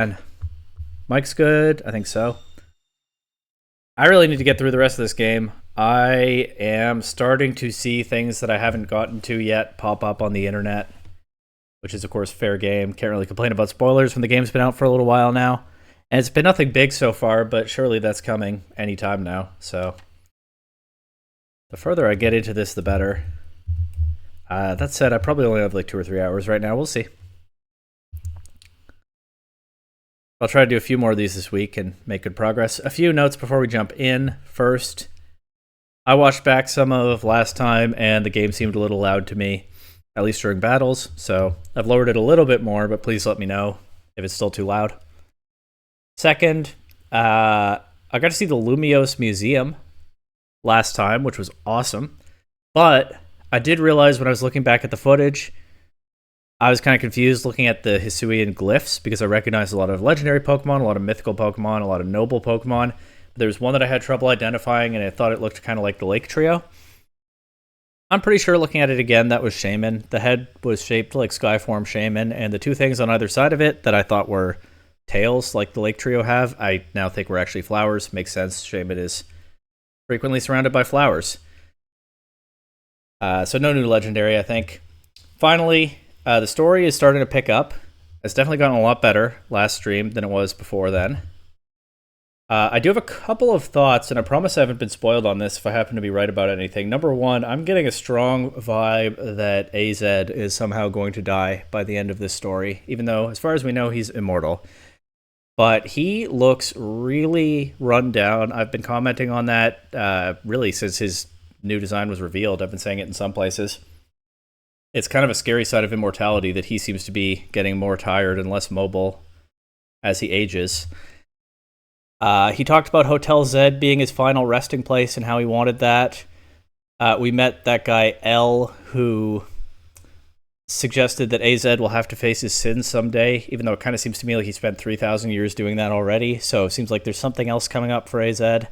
And Mike's good. I think so. I really need to get through the rest of this game. I am starting to see things that I haven't gotten to yet pop up on the internet, which is, of course, fair game. Can't really complain about spoilers when the game's been out for a little while now. And it's been nothing big so far, but surely that's coming anytime now. So the further I get into this, the better. That said, I probably only have like 2 or 3 hours right now. We'll see. I'll try to do a few more of these this week and make good progress. A few notes before we jump in. First, I watched back some of last time, and the game seemed a little loud to me, at least during battles. So I've lowered it a little bit more, but please let me know if it's still too loud. Second, I got to see the Lumiose Museum last time, which was awesome. But I did realize when I was looking back at the footage, I was kind of confused looking at the Hisuian glyphs because I recognized a lot of legendary Pokemon, a lot of mythical Pokemon, a lot of noble Pokemon. There was one that I had trouble identifying, and I thought it looked kind of like the Lake Trio. I'm pretty sure looking at it again, that was Shaman. The head was shaped like Skyform Shaman, and the two things on either side of it that I thought were tails like the Lake Trio have, I now think were actually flowers. Makes sense. Shaman is frequently surrounded by flowers. So no new legendary, I think. Finally, the story is starting to pick up. It's definitely gotten a lot better last stream than it was before then. I do have a couple of thoughts, and I promise I haven't been spoiled on this if I happen to be right about anything. Number one, I'm getting a strong vibe that AZ is somehow going to die by the end of this story, even though, as far as we know, he's immortal. But he looks really run down. I've been commenting on that really since his new design was revealed. I've been saying it in some places. It's kind of a scary side of immortality that he seems to be getting more tired and less mobile as he ages. He talked about Hotel Z being his final resting place and how he wanted that. We met that guy L, who suggested that AZ will have to face his sins someday, even though it kind of seems to me like he spent 3,000 years doing that already. So it seems like there's something else coming up for AZ. And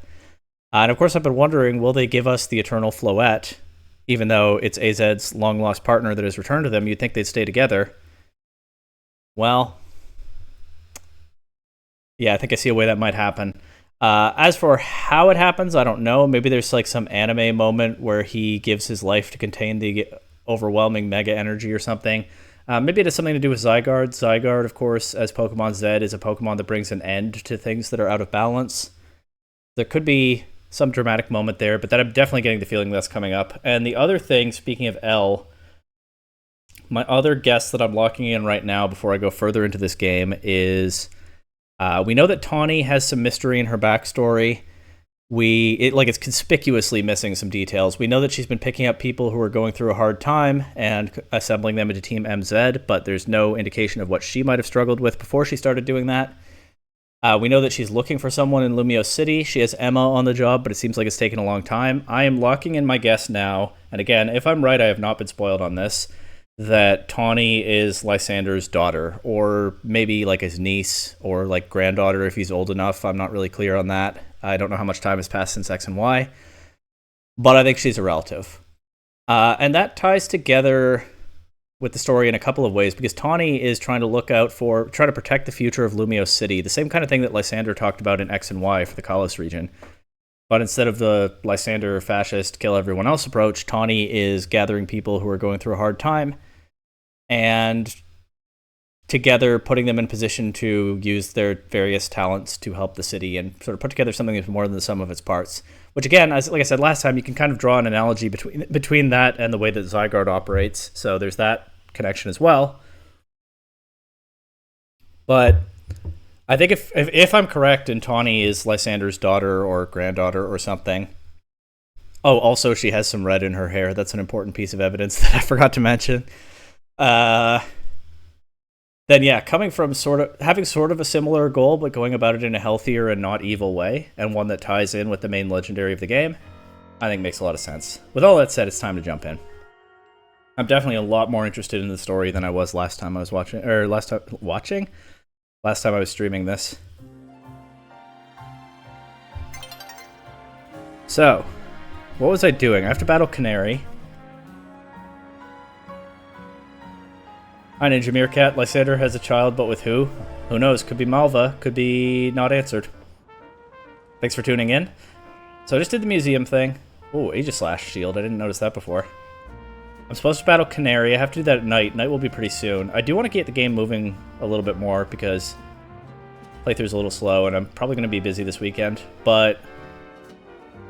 of course, I've been wondering, will they give us the Eternal Floette? Even though it's AZ's long-lost partner that has returned to them, you'd think they'd stay together. Well, yeah, I think I see a way that might happen. As for how it happens, I don't know. Maybe there's like some anime moment where he gives his life to contain the overwhelming mega energy or something. Maybe it has something to do with Zygarde. Zygarde, of course, as Pokemon Z, is a Pokemon that brings an end to things that are out of balance. There could be some dramatic moment there, but that I'm definitely getting the feeling that's coming up. And the other thing, speaking of L, my other guess that I'm locking in right now before I go further into this game is we know that Tawny has some mystery in her backstory. It's conspicuously missing some details. We know that she's been picking up people who are going through a hard time and assembling them into Team MZ, but there's no indication of what she might have struggled with before she started doing that. We know that she's looking for someone in Lumiose City. She has Emma on the job, but it seems like it's taken a long time. I am locking in my guess now, and again, if I'm right, I have not been spoiled on this, that Tawny is Lysander's daughter, or maybe like his niece, or like granddaughter if he's old enough. I'm not really clear on that. I don't know how much time has passed since X and Y, but I think she's a relative. And that ties together with the story in a couple of ways, because Tawny is trying to protect the future of Lumiose City, the same kind of thing that Lysander talked about in X and Y for the Kalos region. But instead of the Lysander fascist kill everyone else approach, Tawny is gathering people who are going through a hard time and together putting them in position to use their various talents to help the city and sort of put together something that's more than the sum of its parts. Which again, like I said last time, you can kind of draw an analogy between that and the way that Zygarde operates. So there's that connection as well. But I think if I'm correct and Tawny is Lysander's daughter or granddaughter or something. Oh, also she has some red in her hair. That's an important piece of evidence that I forgot to mention. Then yeah, coming from having sort of a similar goal, but going about it in a healthier and not evil way, and one that ties in with the main legendary of the game, I think makes a lot of sense. With all that said, it's time to jump in. I'm definitely a lot more interested in the story than I was last time I was last time I was streaming this. So, what was I doing? I have to battle Canary. Hi, Ninja Meerkat. Lysander has a child, but with who? Who knows? Could be Malva. Could be not answered. Thanks for tuning in. So I just did the museum thing. Oh, Aegislash shield. I didn't notice that before. I'm supposed to battle Canary. I have to do that at night. Night will be pretty soon. I do want to get the game moving a little bit more because playthrough's a little slow and I'm probably going to be busy this weekend. But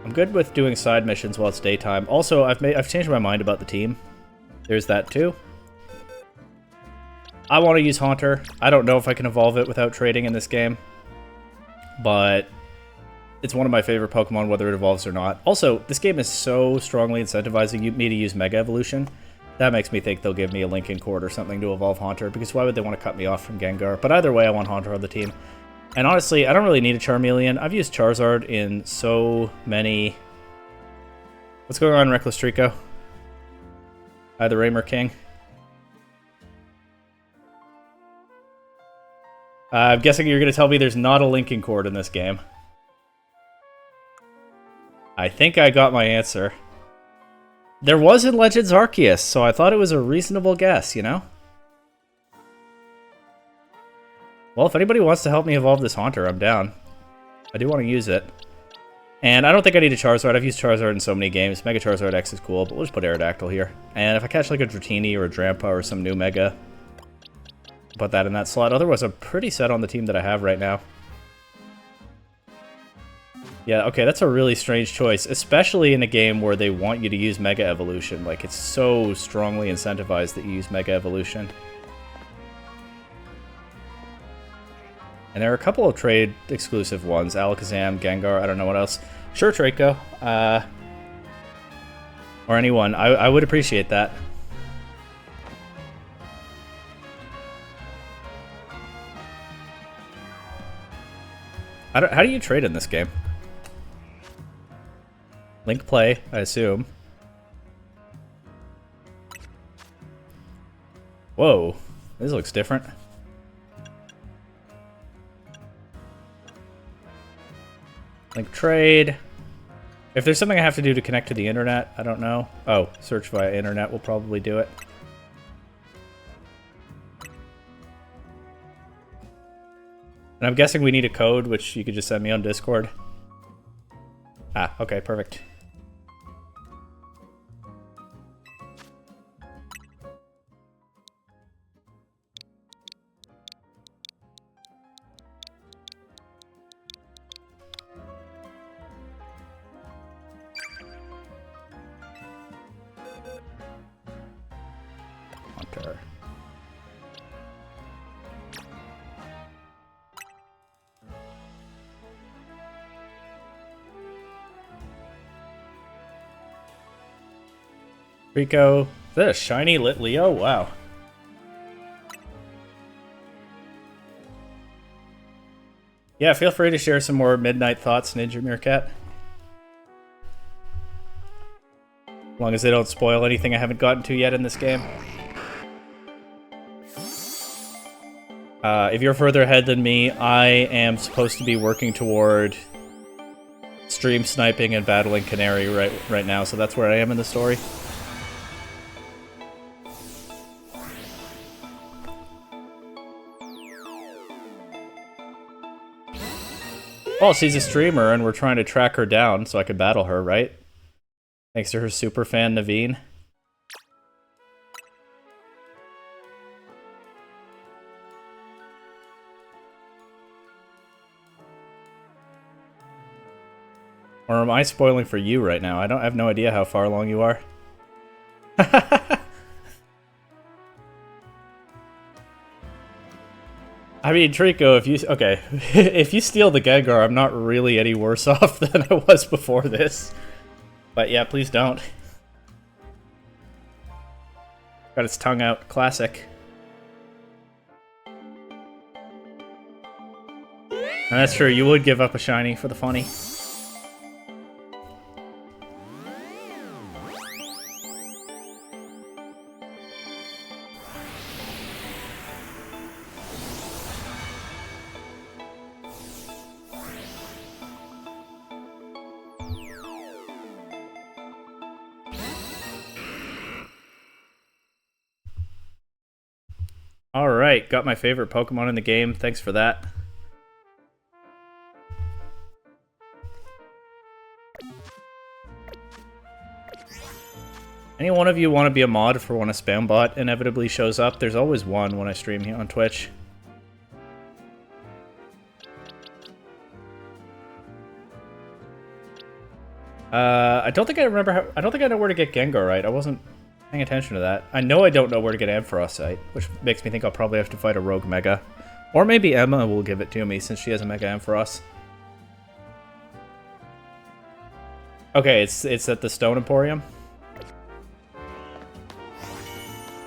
I'm good with doing side missions while it's daytime. Also, I've changed my mind about the team. There's that too. I want to use Haunter. I don't know if I can evolve it without trading in this game, but it's one of my favorite Pokemon, whether it evolves or not. Also, this game is so strongly incentivizing me to use Mega Evolution. That makes me think they'll give me a Lincoln Cord or something to evolve Haunter, because why would they want to cut me off from Gengar? But either way, I want Haunter on the team. And honestly, I don't really need a Charmeleon. I've used Charizard in so many... What's going on, Reckless Trico? Hi, the Raymer King. I'm guessing you're going to tell me there's not a Lincoln Cord in this game. I think I got my answer. There was in Legends Arceus, so I thought it was a reasonable guess, you know? Well, if anybody wants to help me evolve this Haunter, I'm down. I do want to use it. And I don't think I need a Charizard. I've used Charizard in so many games. Mega Charizard X is cool, but we'll just put Aerodactyl here. And if I catch like a Dratini or a Drampa or some new Mega, put that in that slot. Otherwise, I'm pretty set on the team that I have right now. Yeah, okay, that's a really strange choice, especially in a game where they want you to use Mega Evolution. Like, it's so strongly incentivized that you use Mega Evolution. And there are a couple of trade-exclusive ones. Alakazam, Gengar, I don't know what else. Sure, Draco. Or anyone. I would appreciate that. How do you trade in this game? Link play, I assume. Whoa, this looks different. Link trade. If there's something I have to do to connect to the internet, I don't know. Oh, search via internet will probably do it. And I'm guessing we need a code, which you could just send me on Discord. Ah, okay, perfect. Hunter. Rico, is that a shiny Litleo? Wow. Yeah, feel free to share some more midnight thoughts, Ninja Meerkat. As long as they don't spoil anything I haven't gotten to yet in this game. If you're further ahead than me, I am supposed to be working toward stream sniping and battling Canary right now, so that's where I am in the story. Well, she's a streamer, and we're trying to track her down so I can battle her, right? Thanks to her super fan, Naveen. Or am I spoiling for you right now? I have no idea how far along you are. I mean, Trico, if you steal the Gengar, I'm not really any worse off than I was before this. But yeah, please don't. Got its tongue out. Classic. And that's true, you would give up a shiny for the funny. Alright. right, got my favorite Pokemon in the game. Thanks for that. Any one of you want to be a mod for when a spam bot inevitably shows up? There's always one when I stream here on Twitch. I don't think I remember how, I don't think I know where to get Gengar right. I wasn't paying attention to that. I know I don't know where to get Ampharos, which makes me think I'll probably have to fight a Rogue Mega. Or maybe Emma will give it to me since she has a Mega Ampharos. Okay, it's at the Stone Emporium.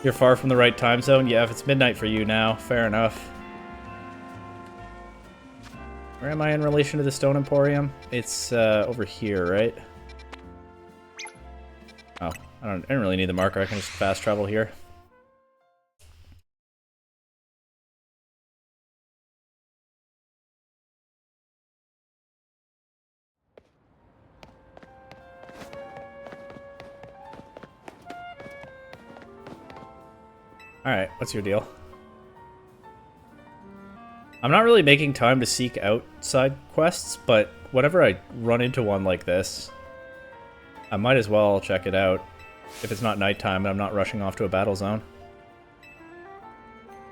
You're far from the right time zone? Yeah, if it's midnight for you now, fair enough. Where am I in relation to the Stone Emporium? It's over here, right? Oh, I don't really need the marker. I can just fast travel here. Alright, what's your deal? I'm not really making time to seek out side quests, but whenever I run into one like this, I might as well check it out. If it's not nighttime and I'm not rushing off to a battle zone.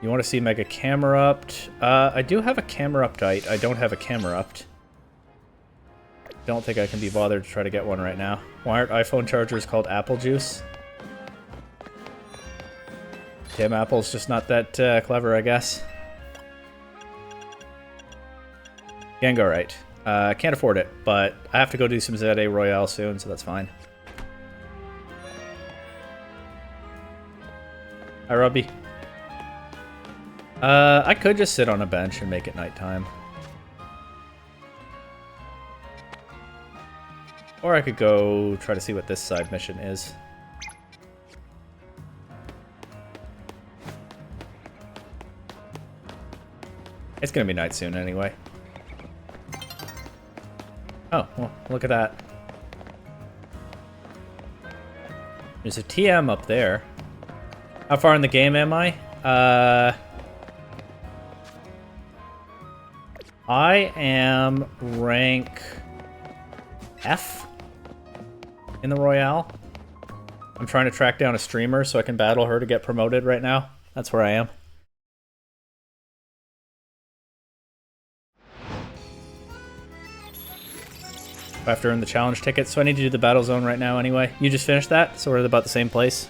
You want to see Mega Camerupt? I do have a Cameruptite. I don't have a Camerupt. Don't think I can be bothered to try to get one right now. Why aren't iPhone chargers called Apple Juice? Tim Apple's just not that clever, I guess. Gengarite. Can't afford it, but I have to go do some ZA Royale soon, so that's fine. Hi, Robbie. I could just sit on a bench and make it nighttime. Or I could go try to see what this side mission is. It's gonna be night soon anyway. Oh, well, look at that. There's a TM up there. How far in the game am I? I am rank F in the Royale. I'm trying to track down a streamer so I can battle her to get promoted right now. That's where I am. I have to earn the challenge ticket, so I need to do the battle zone right now anyway. You just finished that, so we're at about the same place.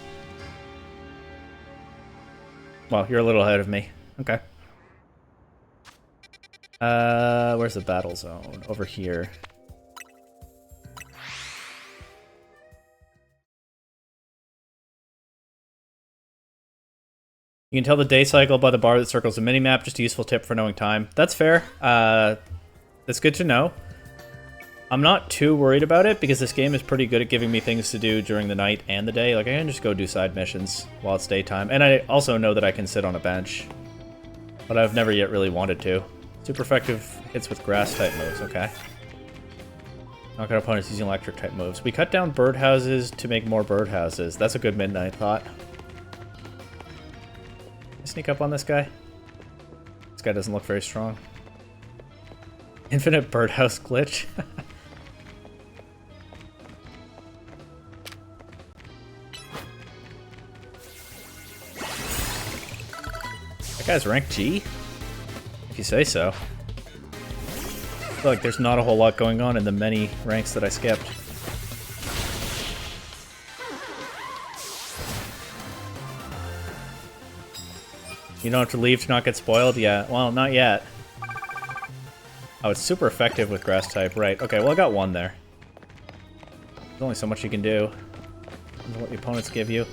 Well, you're a little ahead of me. Okay. Where's the battle zone? Over here. You can tell the day cycle by the bar that circles the minimap. Just a useful tip for knowing time. That's fair. That's good to know. I'm not too worried about it because this game is pretty good at giving me things to do during the night and the day. Like, I can just go do side missions while it's daytime. And I also know that I can sit on a bench. But I've never yet really wanted to. Super effective hits with grass-type moves, okay. Knock out opponents using electric-type moves. We cut down birdhouses to make more birdhouses. That's a good midnight thought. Sneak up on this guy. This guy doesn't look very strong. Infinite birdhouse glitch. That guy's rank G? If you say so. I feel like there's not a whole lot going on in the many ranks that I skipped. You don't have to leave to not get spoiled? Yeah, well, not yet. Oh, it's super effective with grass type, right. Okay, well I got one there. There's only so much you can do. Depends on what the opponents give you.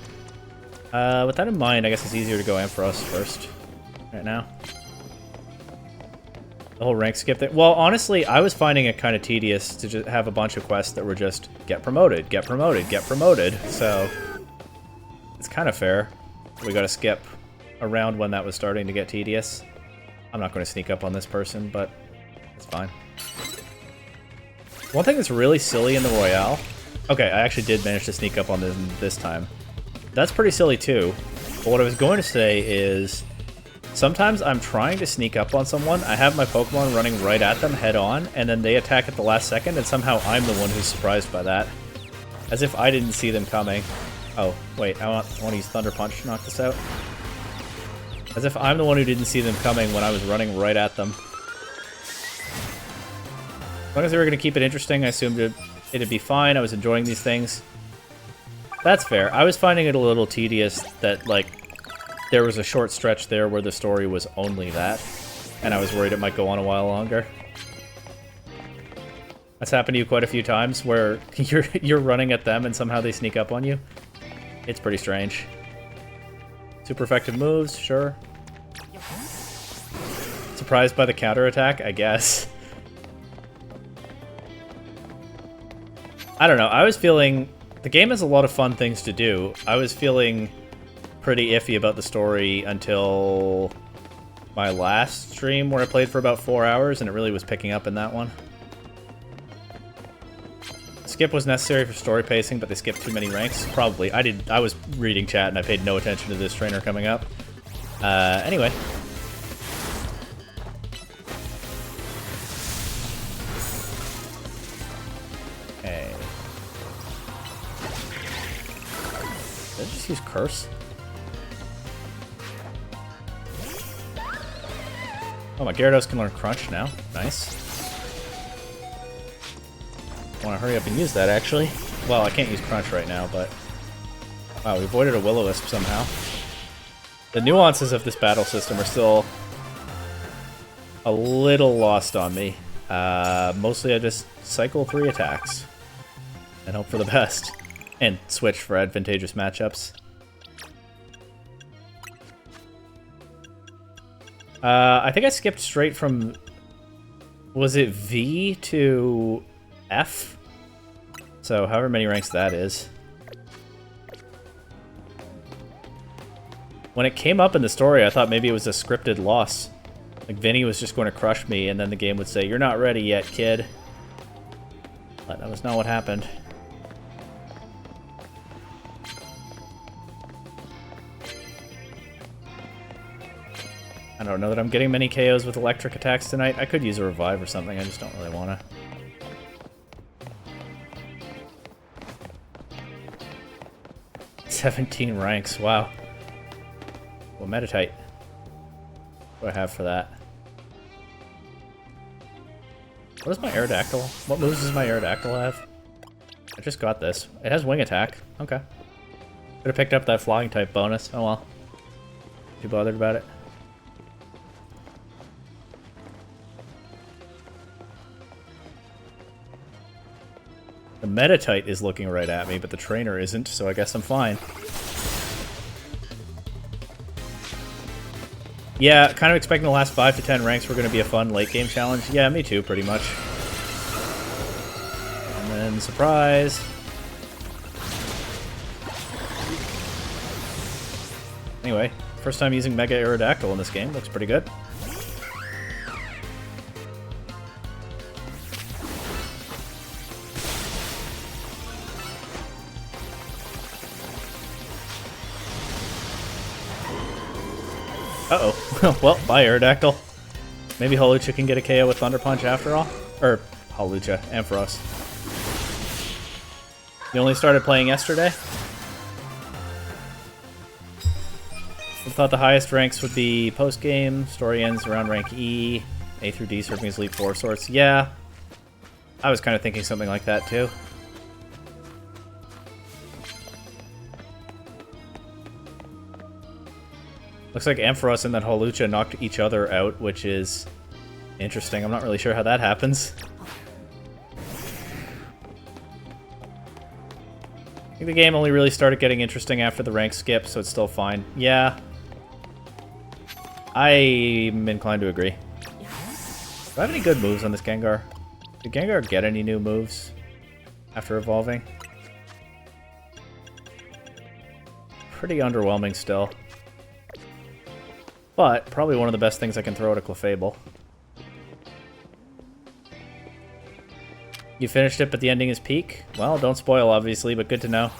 With that in mind, I guess it's easier to go Ampharos first. Right now. The whole rank skip thing. Well, honestly, I was finding it kind of tedious to just have a bunch of quests that were just get promoted, get promoted, get promoted. So, it's kind of fair. We gotta skip around when that was starting to get tedious. I'm not going to sneak up on this person, but it's fine. One thing that's really silly in the Royale... Okay, I actually did manage to sneak up on this time. That's pretty silly too. But what I was going to say is... Sometimes I'm trying to sneak up on someone, I have my Pokemon running right at them head on, and then they attack at the last second, and somehow I'm the one who's surprised by that. As if I didn't see them coming. Oh, wait, I want to use Thunder Punch to knock this out. As if I'm the one who didn't see them coming when I was running right at them. As long as they were going to keep it interesting, I assumed it'd be fine. I was enjoying these things. That's fair. I was finding it a little tedious that, like, there was a short stretch there where the story was only that, and I was worried it might go on a while longer. That's happened to you quite a few times, where you're running at them and somehow they sneak up on you. It's pretty strange. Super effective moves, sure. Surprised by the counterattack, I guess. I don't know, I was feeling... The game has a lot of fun things to do. I was feeling pretty iffy about the story until my last stream, where I played for about 4 hours, and it really was picking up in that one. Skip was necessary for story pacing, but they skipped too many ranks. Probably. I was reading chat, and I paid no attention to this trainer coming up. Anyway. Okay. Did I just use Curse? Oh, my Gyarados can learn Crunch now. Nice. I want to hurry up and use that, actually. Well, I can't use Crunch right now, but... Wow, we avoided a Will-O-Wisp somehow. The nuances of this battle system are still a little lost on me. Mostly I just cycle 3 attacks and hope for the best. And switch for advantageous matchups. I think I skipped straight from... Was it V to F? So however many ranks that is. When it came up in the story, I thought maybe it was a scripted loss. Like Vinny was just going to crush me, and then the game would say, "You're not ready yet, kid." But that was not what happened. I don't know that I'm getting many KOs with electric attacks tonight. I could use a revive or something, I just don't really want to. "17 ranks, wow. Well, Meditite. What do I have for that? What is my Aerodactyl? What moves does my Aerodactyl have? I just got this. It has Wing Attack. Okay. Could have picked up that Flying type bonus. Oh well. Too bothered about it. The Meditite is looking right at me, but the trainer isn't, so I guess I'm fine. Yeah, kind of expecting the last 5 to 10 ranks were going to be a fun late-game challenge. Yeah, me too, pretty much. And then, surprise! Anyway, first time using Mega Aerodactyl in this game. Looks pretty good. Uh-oh. Well, bye, Aerodactyl. Maybe Hawlucha can get a KO with Thunder Punch after all? Or, Hawlucha, Ampharos. You only started playing yesterday? I thought the highest ranks would be post-game, story ends around rank E, A through D serving as Elite Four sorts. Yeah, I was kind of thinking something like that too. Looks like Ampharos and that Hawlucha knocked each other out, which is interesting. I'm not really sure how that happens. I think the game only really started getting interesting after the rank skip, so it's still fine. Yeah. I'm inclined to agree. Do I have any good moves on this Gengar? Did Gengar get any new moves after evolving? Pretty underwhelming still. But probably one of the best things I can throw at a Clefable. You finished it, but the ending is peak? Well, don't spoil, obviously, but good to know.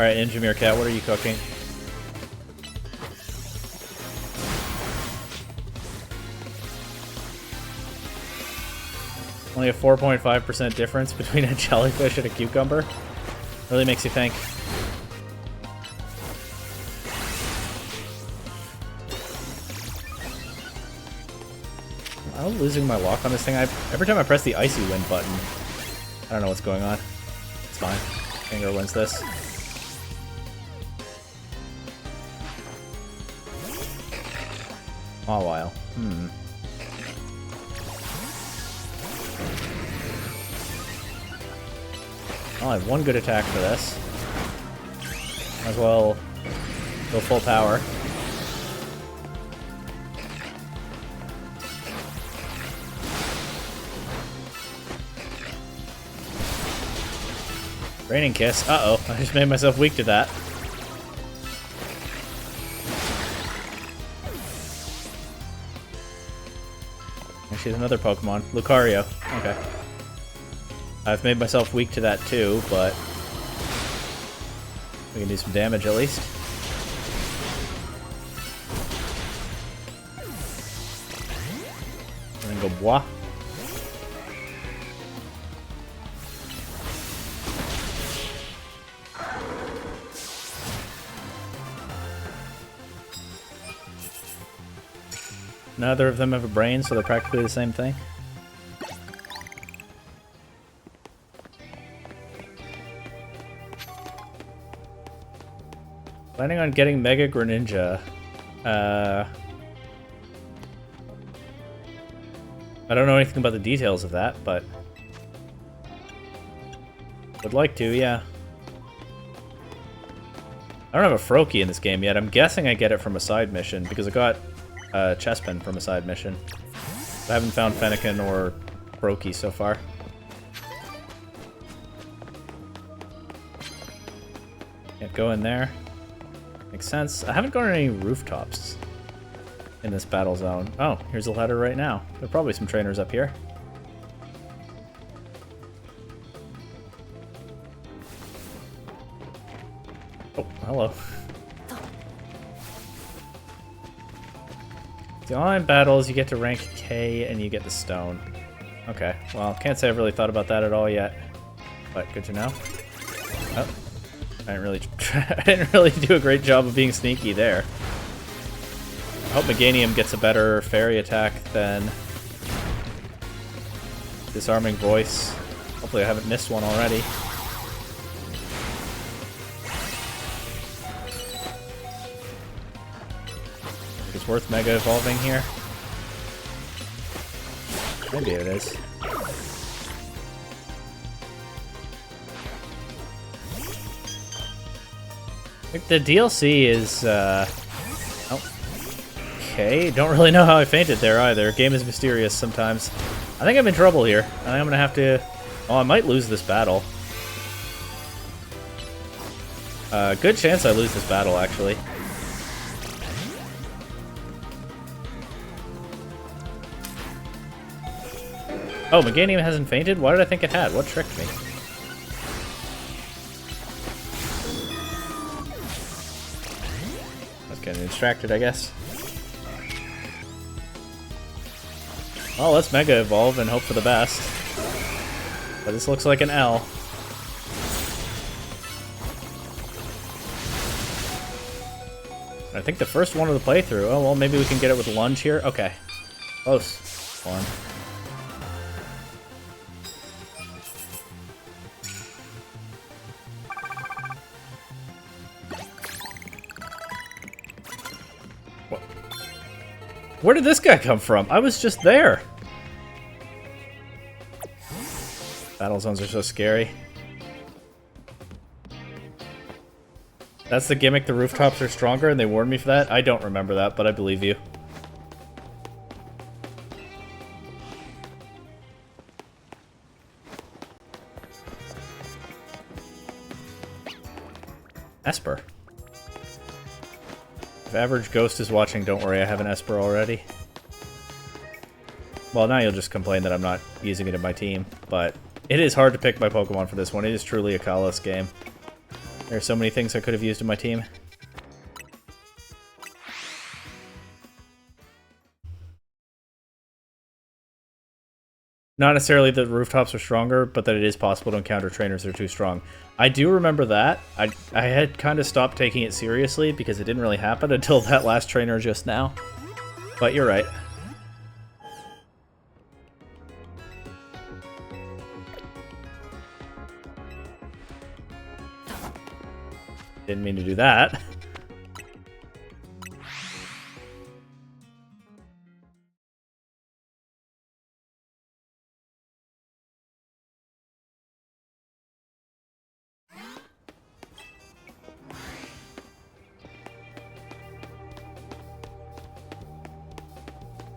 Alright, Ninja Meerkat, what are you cooking? Only a 4.5% difference between a jellyfish and a cucumber? Really makes you think. I'm losing my lock on this thing. Every time I press the Icy Wind button, I don't know what's going on. It's fine. Finger wins this. Mawile. Well, I have one good attack for this. Might as well go full power. Raining Kiss. Uh-oh, I just made myself weak to that. She's another Pokemon. Lucario. Okay. I've made myself weak to that too, but we can do some damage at least. And then go bois. Neither of them have a brain, so they're practically the same thing. Planning on getting Mega Greninja. I don't know anything about the details of that, but would like to, yeah. I don't have a Froakie in this game yet. I'm guessing I get it from a side mission, because I got Chespin from a side mission. I haven't found Fennekin or Froakie so far. Can't go in there. Makes sense. I haven't gone on any rooftops in this battle zone. Oh, here's a ladder right now. There are probably some trainers up here. Oh, hello. The online battles, you get to rank K and you get the stone. Okay, well, can't say I've really thought about that at all yet, but good to know. Oh, I didn't really do a great job of being sneaky there. I hope Meganium gets a better fairy attack than Disarming Voice. Hopefully I haven't missed one already. It's worth Mega Evolving here. Maybe it is. I think the DLC is, okay, don't really know how I fainted there either. Game is mysterious sometimes. I think I'm in trouble here. I think I'm gonna have to... Oh, I might lose this battle. Good chance I lose this battle, actually. Oh, Meganium hasn't fainted? Why did I think it had? What tricked me? I was getting distracted, I guess. Well, let's Mega Evolve and hope for the best. But this looks like an L. I think the first one of the playthrough. Oh, well, maybe we can get it with Lunge here. Okay. Close. One. Where did this guy come from? I was just there. Battle zones are so scary. That's the gimmick, the rooftops are stronger, and they warned me for that? I don't remember that, but I believe you. Esper. If Average Ghost is watching, don't worry, I have an Esper already. Well, now you'll just complain that I'm not using it in my team, but it is hard to pick my Pokemon for this one. It is truly a Kalos game. There's so many things I could have used in my team. Not necessarily that rooftops are stronger, but that it is possible to encounter trainers that are too strong. I do remember that. I had kind of stopped taking it seriously because it didn't really happen until that last trainer just now. But you're right. Didn't mean to do that.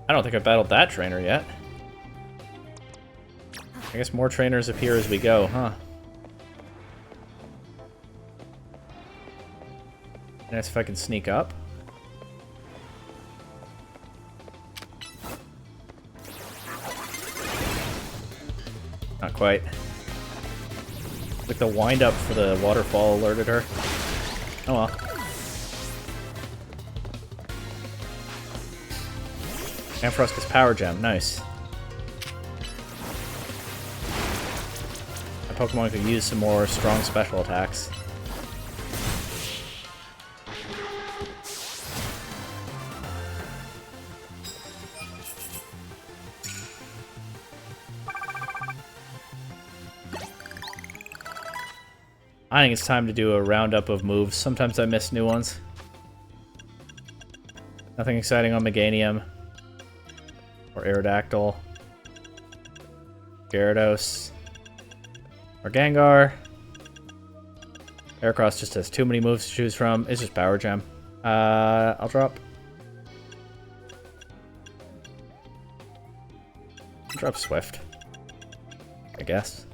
I don't think I've battled that trainer yet. I guess more trainers appear as we go, huh? Nice if I can sneak up. Not quite. Like the wind up for the waterfall alerted her. Oh well. Ampharos Power Gem, nice. My Pokemon could use some more strong special attacks. I think it's time to do a roundup of moves. Sometimes I miss new ones. Nothing exciting on Meganium. Or Aerodactyl. Gyarados. Or Gengar. Heracross just has too many moves to choose from. It's just Power Gem. I'll drop. I'll drop Swift. I guess.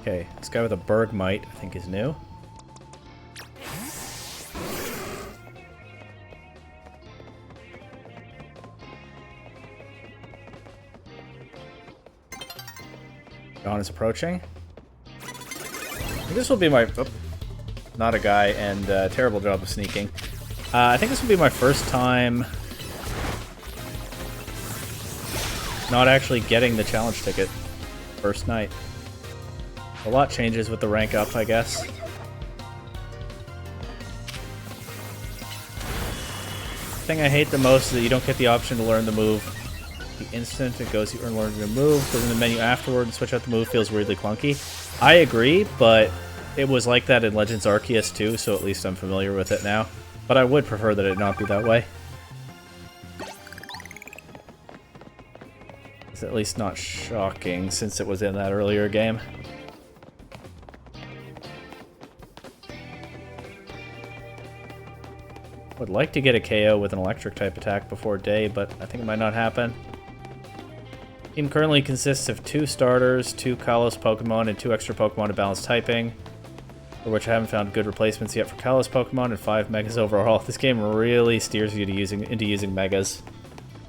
Okay, this guy with a Bergmite, I think, is new. Dawn is approaching. This will be my... Oh, not a guy, and terrible job of sneaking. I think this will be my first time not actually getting the challenge ticket first night. A lot changes with the rank up, I guess. The thing I hate the most is that you don't get the option to learn the move the instant it goes. You learn the move, go in the menu afterward and switch out the move feels weirdly clunky. I agree, but it was like that in Legends Arceus too, so at least I'm familiar with it now. But I would prefer that it not be that way. It's at least not shocking since it was in that earlier game. Would like to get a KO with an electric type attack before day, but I think it might not happen. Team currently consists of 2 starters, 2 Kalos Pokemon, and 2 extra Pokemon to balance typing, for which I haven't found good replacements yet for Kalos Pokemon, and 5 Megas overall. This game really steers you to into using Megas.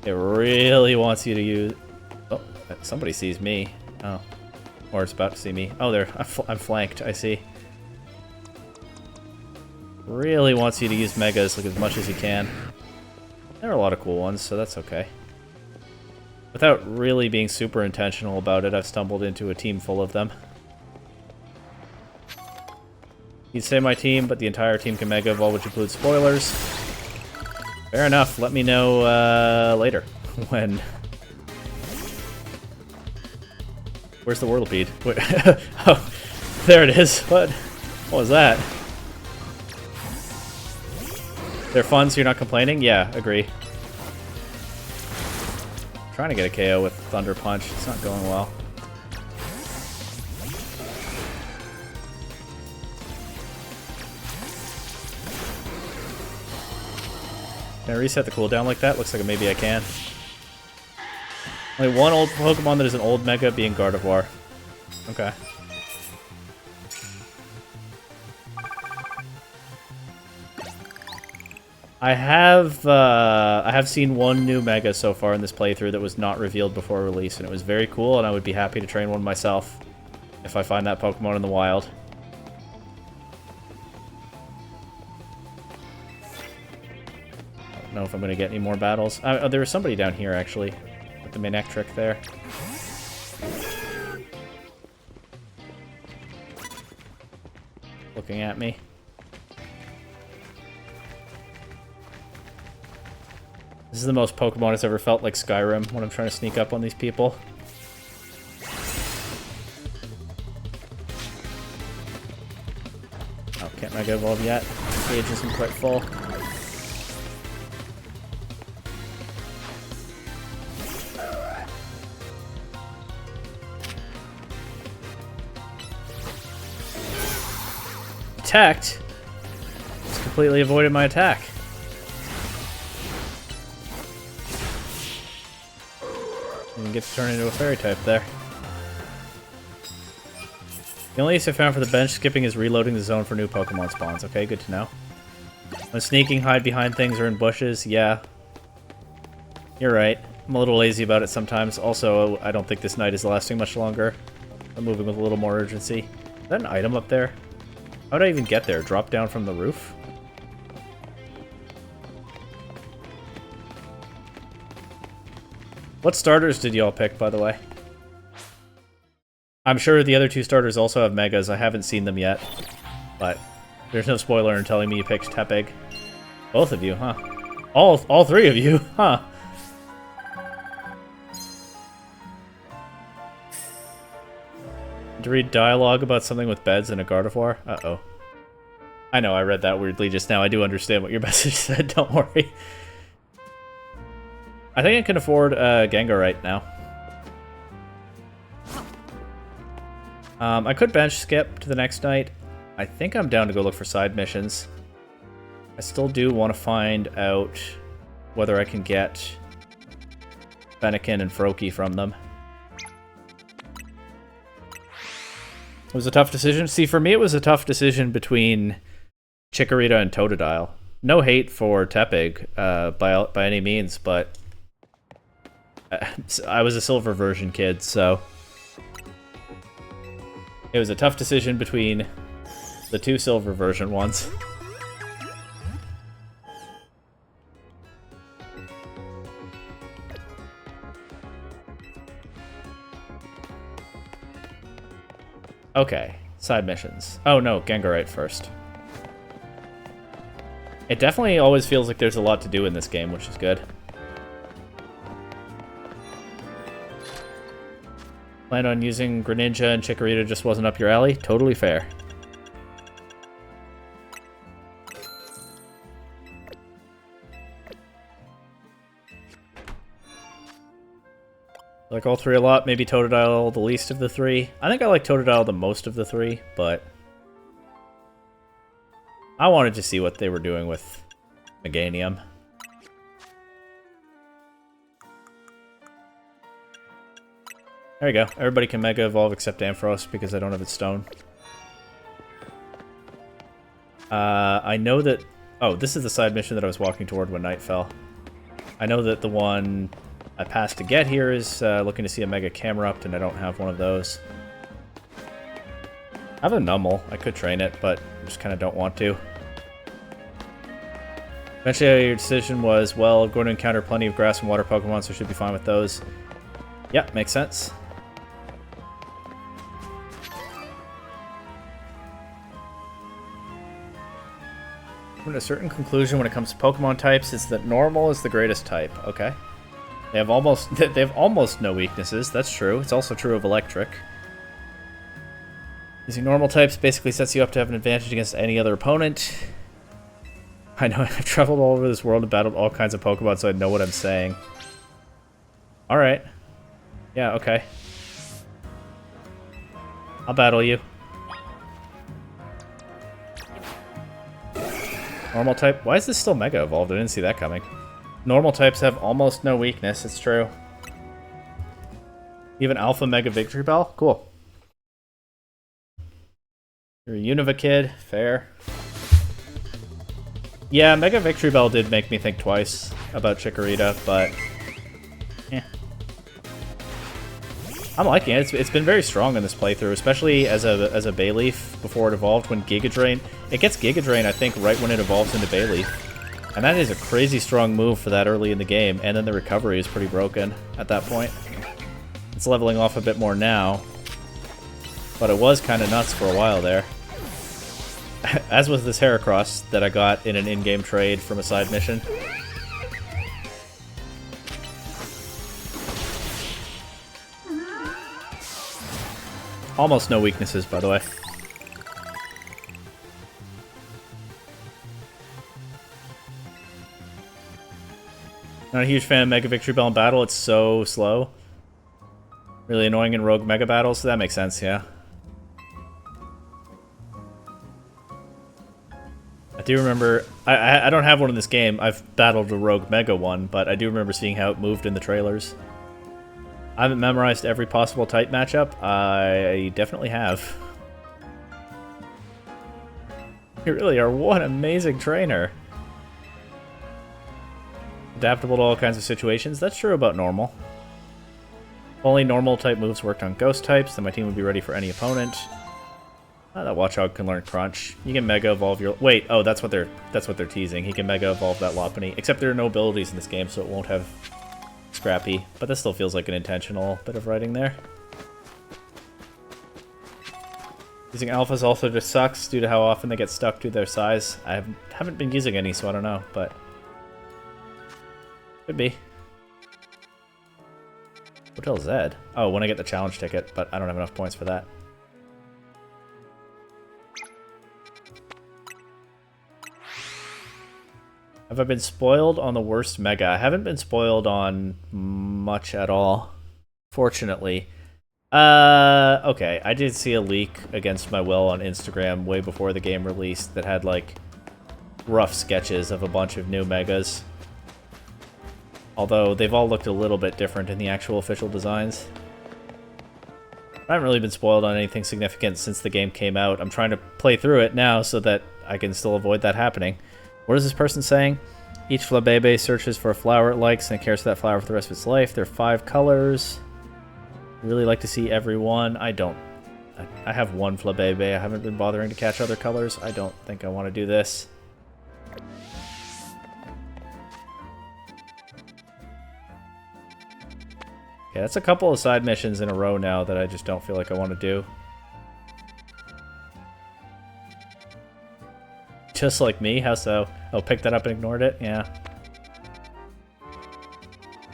It really wants you to use... Oh, somebody sees me. Oh. Or it's about to see me. Oh, there. I'm flanked, I see. Really wants you to use Megas like as much as you can. There are a lot of cool ones, so that's okay. Without really being super intentional about it, I've stumbled into a team full of them. You'd say my team, but the entire team can Mega Evolve, which includes spoilers. Fair enough, let me know later. When... Where's the Whirlipede? Wait. Oh, there it is. What was that? They're fun, so you're not complaining? Yeah, agree. I'm trying to get a KO with Thunder Punch. It's not going well. Can I reset the cooldown like that? Looks like maybe I can. Only one old Pokemon that is an old Mega being Gardevoir. Okay. I have seen one new Mega so far in this playthrough that was not revealed before release, and it was very cool, and I would be happy to train one myself if I find that Pokemon in the wild. I don't know if I'm going to get any more battles. Oh, there was somebody down here, actually, with the Manectric there. Looking at me. This is the most Pokemon has ever felt like Skyrim when I'm trying to sneak up on these people. Oh, can't Mega Evolve yet. Cage isn't quite full. Attacked? Just completely avoided my attack. And get to turn into a fairy type there. The only use I found for the bench skipping is reloading the zone for new Pokemon spawns. Okay, good to know. When sneaking, hide behind things or in bushes, yeah. You're right. I'm a little lazy about it sometimes. Also, I don't think this night is lasting much longer. I'm moving with a little more urgency. Is that an item up there? How'd I even get there? Drop down from the roof? What starters did y'all pick, by the way? I'm sure the other two starters also have Megas. I haven't seen them yet. But there's no spoiler in telling me you picked Tepig. Both of you, huh? All three of you, huh? To read dialogue about something with beds and a Gardevoir? Uh-oh. I know, I read that weirdly just now. I do understand what your message said, don't worry. I think I can afford Gengarite now. I could bench skip to the next night. I think I'm down to go look for side missions. I still do want to find out whether I can get Fennekin and Froakie from them. It was a tough decision. See, for me it was a tough decision between Chikorita and Totodile. No hate for Tepig by any means, but I was a silver version kid, so it was a tough decision between the two silver version ones. Okay, side missions. Oh no, Gengarite first. It definitely always feels like there's a lot to do in this game, which is good. Planned on using Greninja and Chikorita just wasn't up your alley? Totally fair. I like all three a lot, maybe Totodile the least of the three. I think I like Totodile the most of the three, but I wanted to see what they were doing with Meganium. There you go. Everybody can Mega Evolve except Ampharos because I don't have its stone. I know that... Oh, this is the side mission that I was walking toward when night fell. I know that the one I passed to get here is looking to see a Mega Camerupt, and I don't have one of those. I have a Numel. I could train it, but I just kind of don't want to. Eventually, your decision was, well, I'm going to encounter plenty of grass and water Pokemon, so I should be fine with those. Yep, makes sense. From a certain conclusion when it comes to Pokemon types is that normal is the greatest type. Okay. They have almost no weaknesses. That's true. It's also true of electric. Using normal types basically sets you up to have an advantage against any other opponent. I know I've traveled all over this world and battled all kinds of Pokemon, so I know what I'm saying. Alright. Yeah, okay. I'll battle you. Normal type. Why is this still Mega Evolved? I didn't see that coming. Normal types have almost no weakness. It's true. Even Alpha Mega Victory Bell? Cool. You're a Unova kid. Fair. Yeah, Mega Victory Bell did make me think twice about Chikorita, but yeah. I'm liking it. It's been very strong in this playthrough, especially as a Bayleaf before it evolved when Giga Drain. It gets Giga Drain, I think, right when it evolves into Bayleaf. And that is a crazy strong move for that early in the game, and then the recovery is pretty broken at that point. It's leveling off a bit more now, but it was kind of nuts for a while there. As was this Heracross that I got in an in-game trade from a side mission. Almost no weaknesses, by the way. Not a huge fan of Mega Victory Bell in battle. It's so slow. Really annoying in rogue Mega battles, so that makes sense, yeah. I do remember... I don't have one in this game. I've battled a rogue Mega one, but I do remember seeing how it moved in the trailers. I haven't memorized every possible type matchup. I definitely have. You really are one amazing trainer. Adaptable to all kinds of situations. That's true about normal. If only normal type moves worked on ghost types, then my team would be ready for any opponent. That Watchog can learn Crunch. You can Mega Evolve your... Wait, oh, that's what they're teasing. He can Mega Evolve that Lopunny. Except there are no abilities in this game, so it won't have Scrappy. But this still feels like an intentional bit of writing there. Using alphas also just sucks due to how often they get stuck to their size. I haven't been using any, so I don't know, but... Could be. Hotel Zed? Oh, when I get the challenge ticket, but I don't have enough points for that. Have I been spoiled on the worst Mega? I haven't been spoiled on much at all, fortunately. Okay, I did see a leak against my will on Instagram way before the game released that had, like, rough sketches of a bunch of new Megas. Although, they've all looked a little bit different in the actual official designs. I haven't really been spoiled on anything significant since the game came out. I'm trying to play through it now so that I can still avoid that happening. What is this person saying? Each Flabebe searches for a flower it likes and it cares for that flower for the rest of its life. There are 5 colors. I really like to see every one. I don't. I have one Flabebe. I haven't been bothering to catch other colors. I don't think I want to do this. Okay, that's a couple of side missions in a row now that I just don't feel like I want to do. Just like me? How so? Oh, picked that up and ignored it? Yeah.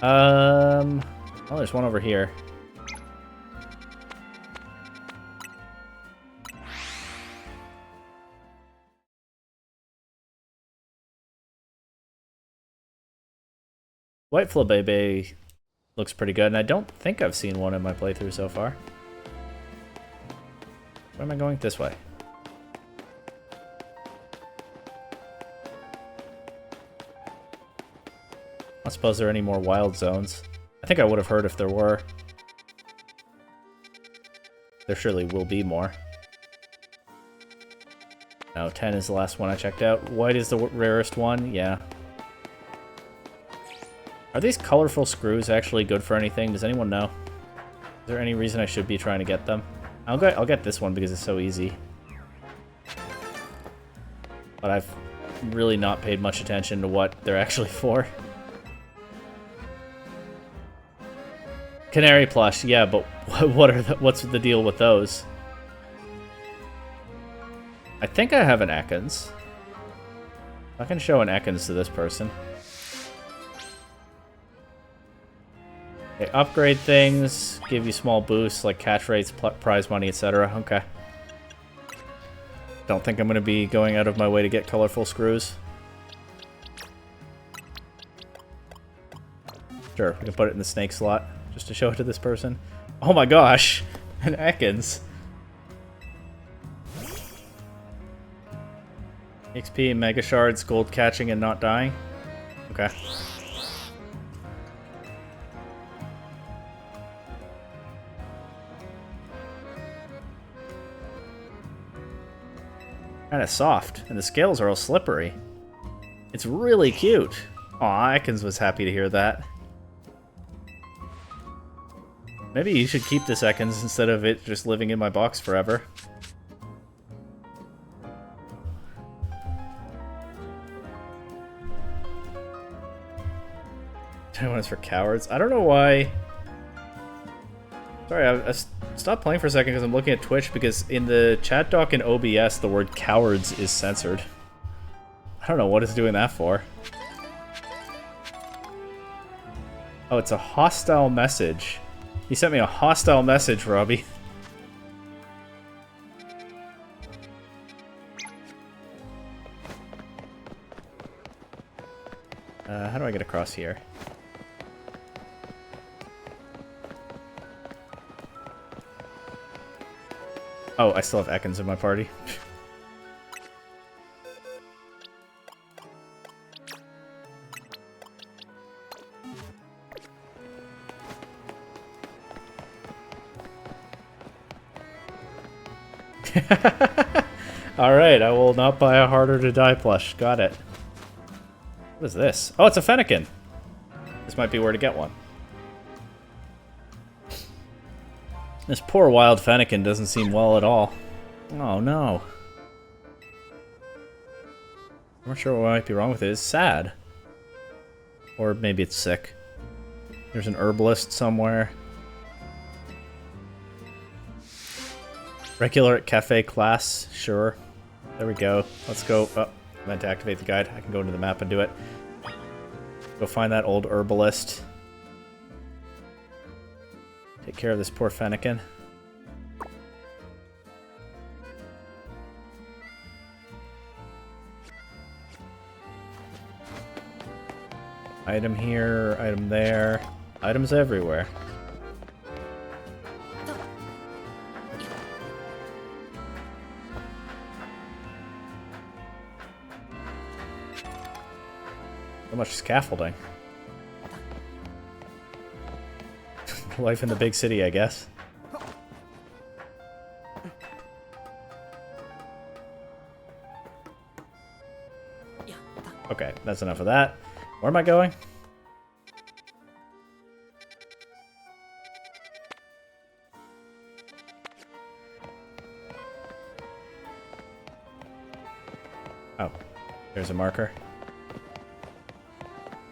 Oh, there's one over here. White Flabebe looks pretty good, and I don't think I've seen one in my playthrough so far. Where am I going? This way. I don't suppose there are any more wild zones. I think I would have heard if there were. There surely will be more. No, 10 is the last one I checked out. White is the rarest one? Yeah. Are these colorful screws actually good for anything? Does anyone know? Is there any reason I should be trying to get them? I'll get this one because it's so easy. But I've really not paid much attention to what they're actually for. Canary plush, yeah, but what's the deal with those? I think I have an Ekans. I can show an Ekans to this person. Okay, upgrade things, give you small boosts like catch rates, prize money, etc. Okay. Don't think I'm going to be going out of my way to get colorful screws. Sure, we can put it in the snake slot. Just to show it to this person. Oh my gosh! An Ekans. XP, Mega Shards, gold catching and not dying. Okay. Kinda soft, and the scales are all slippery. It's really cute. Aw, Ekans was happy to hear that. Maybe you should keep this Ekans instead of it just living in my box forever. 21 is for cowards. I don't know why. Sorry, I stopped playing for a second because I'm looking at Twitch, because in the chat doc in OBS, the word cowards is censored. I don't know what it's doing that for. Oh, it's a hostile message. He sent me a hostile message, Robbie. How do I get across here? Oh, I still have Ekans in my party. Alright, I will not buy a Harder to Die plush. Got it. What is this? Oh, it's a Fennekin! This might be where to get one. This poor wild Fennekin doesn't seem well at all. Oh no. I'm not sure what might be wrong with it. It's sad. Or maybe it's sick. There's an herbalist somewhere. Regular at cafe class, sure. There we go. Let's go. Oh, I meant to activate the guide. I can go into the map and do it. Go find that old herbalist. Take care of this poor Fennekin. Item here, item there. Items everywhere. So much scaffolding. Life in the big city, I guess. Okay, that's enough of that. Where am I going? Oh, there's a marker.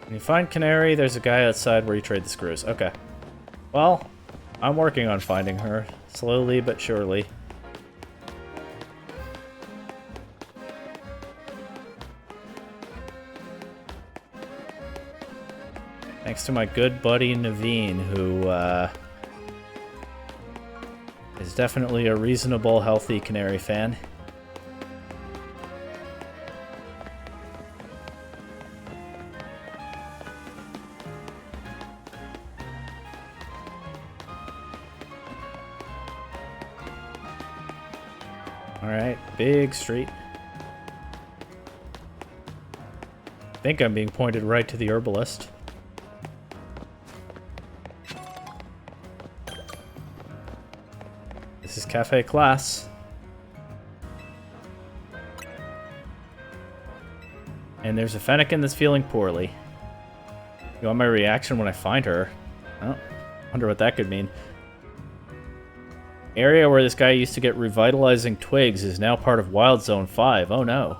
When you find Canary, there's a guy outside where you trade the screws. Okay. Well, I'm working on finding her, slowly but surely. Thanks to my good buddy Naveen, who is definitely a reasonable, healthy Canary fan. Alright, big street. I think I'm being pointed right to the herbalist. This is cafe class. And there's a Fennekin that's feeling poorly. You want my reaction when I find her? Oh, wonder what that could mean. Area where this guy used to get revitalizing twigs is now part of Wild Zone 5. Oh no.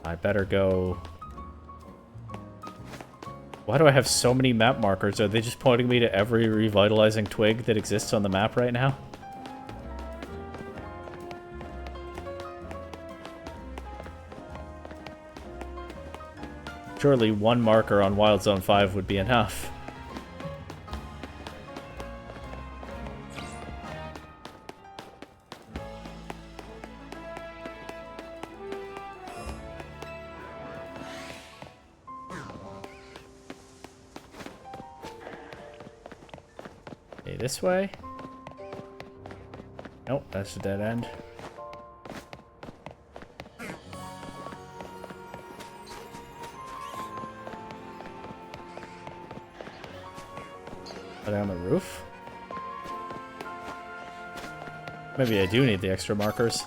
I better go... Why do I have so many map markers? Are they just pointing me to every revitalizing twig that exists on the map right now? Surely one marker on Wild Zone 5 would be enough. This way? Nope, that's a dead end. Are they on the roof? Maybe I do need the extra markers.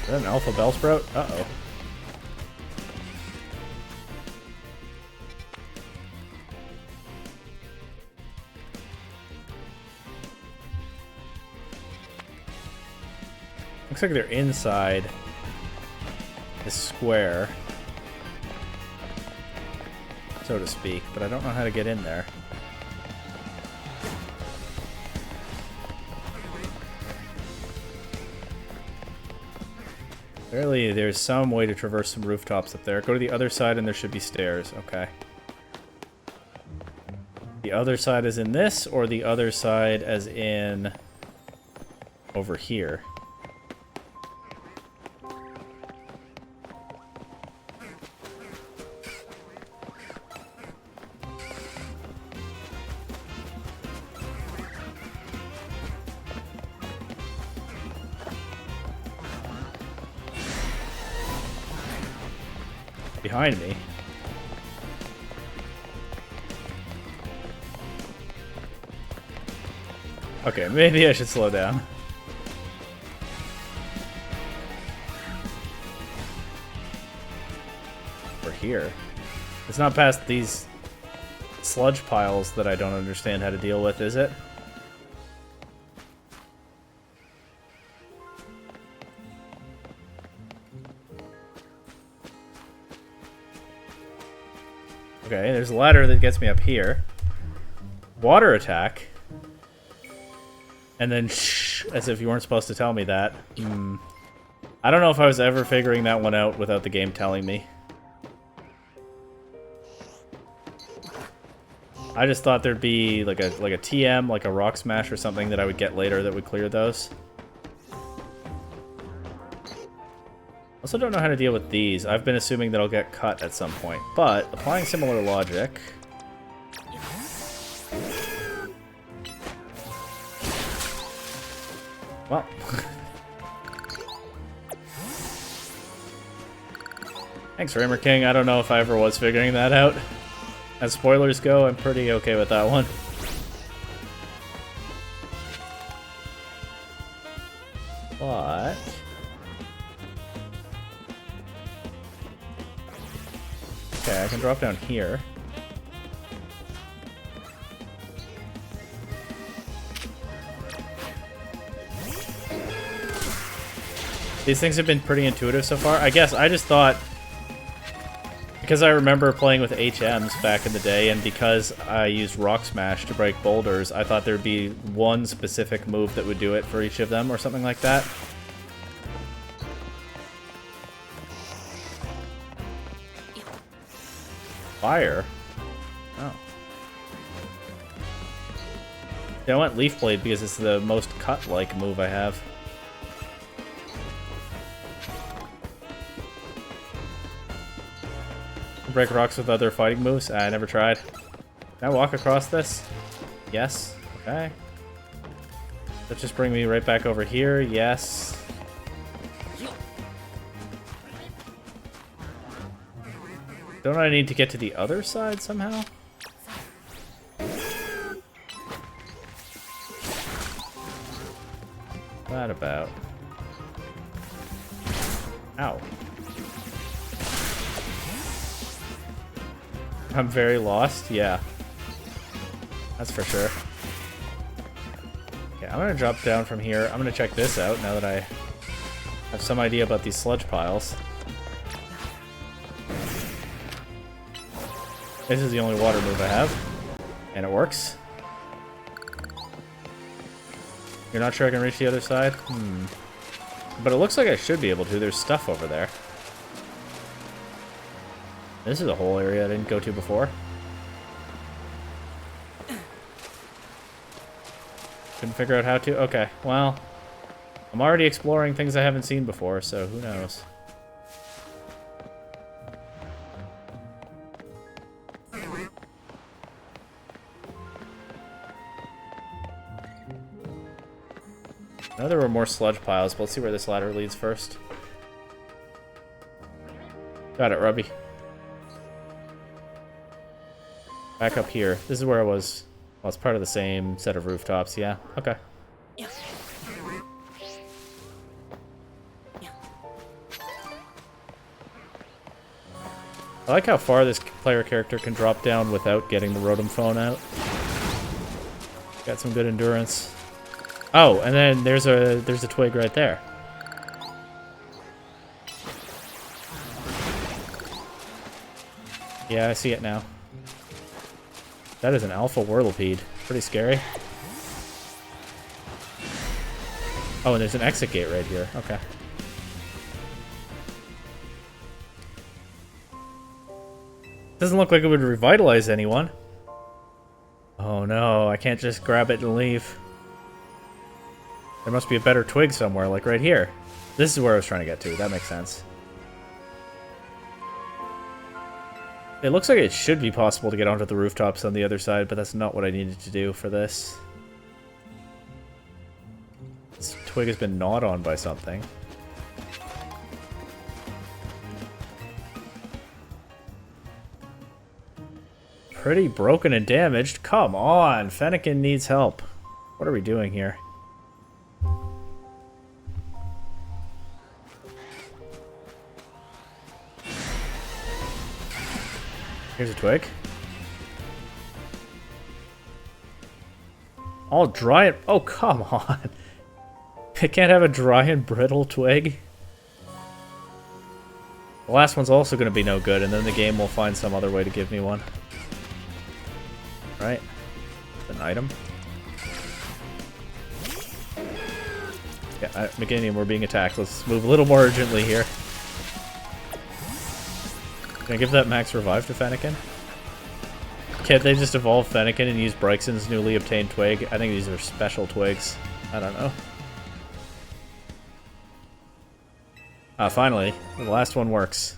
Is that an alpha bellsprout? Uh-oh. Looks like they're inside this square, so to speak, but I don't know how to get in there. Apparently there's some way to traverse some rooftops up there. Go to the other side and there should be stairs. Okay. The other side is in this, or the other side as in over here? Behind me. Okay, maybe I should slow down. We're here. It's not past these sludge piles that I don't understand how to deal with, is it? Okay, there's a ladder that gets me up here. Water attack. And then shh, as if you weren't supposed to tell me that. I don't know if I was ever figuring that one out without the game telling me. I just thought there'd be like a TM, like a rock smash or something that I would get later that would clear those. Also don't know how to deal with these. I've been assuming that I'll get cut at some point, but applying similar logic. Well. Thanks, Raymer King. I don't know if I ever was figuring that out. As spoilers go, I'm pretty okay with that one. But... okay, I can drop down here. These things have been pretty intuitive so far. I guess I just thought, because I remember playing with HMs back in the day, and because I used Rock Smash to break boulders, I thought there'd be one specific move that would do it for each of them, or something like that. Fire? Oh. Yeah, I went Leaf Blade because it's the most cut-like move I have. Break rocks with other fighting moves? I never tried. Can I walk across this? Yes. Okay. Let's just bring me right back over here. Yes. Don't I need to get to the other side somehow? What about? Ow. I'm very lost? Yeah. That's for sure. Okay, I'm gonna drop down from here. I'm gonna check this out now that I have some idea about these sludge piles. This is the only water move I have. And it works. You're not sure I can reach the other side? But it looks like I should be able to. There's stuff over there. This is a whole area I didn't go to before. Couldn't figure out how to? Okay, well, I'm already exploring things I haven't seen before, so who knows. I know there were more sludge piles, but let's see where this ladder leads first. Got it, Rubby. Back up here. This is where I was. Well, it's part of the same set of rooftops, yeah. Okay. I like how far this player character can drop down without getting the Rotom phone out. Got some good endurance. Oh, and then there's a twig right there. Yeah, I see it now. That is an alpha Whirlipede. Pretty scary. Oh, and there's an exit gate right here. Okay. Doesn't look like it would revitalize anyone. Oh no, I can't just grab it and leave. There must be a better twig somewhere, like right here. This is where I was trying to get to. That makes sense. It looks like it should be possible to get onto the rooftops on the other side, but that's not what I needed to do for this. This twig has been gnawed on by something. Pretty broken and damaged. Come on, Fennekin needs help. What are we doing here? Here's a twig. All dry and... Oh, come on. I can't have a dry and brittle twig. The last one's also going to be no good, and then the game will find some other way to give me one. Right? An item. Yeah, Meganium, we're being attacked. Let's move a little more urgently here. Can I give that max revive to Fennekin? Can't they just evolve Fennekin and use Brixen's newly obtained twig? I think these are special twigs. I don't know. Ah, finally. The last one works.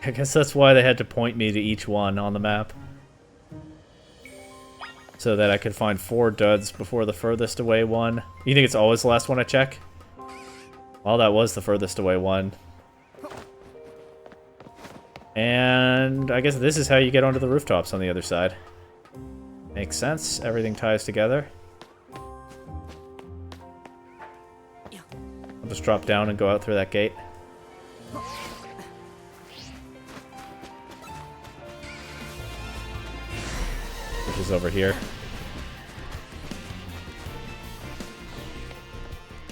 I guess that's why they had to point me to each one on the map. So that I could find 4 duds before the furthest away one. You think it's always the last one I check? Well, that was the furthest away one. And I guess this is how you get onto the rooftops on the other side. Makes sense. Everything ties together. I'll just drop down and go out through that gate. Which is over here.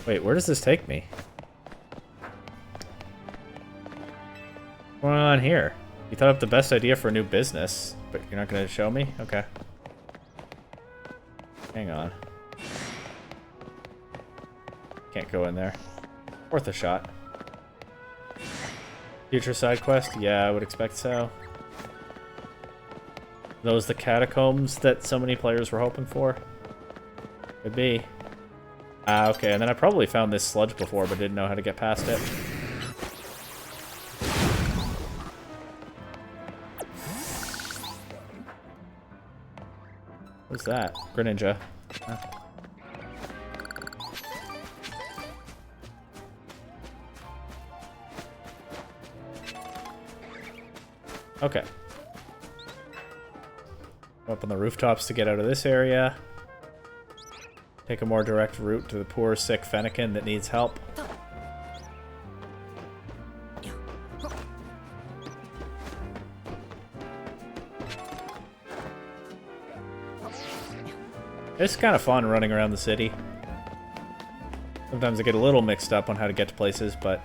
Wait, where does this take me? What's going on here? You thought up the best idea for a new business, but you're not going to show me? Okay. Hang on. Can't go in there. Worth a shot. Future side quest? Yeah, I would expect so. Those the catacombs that so many players were hoping for? Could be. Ah, okay, and then I probably found this sludge before, but didn't know how to get past it. What's that? Greninja. Huh. Okay. Up on the rooftops to get out of this area. Take a more direct route to the poor, sick Fennekin that needs help. It's kind of fun running around the city. Sometimes I get a little mixed up on how to get to places, but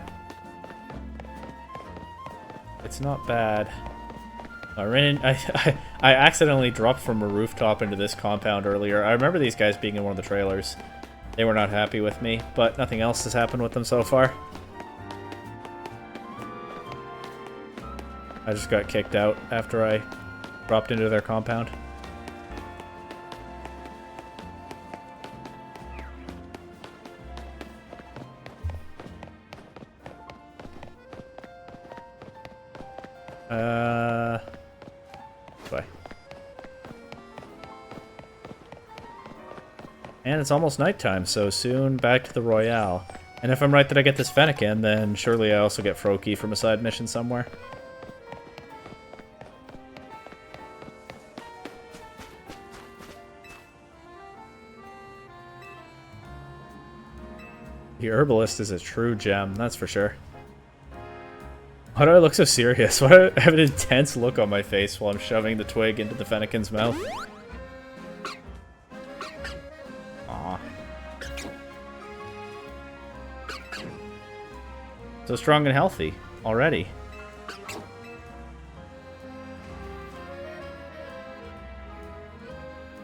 it's not bad. I accidentally dropped from a rooftop into this compound earlier. I remember these guys being in one of the trailers. They were not happy with me, but nothing else has happened with them so far. I just got kicked out after I dropped into their compound. And it's almost nighttime, so soon back to the Royale. And if I'm right that I get this Fennekin, then surely I also get Froakie from a side mission somewhere. The herbalist is a true gem, that's for sure. Why do I look so serious? Why do I have an intense look on my face while I'm shoving the twig into the Fennekin's mouth? Aw. So strong and healthy already.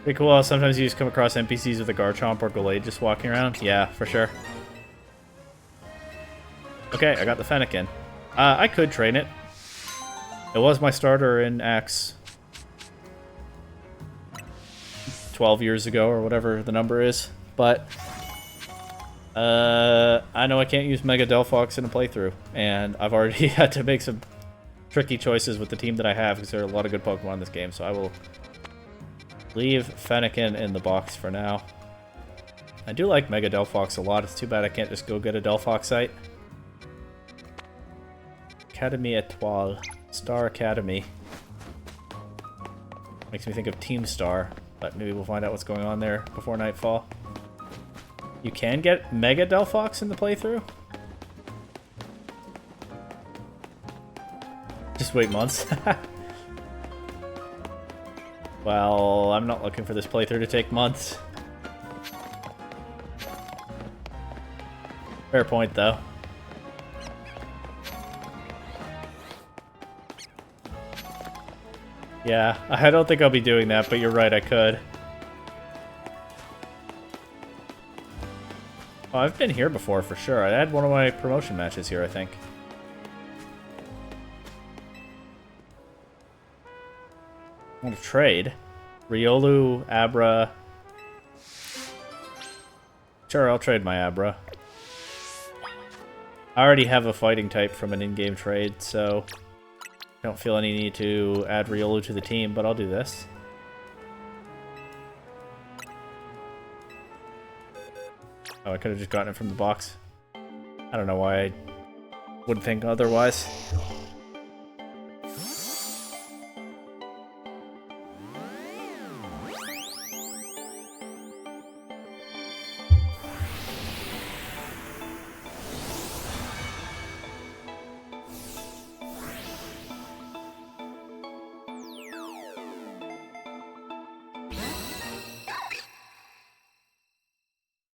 Pretty cool. Sometimes you just come across NPCs with a Garchomp or Gallade just walking around. Yeah, for sure. Okay, I got the Fennekin. I could train it. It was my starter in X 12 years ago, or whatever the number is. But I know I can't use Mega Delphox in a playthrough, and I've already had to make some tricky choices with the team that I have, because there are a lot of good Pokemon in this game, so I will leave Fennekin in the box for now. I do like Mega Delphox a lot. It's too bad I can't just go get a Delphoxite. Academy Etoile. Star Academy. Makes me think of Team Star, but maybe we'll find out what's going on there before nightfall. You can get Mega Delphox in the playthrough? Just wait months. Well, I'm not looking for this playthrough to take months. Fair point, though. Yeah, I don't think I'll be doing that, but you're right, I could. Oh, I've been here before, for sure. I had one of my promotion matches here, I think. I want to trade. Riolu, Abra. Sure, I'll trade my Abra. I already have a fighting type from an in-game trade, so I don't feel any need to add Riolu to the team, but I'll do this. Oh, I could have just gotten it from the box. I don't know why I would think otherwise.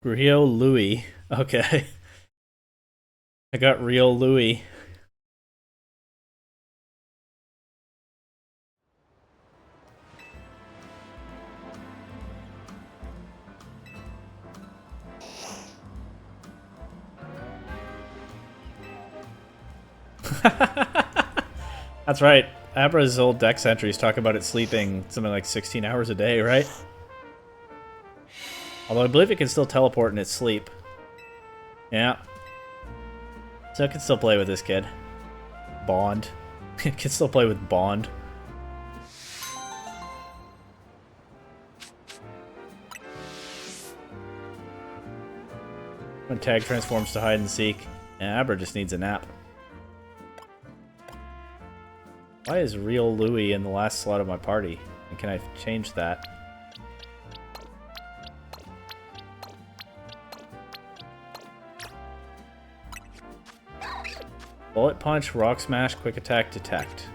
Rio Louis. Okay. I got Rio Louis. That's right. Abra's old dex entries talk about it sleeping something like 16 hours a day, right? Although I believe it can still teleport in its sleep. Yeah. So I can still play with this kid. Bond. It can still play with Bond. When Tag transforms to hide and seek. Yeah, Abra just needs a nap. Why is Real Louis in the last slot of my party? And can I change that? Bullet Punch, Rock Smash, Quick Attack, Detect.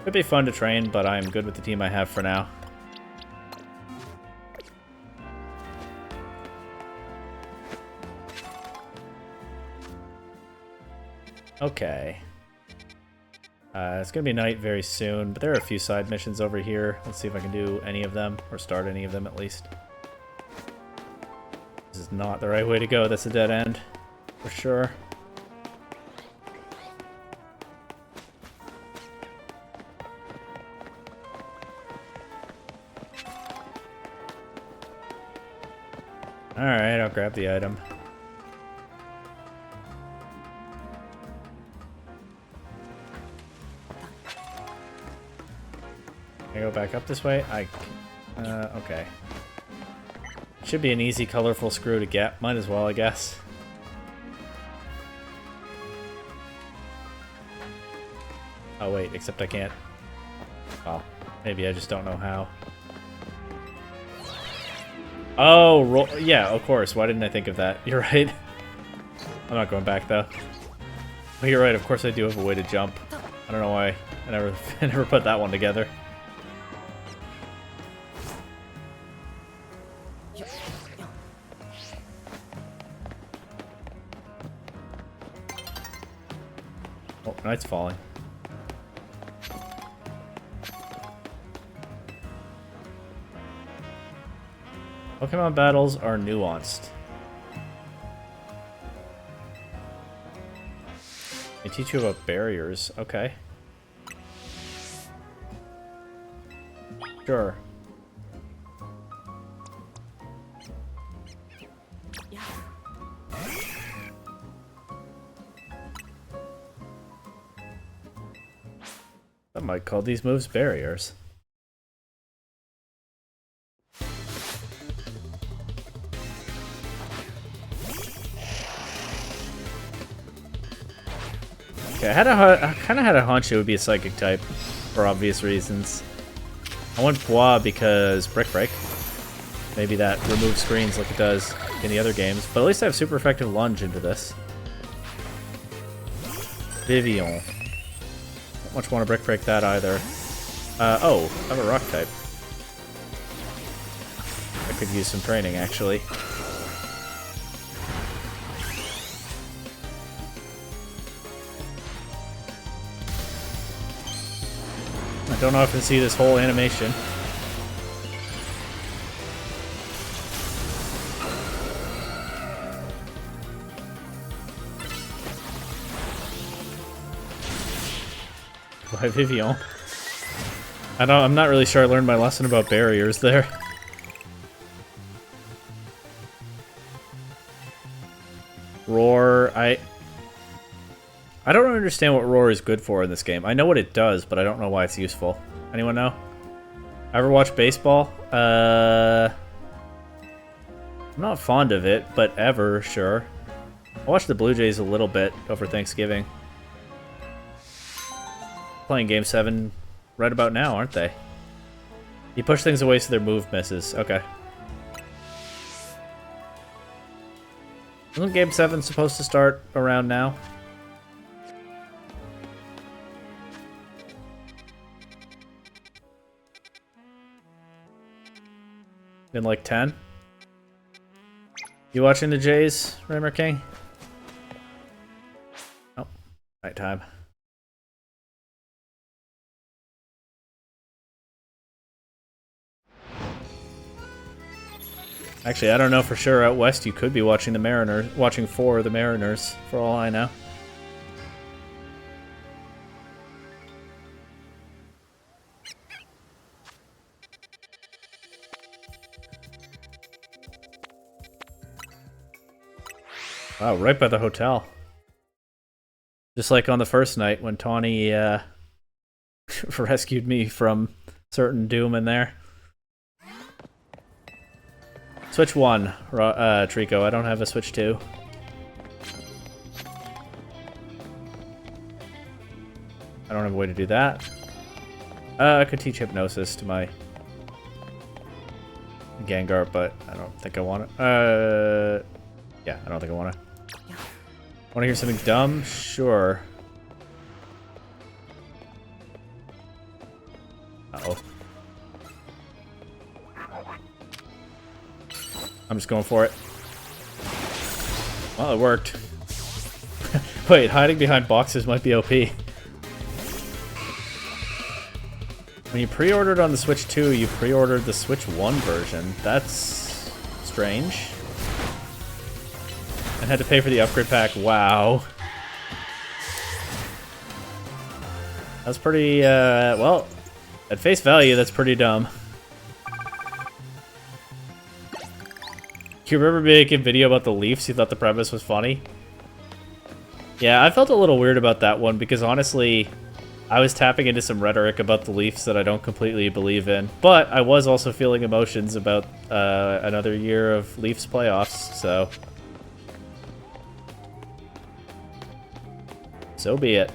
Could be fun to train, but I'm good with the team I have for now. Okay. It's gonna be night very soon, but there are a few side missions over here. Let's see if I can do any of them, or start any of them at least. This is not the right way to go. That's a dead end, for sure. Alright, I'll grab the item. Can I go back up this way? Okay. Should be an easy, colorful screw to get. Might as well, I guess. Oh wait, except I can't. Oh, maybe I just don't know how. Oh, yeah, of course. Why didn't I think of that? You're right. I'm not going back though. But you're right, of course I do have a way to jump. I don't know why I never I never put that one together. Oh, night's falling. Pokemon battles are nuanced. They teach you about barriers. Okay. Sure. I might call these moves barriers. Okay, I kind of had a hunch it would be a psychic type, for obvious reasons. I went Bois because Brick Break. Maybe that removes screens like it does in the other games, but at least I have super effective lunge into this. Vivillon. Don't much want to Brick Break that either. Oh, I have a rock type. I could use some training actually. I don't know if I can see this whole animation. By Vivillon. I'm not really sure I learned my lesson about barriers there. Roar, I don't understand what Roar is good for in this game. I know what it does, but I don't know why it's useful. Anyone know? Ever watch baseball? I'm not fond of it, but ever, sure. I watched the Blue Jays a little bit over Thanksgiving. Playing Game 7 right about now, aren't they? You push things away so their move misses. Okay. Isn't Game 7 supposed to start around now? In like 10? You watching the Jays, Raymer King? Oh, night time. Actually, I don't know for sure. Out west, you could be watching the Mariners, watching for the Mariners, for all I know. Wow, right by the hotel. Just like on the first night when Tawny rescued me from certain doom in there. Switch 1, Trico. I don't have a Switch 2. I don't have a way to do that. I could teach Hypnosis to my Gengar, but I don't think I want it. Yeah, I don't think I want to. Want to hear something dumb? Sure. Uh-oh. I'm just going for it. Well, it worked. Wait, hiding behind boxes might be OP. When you pre-ordered on the Switch 2, you pre-ordered the Switch 1 version. That's strange. And had to pay for the upgrade pack. Wow. That's pretty, well, at face value, that's pretty dumb. Do you remember making a video about the Leafs? You thought the premise was funny? Yeah, I felt a little weird about that one because honestly, I was tapping into some rhetoric about the Leafs that I don't completely believe in. But I was also feeling emotions about another year of Leafs playoffs, so... So be it.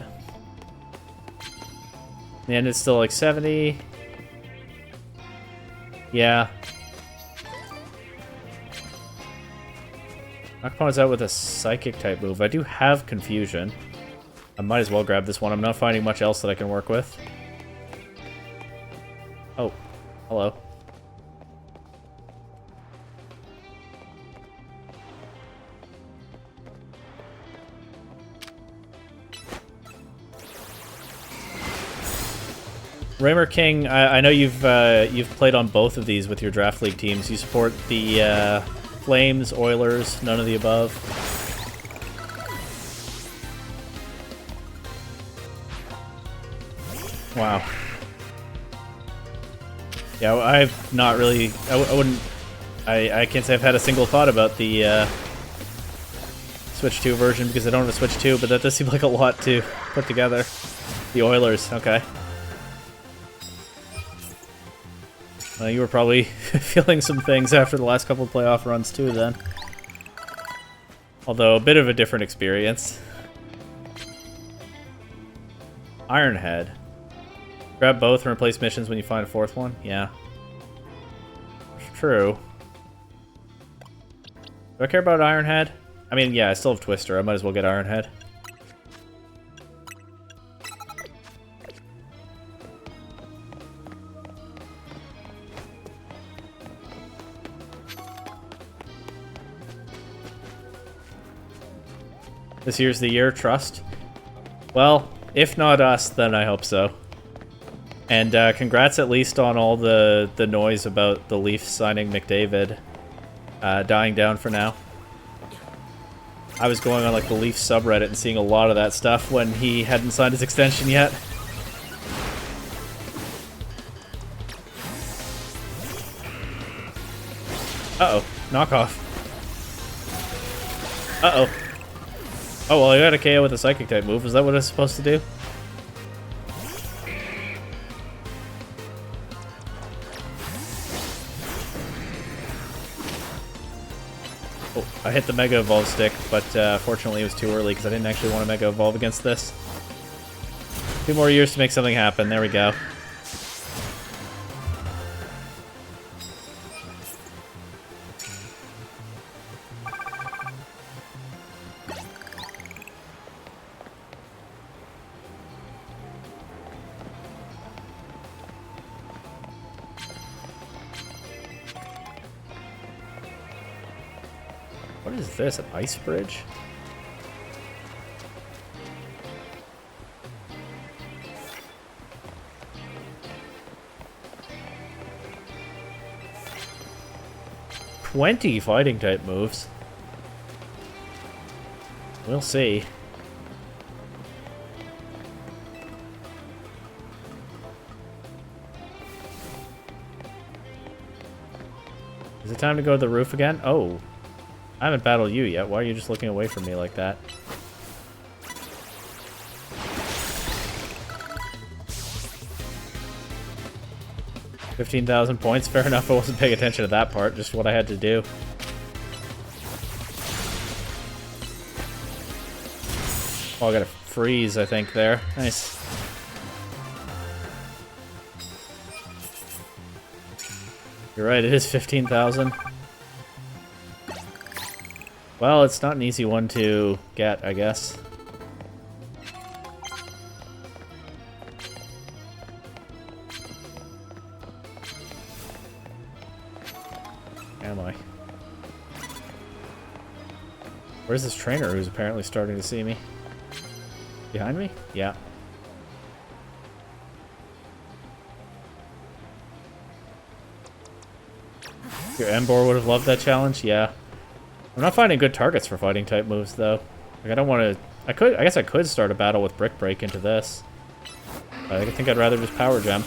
The end is still like 70. Yeah. Knock opponents out with a psychic type move. I do have confusion. I might as well grab this one. I'm not finding much else that I can work with. Oh, hello. Raymer King, I know you've played on both of these with your draft league teams. You support the Flames, Oilers, none of the above. Wow. Yeah, I've not really. I wouldn't. I can't say I've had a single thought about the Switch 2 version because I don't have a Switch 2, but that does seem like a lot to put together. The Oilers, okay. You were probably feeling some things after the last couple of playoff runs too then. Although a bit of a different experience. Ironhead. Grab both and replace missions when you find a fourth one? Yeah. True. Do I care about Ironhead? I mean, yeah, I still have Twister. I might as well get Ironhead. This year's the year, trust. Well, if not us, then I hope so. And congrats at least on all the noise about the Leafs signing McDavid dying down for now. I was going on like the Leafs subreddit and seeing a lot of that stuff when he hadn't signed his extension yet. Uh-oh, knockoff. Uh-oh. Oh, well, I got a KO with a Psychic type move. Is that what it's supposed to do? Oh, I hit the Mega Evolve stick, but fortunately it was too early because I didn't actually want to Mega Evolve against this. 2 more years to make something happen. There we go. What is this, an ice bridge? "20 fighting type moves. We'll see. Is it time to go to the roof again? Oh. I haven't battled you yet. Why are you just looking away from me like that? $15,000 points. Fair enough. I wasn't paying attention to that part. Just what I had to do. Oh, I got a freeze, I think, there. Nice. You're right. It is 15,000. Well, it's not an easy one to get, I guess. Am I? Where's this trainer who's apparently starting to see me? Behind me? Yeah. Your Embor would have loved that challenge? Yeah. I'm not finding good targets for fighting type moves though. Like I don't want to. I guess I could start a battle with Brick Break into this. But I think I'd rather just Power Gem.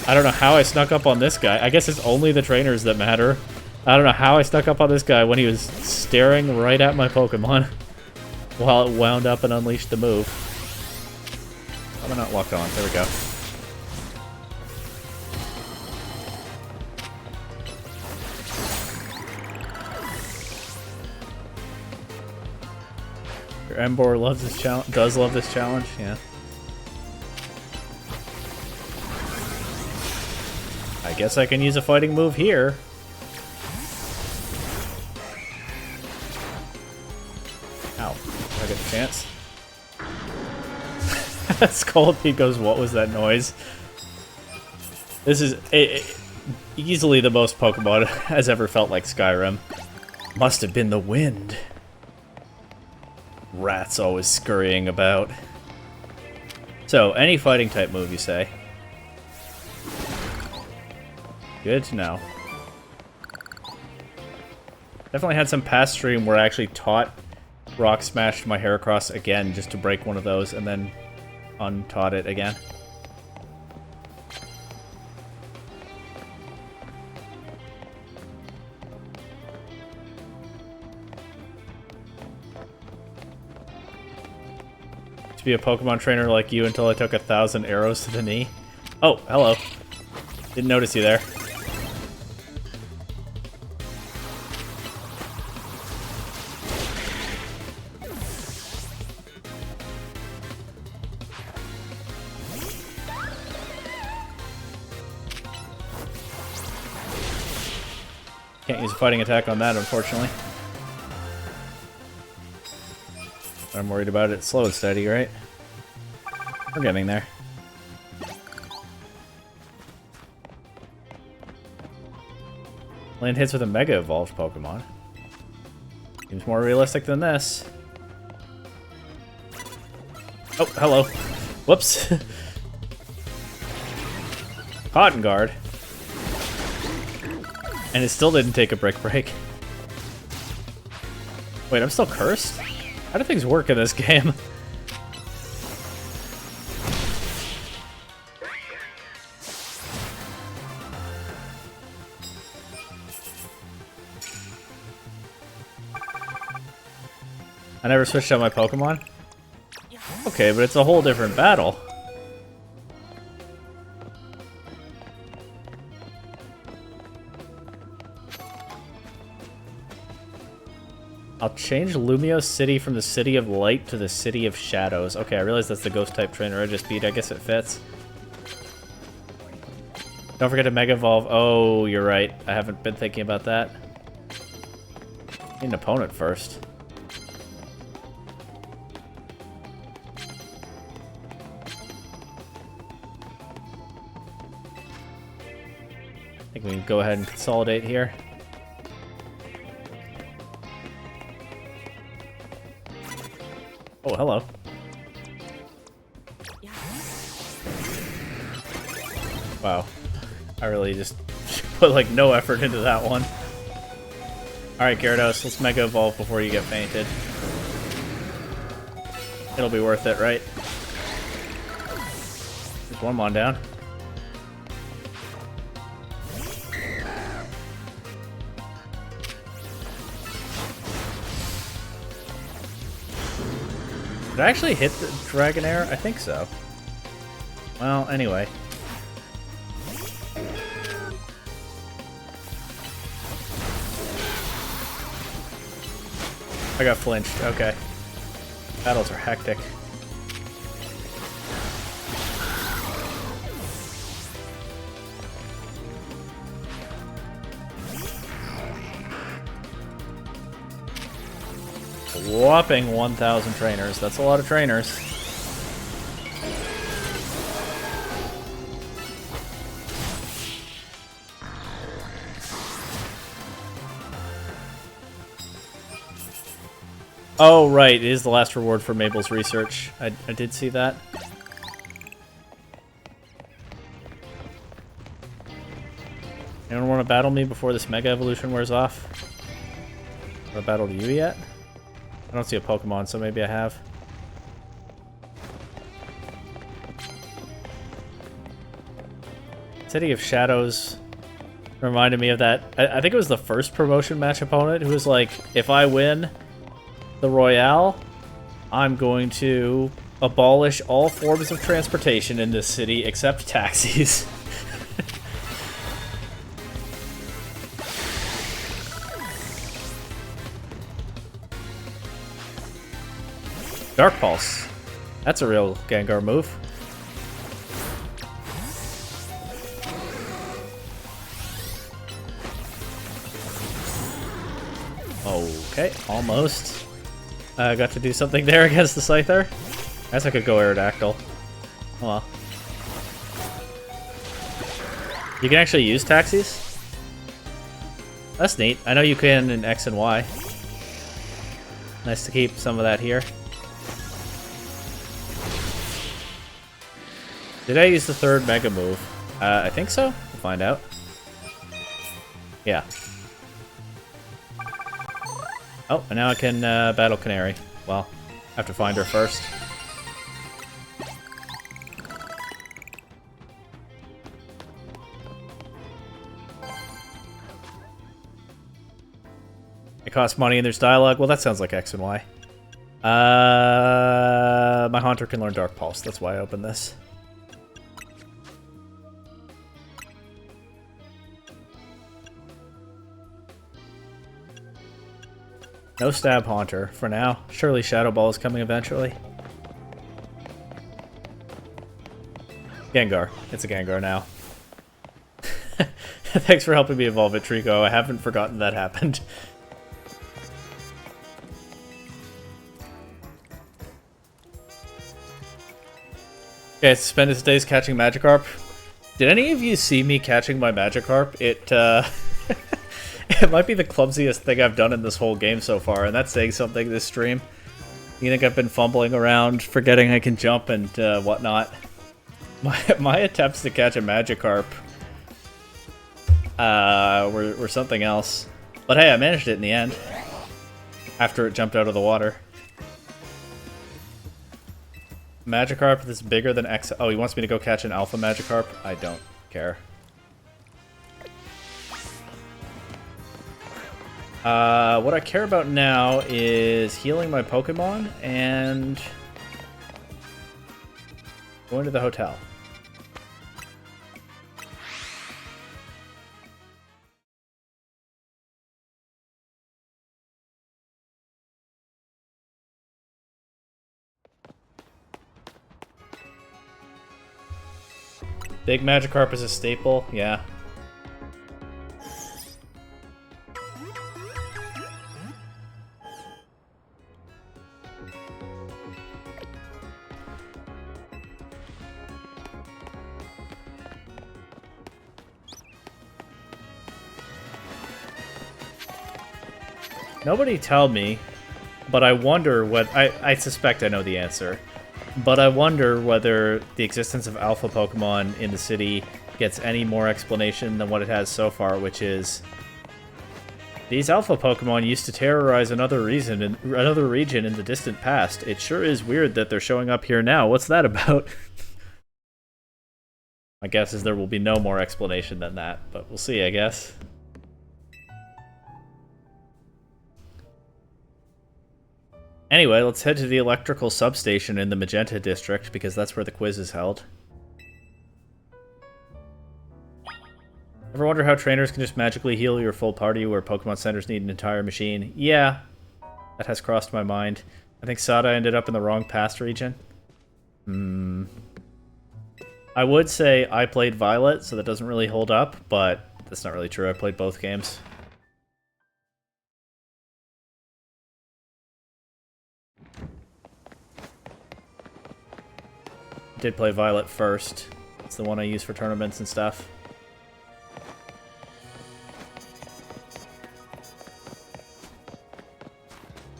I don't know how I snuck up on this guy. I guess it's only the trainers that matter. I don't know how I snuck up on this guy when he was staring right at my Pokemon while it wound up and unleashed the move. How am I not locked on? There we go. Your Embor loves this challenge. Does love this challenge, yeah. I guess I can use a fighting move here. chance. Scolipede goes, what was that noise? This is easily the most Pokemon has ever felt like Skyrim. Must have been the wind. Rats always scurrying about. So, any fighting type move, you say? Good to know. Definitely had some past stream where I actually taught Rock Smash to my Heracross again just to break one of those and then untaught it again. To be a Pokemon trainer like you until I took 1,000 arrows to the knee. Oh, hello. Didn't notice you there. Can't use a fighting attack on that, unfortunately. I'm worried about it slow and steady, right? We're getting there. Land hits with a Mega Evolved Pokemon. Seems more realistic than this. Oh, hello. Whoops. Cotton Guard. And it still didn't take a Brick Break. Wait, I'm still cursed? How do things work in this game? I never switched out my Pokemon? Okay, but it's a whole different battle. I'll change Lumiose City from the City of Light to the City of Shadows. Okay, I realize that's the Ghost-type trainer I just beat. I guess it fits. Don't forget to Mega Evolve. Oh, you're right. I haven't been thinking about that. Need an opponent first. I think we can go ahead and consolidate here. Oh, hello. Wow. I really just put, like, no effort into that one. Alright, Gyarados, let's Mega Evolve before you get fainted. It'll be worth it, right? There's one Mon down. Did I actually hit the Dragonair? I think so. Well, anyway. I got flinched. Okay. Battles are hectic. Whopping 1,000 trainers. That's a lot of trainers. Oh, right. It is the last reward for Mabel's research. I did see that. Anyone want to battle me before this Mega Evolution wears off? Have I battled you yet? I don't see a Pokemon, so maybe I have. City of Shadows reminded me of that. I think it was the first promotion match opponent who was like, if I win the Royale, I'm going to abolish all forms of transportation in this city except taxis. Dark Pulse. That's a real Gengar move. Okay, almost. I got to do something there against the Scyther. I guess I could go Aerodactyl. Oh well. You can actually use taxis? That's neat. I know you can in X and Y. Nice to keep some of that here. Did I use the third Mega move? I think so. We'll find out. Yeah. Oh, and now I can battle Canary. Well, I have to find her first. It costs money and there's dialogue. Well, that sounds like X and Y. My Haunter can learn Dark Pulse. That's why I opened this. No Stab Haunter for now. Surely Shadow Ball is coming eventually. Gengar. It's a Gengar now. Thanks for helping me evolve it, Trico. I haven't forgotten that happened. Okay, spend his days catching Magikarp. Did any of you see me catching my Magikarp? It might be the clumsiest thing I've done in this whole game so far, and that's saying something this stream. You think I've been fumbling around, forgetting I can jump and whatnot. My attempts to catch a Magikarp were something else. But hey, I managed it in the end. After it jumped out of the water. Magikarp that's bigger than X. Oh, he wants me to go catch an Alpha Magikarp? I don't care. What I care about now is healing my Pokemon and going to the hotel. Big Magikarp is a staple, yeah. Nobody tell me, but I wonder what... I suspect I know the answer. But I wonder whether the existence of alpha Pokemon in the city gets any more explanation than what it has so far, which is... These alpha Pokemon used to terrorize another region in the distant past. It sure is weird that they're showing up here now. What's that about? My guess is there will be no more explanation than that, but we'll see, I guess. Anyway, let's head to the electrical substation in the Magenta District, because that's where the quiz is held. Ever wonder how trainers can just magically heal your full party where Pokemon centers need an entire machine? Yeah, that has crossed my mind. I think Sada ended up in the wrong past region. I would say I played Violet, so that doesn't really hold up, but that's not really true. I played both games. Did play Violet first. It's the one I use for tournaments and stuff.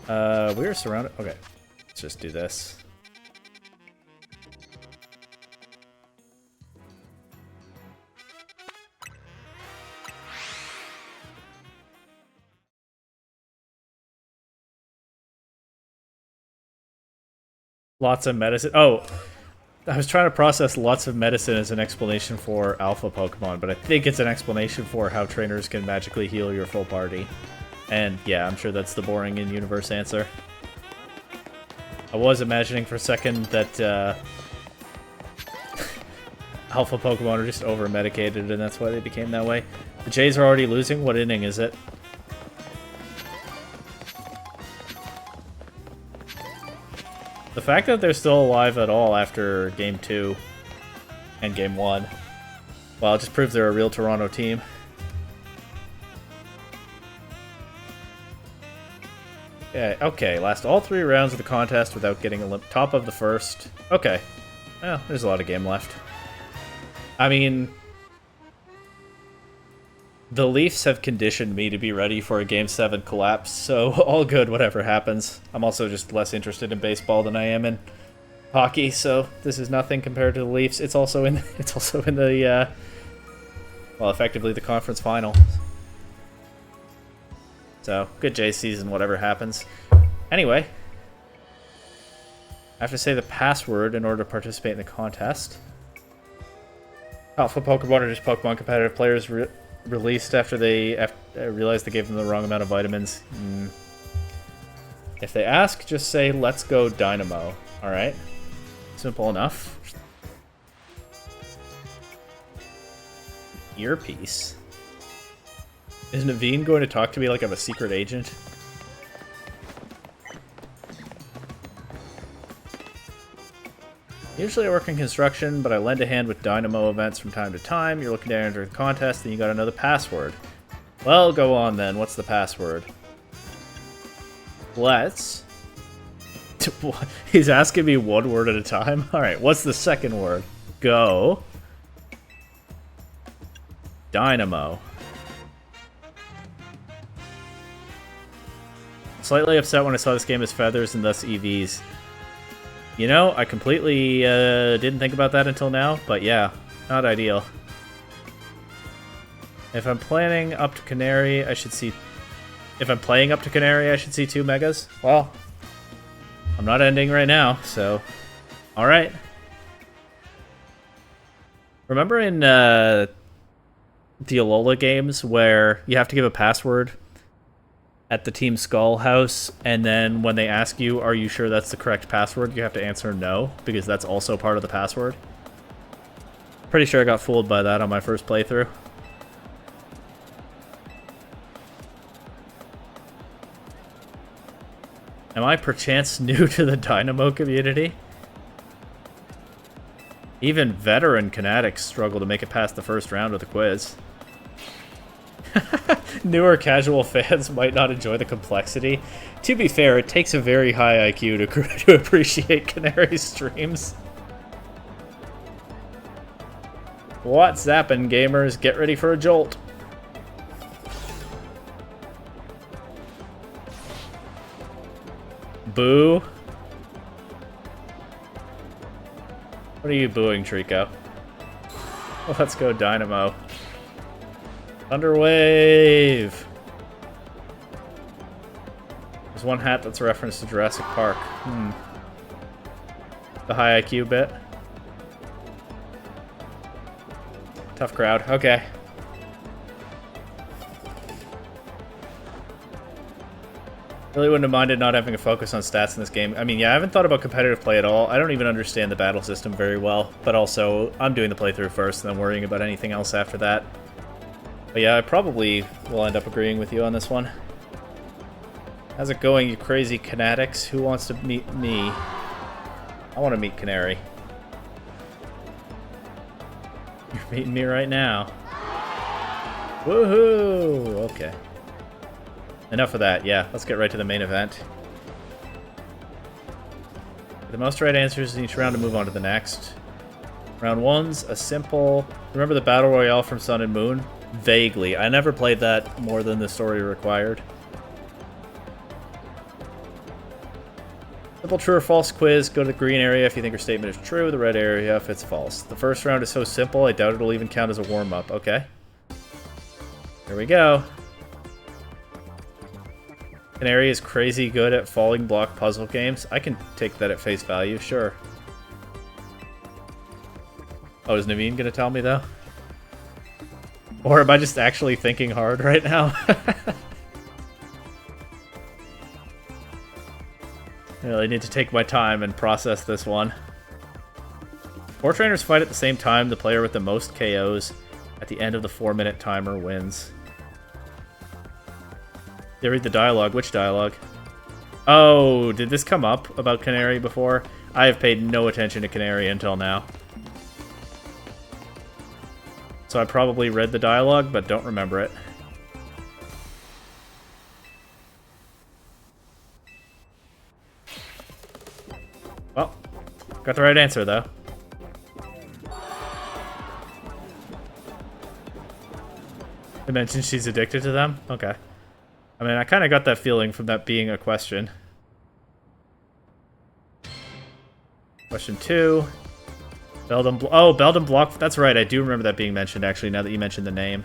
We are surrounded. Okay, let's just do this. Lots of medicine. Oh, I was trying to process lots of medicine as an explanation for alpha Pokemon, but I think it's an explanation for how trainers can magically heal your full party. And yeah, I'm sure that's the boring in-universe answer. I was imagining for a second that alpha Pokemon are just over-medicated and that's why they became that way. The Jays are already losing? What inning is it? The fact that they're still alive at all after Game 2 and Game 1, well, it just proves they're a real Toronto team. Yeah, okay, last all 3 rounds of the contest without getting top of the first. Okay. Well, there's a lot of game left. I mean, the Leafs have conditioned me to be ready for a Game 7 collapse, so all good, whatever happens. I'm also just less interested in baseball than I am in hockey, so this is nothing compared to the Leafs. It's also in the well, effectively the conference final. So, good Jays season, whatever happens. Anyway, I have to say the password in order to participate in the contest. Alpha Pokemon are just Pokemon competitive players released after they realized they gave them the wrong amount of vitamins. If they ask, just say, "Let's go Dynamo." Alright. Simple enough. Earpiece. Is Naveen going to talk to me like I'm a secret agent? Usually I work in construction, but I lend a hand with Dynamo events from time to time. You're looking to enter the contest, then you gotta know the password. Well, go on then. What's the password? Let's... He's asking me one word at a time? Alright, what's the second word? Go. Dynamo. Slightly upset when I saw this game as feathers and thus EVs. You know, I completely didn't think about that until now, but yeah, not ideal. If I'm planning up to Canary, I should see... If I'm playing up to Canary, I should see 2 megas? Well, I'm not ending right now, so... Alright. Remember in the Alola games where you have to give a password at the Team Skull house, and then when they ask you, are you sure that's the correct password, you have to answer no, because that's also part of the password? Pretty sure I got fooled by that on my first playthrough. Am I perchance new to the Dynamo community? Even veteran Canatics struggle to make it past the first round of the quiz. Newer casual fans might not enjoy the complexity. To be fair, it takes a very high IQ to appreciate Canary streams. What's zappin', gamers? Get ready for a jolt. Boo. What are you booing, Trico? Let's go Dynamo. Thunderwave! There's one hat that's a reference to Jurassic Park. The high IQ bit. Tough crowd. Okay. Really wouldn't have minded not having a focus on stats in this game. I mean, yeah, I haven't thought about competitive play at all. I don't even understand the battle system very well. But also, I'm doing the playthrough first and then worrying about anything else after that. But yeah, I probably will end up agreeing with you on this one. How's it going, you crazy Canatics? Who wants to meet me? I want to meet Canary. You're meeting me right now. Woohoo! Okay. Enough of that, yeah. Let's get right to the main event. The most right answers in each round to move on to the next. Round 1's a simple... Remember the Battle Royale from Sun and Moon? Vaguely. I never played that more than the story required. Simple true or false quiz. Go to the green area if you think your statement is true, the red area if it's false. The first round is so simple, I doubt it'll even count as a warm-up. Okay. Here we go. Canary is crazy good at falling block puzzle games. I can take that at face value, sure. Oh, is Naveen gonna tell me though? Or am I just actually thinking hard right now? I really need to take my time and process this one. 4 trainers fight at the same time. The player with the most KOs at the end of the 4-minute timer wins. Did I read the dialogue? Which dialogue? Oh, did this come up about Canary before? I have paid no attention to Canary until now. So I probably read the dialogue, but don't remember it. Got the right answer, though. They mentioned she's addicted to them? Okay. I mean, I kind of got that feeling from that being a question. Question 2. Beldam Block. That's right, I do remember that being mentioned, actually, now that you mentioned the name.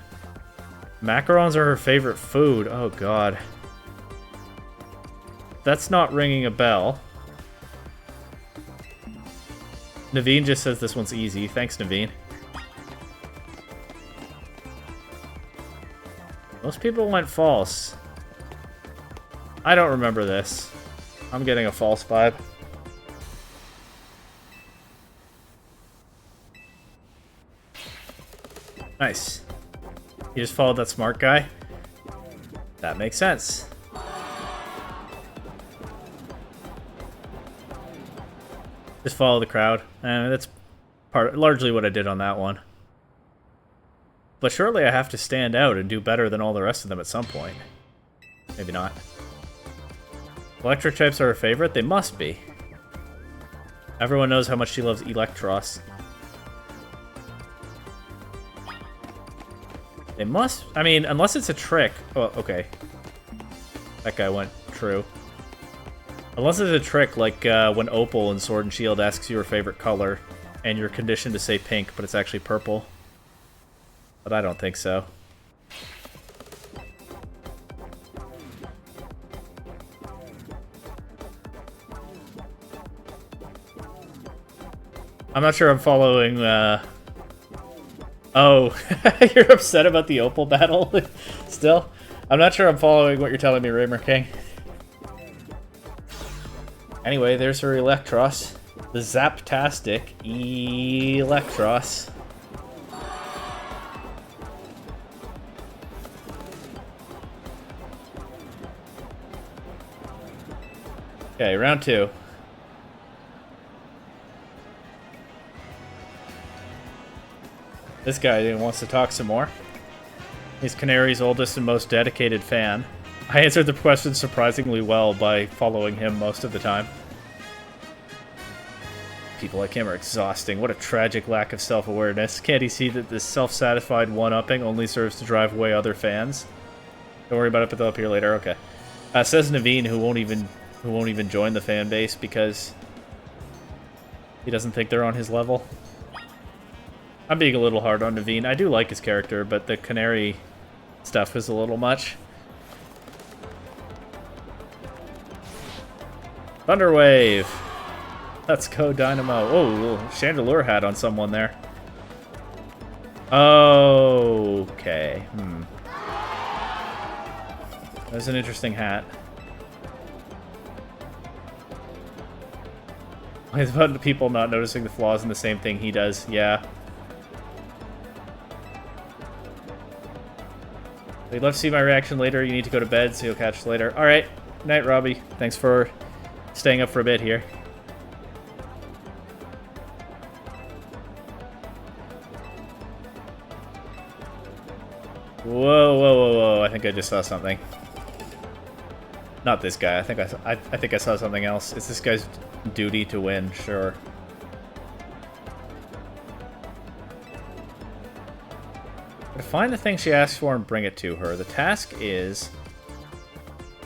Macarons are her favorite food. Oh, God. That's not ringing a bell. Naveen just says this one's easy. Thanks, Naveen. Most people went false. I don't remember this. I'm getting a false vibe. Nice. You just followed that smart guy? That makes sense. Just follow the crowd. That's largely what I did on that one. But surely I have to stand out and do better than all the rest of them at some point. Maybe not. Electric types are her favorite? They must be. Everyone knows how much she loves Electros. They must... I mean, unless it's a trick... Oh, okay. That guy went true. Unless it's a trick, like when Opal in Sword and Shield asks you her favorite color, and you're conditioned to say pink, but it's actually purple. But I don't think so. I'm not sure I'm following... Oh, you're upset about the Opal battle still? I'm not sure I'm following what you're telling me, Raymer King. Anyway, there's her Electros. The Zaptastic Electros. Okay, round 2. This guy wants to talk some more. He's Canary's oldest and most dedicated fan. I answered the question surprisingly well by following him most of the time. People like him are exhausting. What a tragic lack of self-awareness. Can't he see that this self-satisfied one-upping only serves to drive away other fans? Don't worry about it, but they'll appear later. Okay. Says Naveen, who won't even join the fan base because he doesn't think they're on his level. I'm being a little hard on Naveen. I do like his character, but the Canary stuff is a little much. Thunderwave! Let's go, Dynamo. Oh, little chandelier hat on someone there. Okay. That's an interesting hat. It's about the people not noticing the flaws in the same thing he does. Yeah. You'd love to see my reaction later. You need to go to bed, so you'll catch later. Alright. Night, Robbie. Thanks for staying up for a bit here. Whoa, whoa, whoa, whoa. I think I just saw something. Not this guy. I think I saw something else. It's this guy's duty to win, sure. Find the thing she asks for and bring it to her. The task is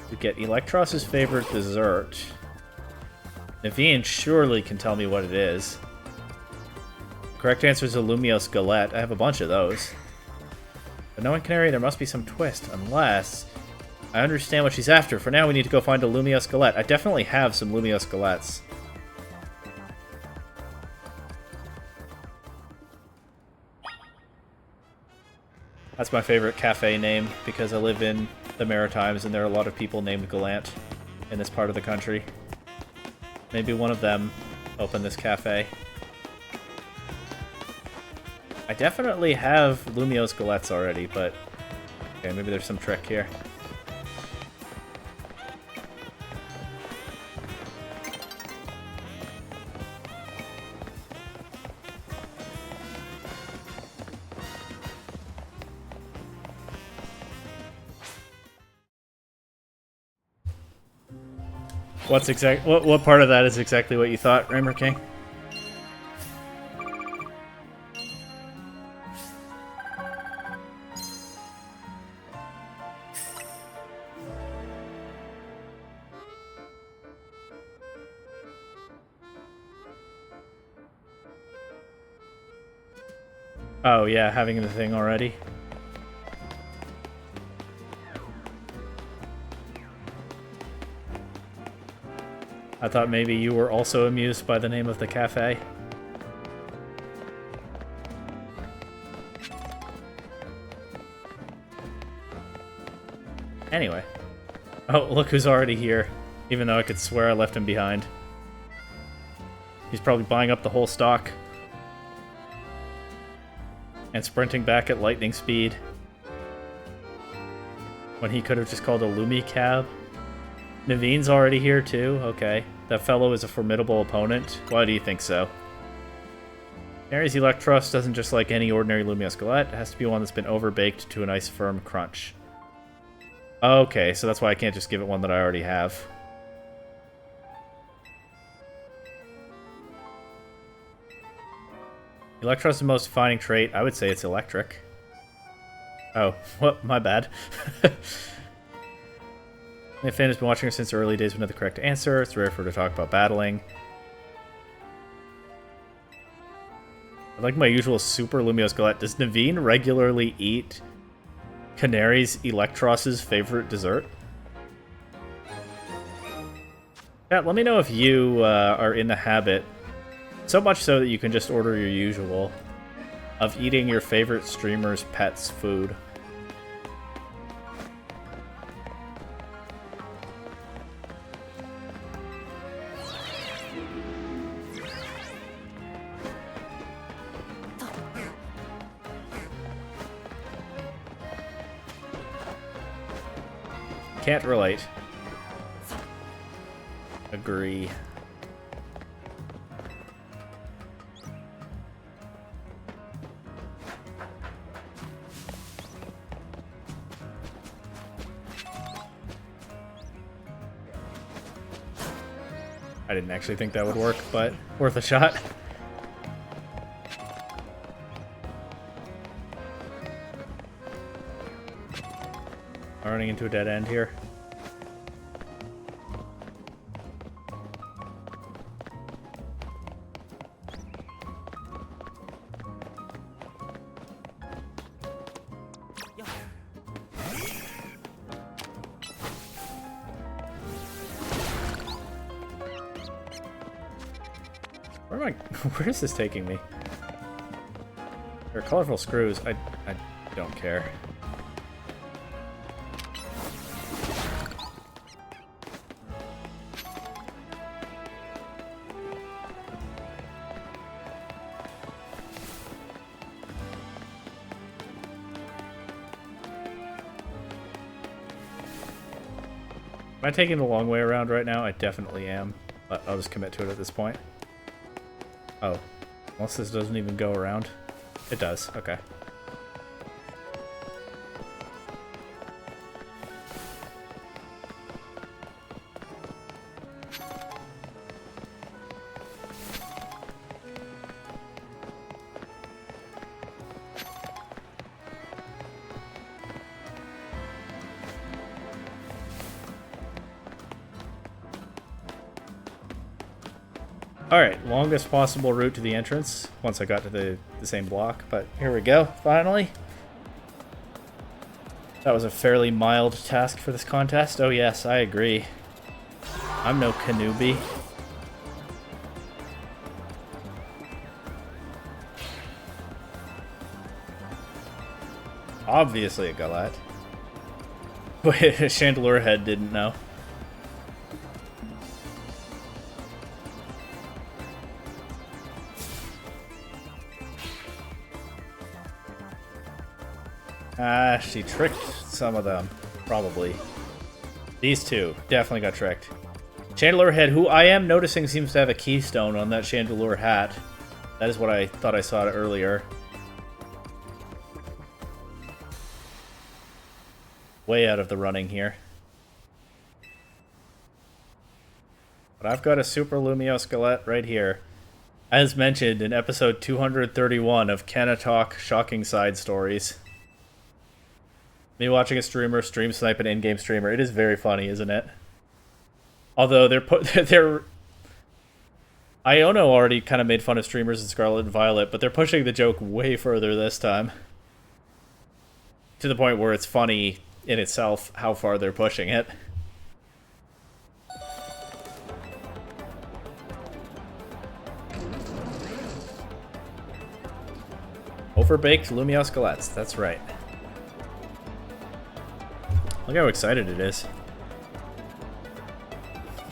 to get Electros' favorite dessert. Naveen surely can tell me what it is. Correct answer is a Lumiose Galette. I have a bunch of those. But knowing Canary, there must be some twist, unless I understand what she's after. For now, we need to go find a Lumiose Galette. I definitely have some Lumiose Galettes. That's my favorite cafe name, because I live in the Maritimes and there are a lot of people named Gallant in this part of the country. Maybe one of them opened this cafe. I definitely have Lumiose Galettes already, but... Okay, maybe there's some trick here. What part of that is exactly what you thought, Raymer King? Oh, yeah, having the thing already. I thought maybe you were also amused by the name of the cafe. Anyway. Oh, look who's already here. Even though I could swear I left him behind. He's probably buying up the whole stock. And sprinting back at lightning speed. When he could have just called a Lumi cab. Naveen's already here too? Okay. That fellow is a formidable opponent. Why do you think so? Canary's Electros doesn't just like any ordinary Lumiose Galette. It has to be one that's been overbaked to a nice firm crunch. Okay, so that's why I can't just give it one that I already have. Electros' most defining trait, I would say it's electric. Oh, what? My bad. My fan has been watching her since the early days with the correct answer. It's rare for her to talk about battling. I like my usual super Lumiose Galette. Does Naveen regularly eat Canary's Electros' favorite dessert? Yeah, let me know if you are in the habit, so much so that you can just order your usual, of eating your favorite streamer's pet's food. Can't relate. Agree. I didn't actually think that would work, but worth a shot. I'm running into a dead end here. Where am I? Where is this taking me? There are colorful screws. I don't care. Am I taking the long way around right now? I definitely am, but I'll just commit to it at this point. Oh, unless this doesn't even go around. It does, okay. Alright, longest possible route to the entrance once I got to the same block, but here we go, finally. That was a fairly mild task for this contest. Oh yes, I agree. I'm no Kanubi. Obviously a Galette. Wait, Chandelure Head didn't know. She tricked some of them, probably. These two definitely got tricked. Chandelure Head, who I am noticing seems to have a keystone on that Chandelure hat. That is what I thought I saw earlier. Way out of the running here. But I've got a Super Lumiose Galette right here. As mentioned in episode 231 of Canna Talk Shocking Side Stories. Me watching a streamer stream snipe an in-game streamer. It is very funny, isn't it? Although they're Iono already kind of made fun of streamers in Scarlet and Violet, but they're pushing the joke way further this time. To the point where it's funny in itself how far they're pushing it. Overbaked Lumiose Scalettes, that's right. Look how excited it is.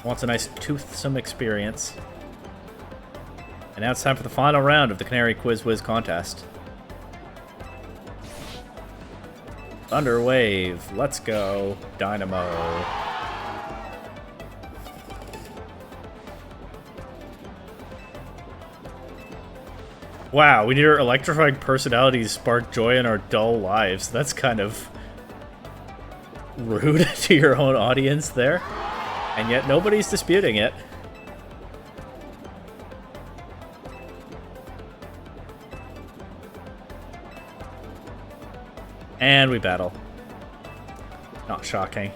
Wants a nice toothsome experience. And now it's time for the final round of the Canary Quiz Wiz contest. Thunder Wave, let's go, Dynamo. Wow, we need our electrifying personalities spark joy in our dull lives. That's kind of rude to your own audience there. And yet nobody's disputing it. And we battle. Not shocking.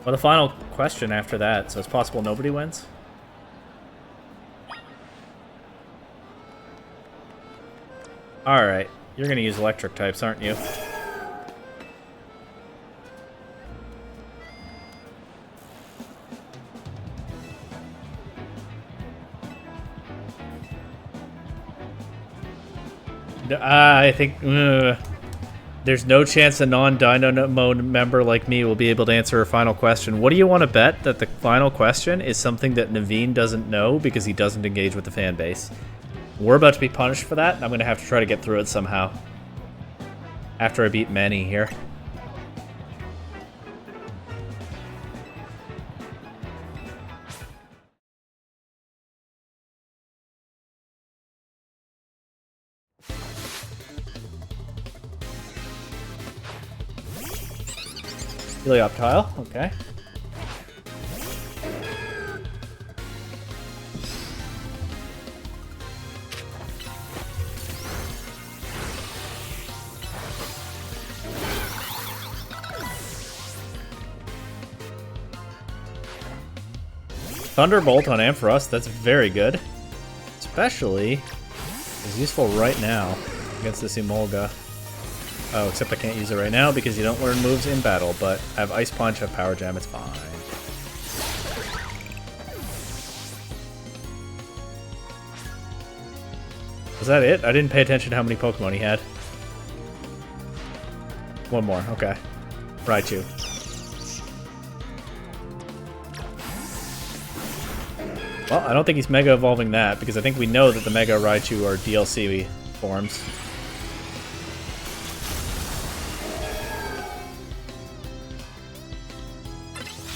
Well, the final question after that, so it's possible nobody wins? Alright, you're gonna use electric types, aren't you? I think... there's no chance a non-Dynamo member like me will be able to answer a final question. What do you want to bet that the final question is something that Naveen doesn't know because he doesn't engage with the fan base? We're about to be punished for that, and I'm going to have to try to get through it somehow. After I beat Manny here. Helioptile, okay. Thunderbolt on Ampharos, that's very good. Especially is useful right now against this Emolga. Oh, except I can't use it right now because you don't learn moves in battle, but I have Ice Punch, I have Power Jam, it's fine. Was that it? I didn't pay attention to how many Pokemon he had. One more, okay. Raichu. Well, I don't think he's Mega Evolving that, because I think we know that the Mega Raichu are DLC forms.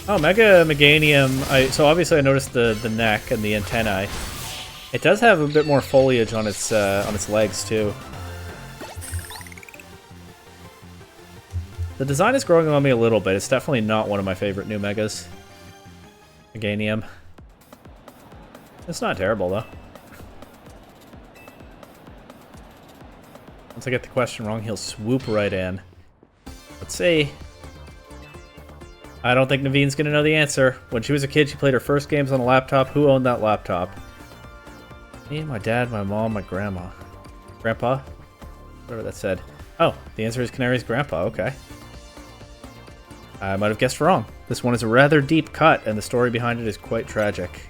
Oh, Mega Meganium. So obviously I noticed the neck and the antennae. It does have a bit more foliage on its legs too. The design is growing on me a little bit. It's definitely not one of my favorite new Megas. Meganium. It's not terrible though. Once I get the question wrong, he'll swoop right in. Let's see. I don't think Naveen's gonna know the answer. When she was a kid, she played her first games on a laptop. Who owned that laptop? Me, my dad, my mom, my grandma. Grandpa? Whatever that said. Oh, the answer is Canary's grandpa, okay. I might have guessed wrong. This one is a rather deep cut, and the story behind it is quite tragic.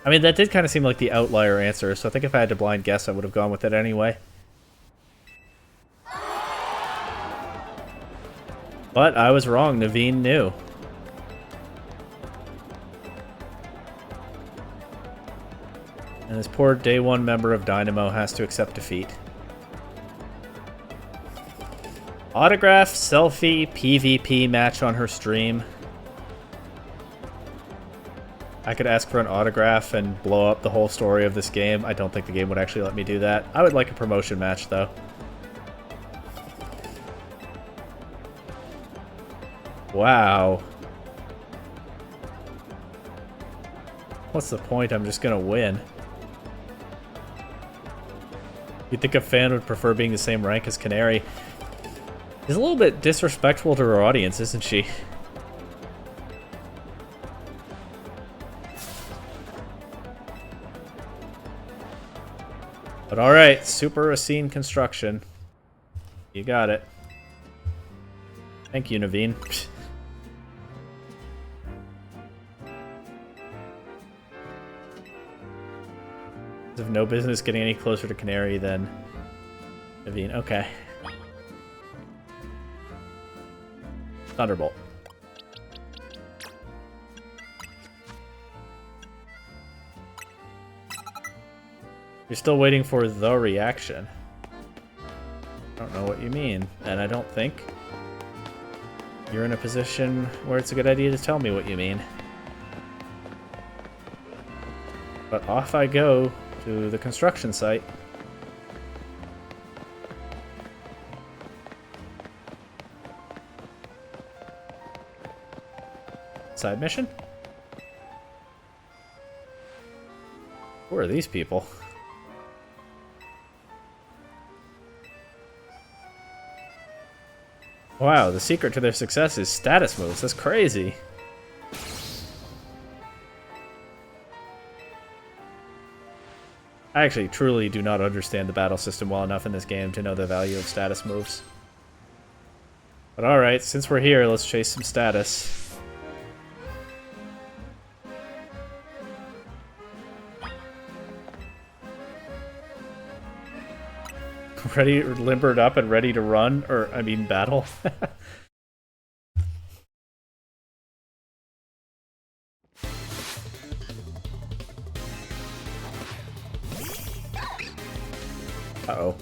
I mean, that did kind of seem like the outlier answer, so I think if I had to blind guess, I would have gone with it anyway. But I was wrong. Naveen knew. And this poor Day 1 member of Dynamo has to accept defeat. Autograph, selfie, PvP match on her stream. I could ask for an autograph and blow up the whole story of this game. I don't think the game would actually let me do that. I would like a promotion match, though. Wow. What's the point? I'm just gonna win. You'd think a fan would prefer being the same rank as Canary. She's a little bit disrespectful to her audience, isn't she? But alright, Super Racine Construction. You got it. Thank you, Naveen. Have no business getting any closer to Canary than Naveen. Okay. Thunderbolt. You're still waiting for the reaction. I don't know what you mean, and I don't think you're in a position where it's a good idea to tell me what you mean. But off I go to the construction site. Side mission? Who are these people? Wow, the secret to their success is status moves. That's crazy. I actually truly do not understand the battle system well enough in this game to know the value of status moves. But alright, since we're here, let's chase some status. Ready, limbered up and ready to run, or I mean battle. Uh-oh.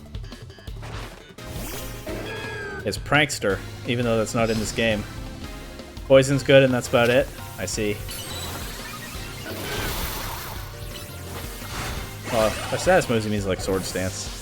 It's Prankster, even though that's not in this game. Poison's good, and that's about it. I see. By status moves, he means like Sword Stance.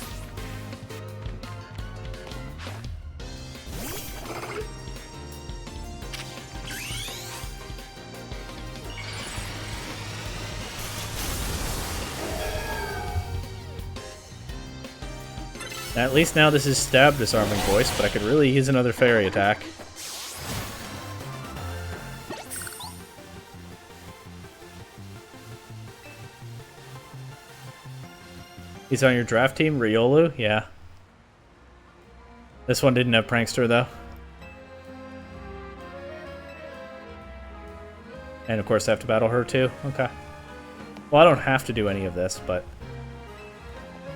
At least now this is stab disarming voice, but I could really use another fairy attack. He's on your draft team, Riolu? Yeah. This one didn't have Prankster though. And of course I have to battle her too? Okay. Well, I don't have to do any of this, but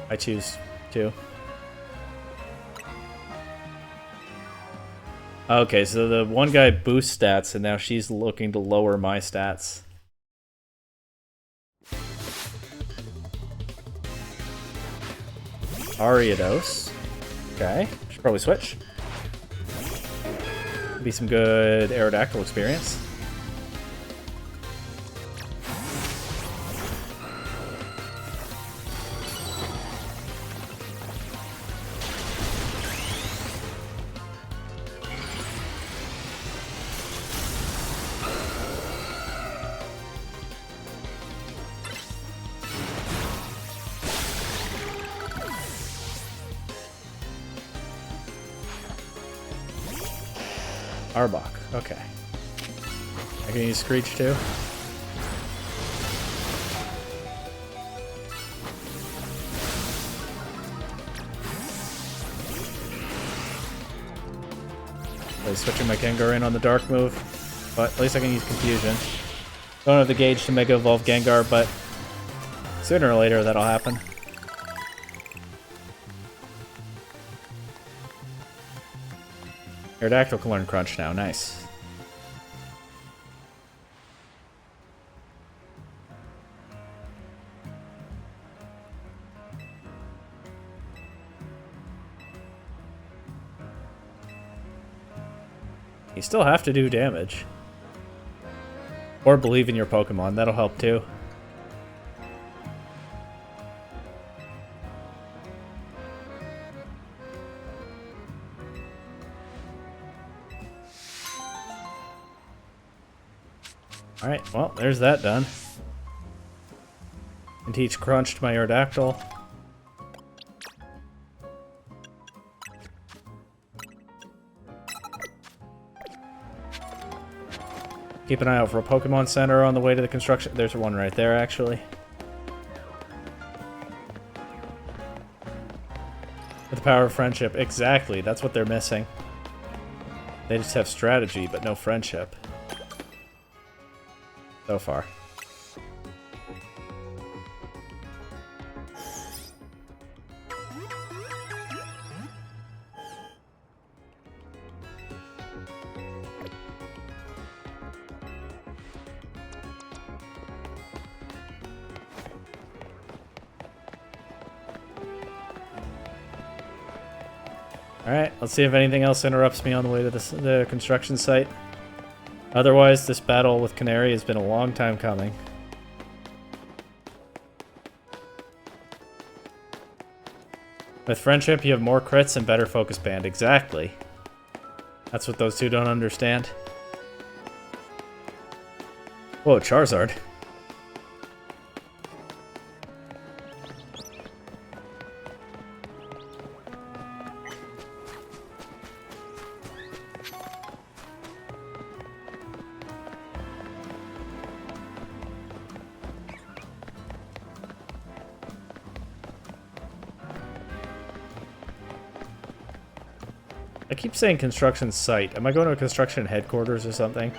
I choose to. Okay, so the one guy boosts stats, and now she's looking to lower my stats. Ariados. Okay, should probably switch. Be some good Aerodactyl experience. Arbok, okay. I can use Screech too. Switching my Gengar in on the Dark move, but at least I can use Confusion. Don't have the gauge to Mega Evolve Gengar, but sooner or later that'll happen. Aerodactyl can learn Crunch now, nice. You still have to do damage. Or believe in your Pokemon, that'll help too. Alright, well, there's that done. And teach Crunch to my Aerodactyl. Keep an eye out for a Pokemon Center on the way to the construction. There's one right there, actually. With the power of friendship. Exactly. That's what they're missing. They just have strategy, but no friendship. So far. Alright, let's see if anything else interrupts me on the way to the construction site. Otherwise, this battle with Canary has been a long time coming. With friendship, you have more crits and better focus band. Exactly. That's what those two don't understand. Whoa, Charizard. I keep saying construction site. Am I going to a construction headquarters or something?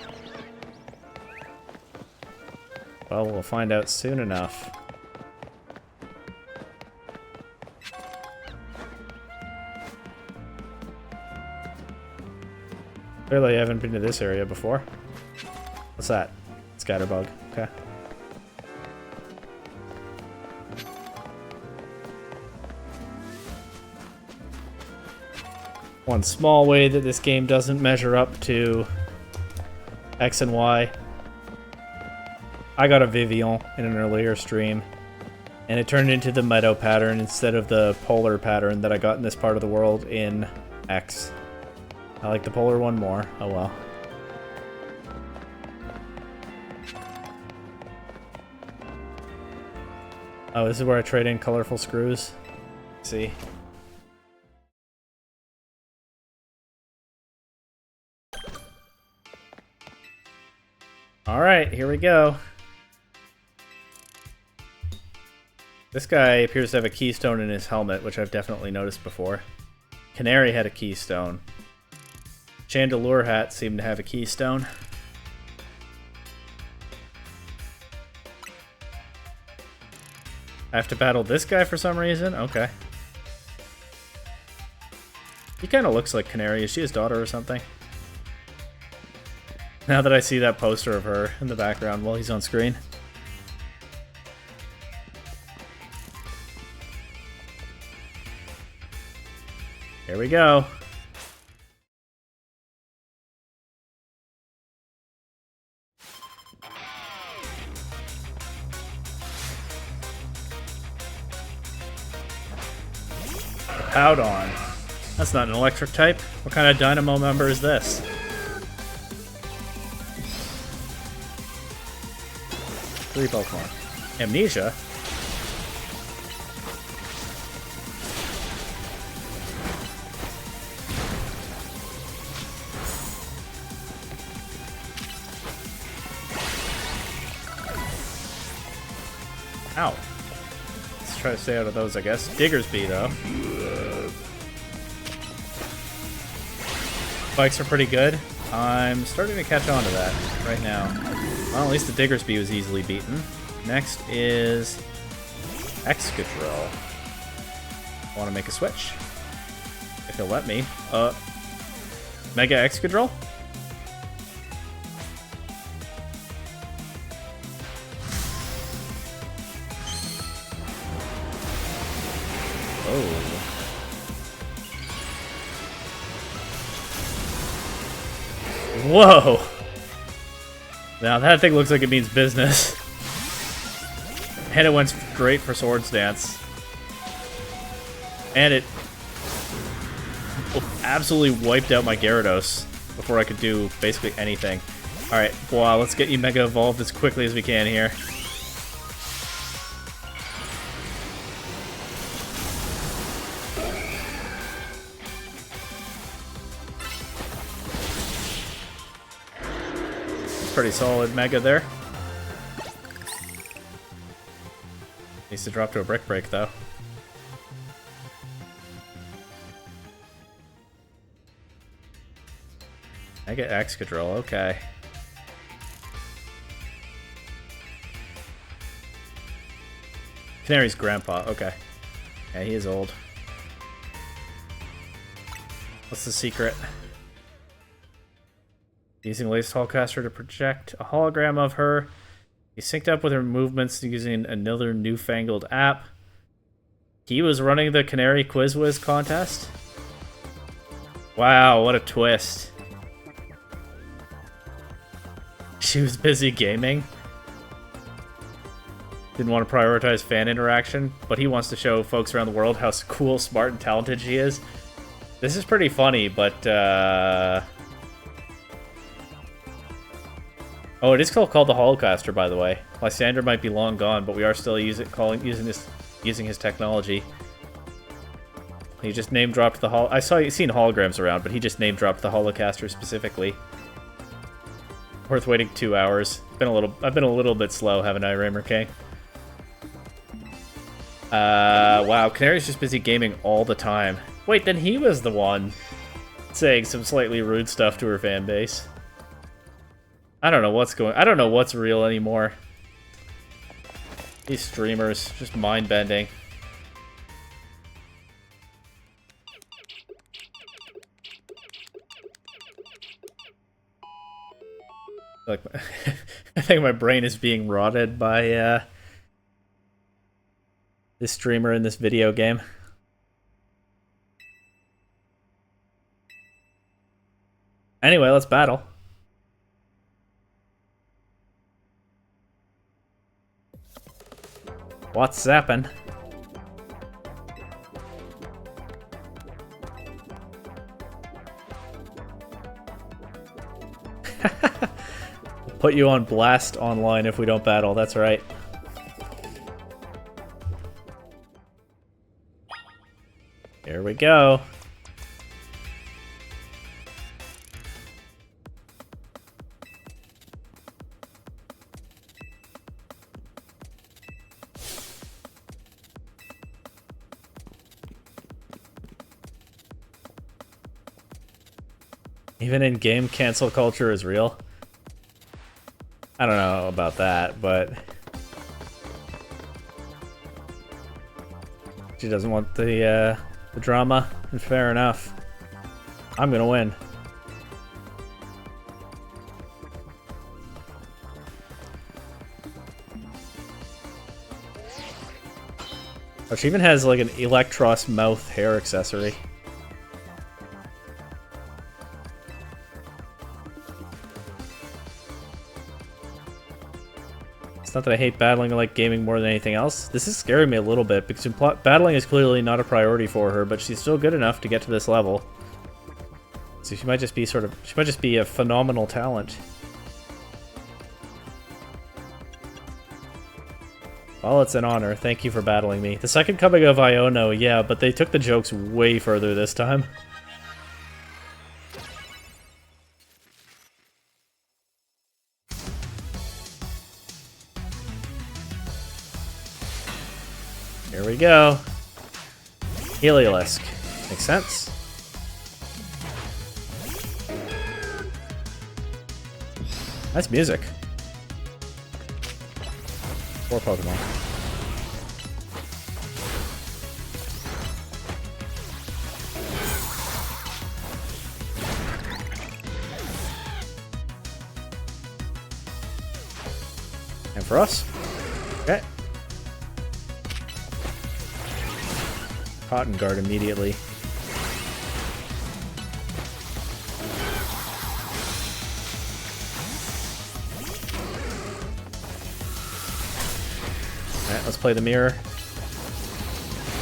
Well, we'll find out soon enough. Clearly I haven't been to this area before. What's that? Scatterbug. Okay. One small way that this game doesn't measure up to X and Y. I got a Vivillon in an earlier stream, and it turned into the meadow pattern instead of the polar pattern that I got in this part of the world in X. I like the polar one more. Oh well. Oh, this is where I trade in colorful screws. Let's see. Alright, here we go. This guy appears to have a keystone in his helmet, which I've definitely noticed before. Canary had a keystone. Chandelure hat seemed to have a keystone. I have to battle this guy for some reason? Okay. He kind of looks like Canary. Is she his daughter or something? Now that I see that poster of her in the background while he's on screen. Here we go. Powdon. That's not an electric type. What kind of Dynamo member is this? Three Pokemon. Amnesia? Ow. Let's try to stay out of those, I guess. Diggersby, though. Spikes are pretty good. I'm starting to catch on to that right now. Well, at least the Diggersby was easily beaten. Next is Excadrill. I want to make a switch. If he'll let me. Mega Excadrill? Oh. Whoa! Now that thing looks like it means business. And it went straight for Swords Dance. And it absolutely wiped out my Gyarados before I could do basically anything. Alright, wow, let's get you Mega Evolved as quickly as we can here. Pretty solid Mega there. Needs to drop to a Brick Break though. I get Excadrill, okay. Canary's grandpa, okay. Yeah, he is old. What's the secret? Using latest Holocaster to project a hologram of her. He synced up with her movements using another newfangled app. He was running the Canary Quiz Whiz contest? Wow, what a twist. She was busy gaming. Didn't want to prioritize fan interaction, but he wants to show folks around the world how cool, smart, and talented she is. This is pretty funny, but oh, it is called the Holocaster, by the way. Lysander might be long gone, but we are still using his technology. He just name dropped the I saw you seen holograms around, but he just name dropped the Holocaster specifically. Worth waiting 2 hours. I've been a little bit slow, haven't I, Raymer King? Wow, Canary's just busy gaming all the time. Wait, then he was the one saying some slightly rude stuff to her fan base. I don't know what's real anymore. These streamers, just mind-bending. Like, I think my brain is being rotted by this streamer in this video game. Anyway, let's battle. What's zappin'? Put you on blast online if we don't battle, that's right. Here we go. Even in game, cancel culture is real. I don't know about that, but she doesn't want the drama, and fair enough. I'm gonna win. Oh, she even has like an Electros mouth hair accessory. It's not that I hate battling, I like gaming more than anything else. This is scaring me a little bit, because battling is clearly not a priority for her, but she's still good enough to get to this level. So she might just be a phenomenal talent. Well, it's an honor. Thank you for battling me. The second coming of Iono, yeah, but they took the jokes way further this time. Here we go. Heliolisk. Makes sense. Nice music. 4 Pokemon. And for us. Okay. Cotton Guard immediately. Alright, let's play the mirror.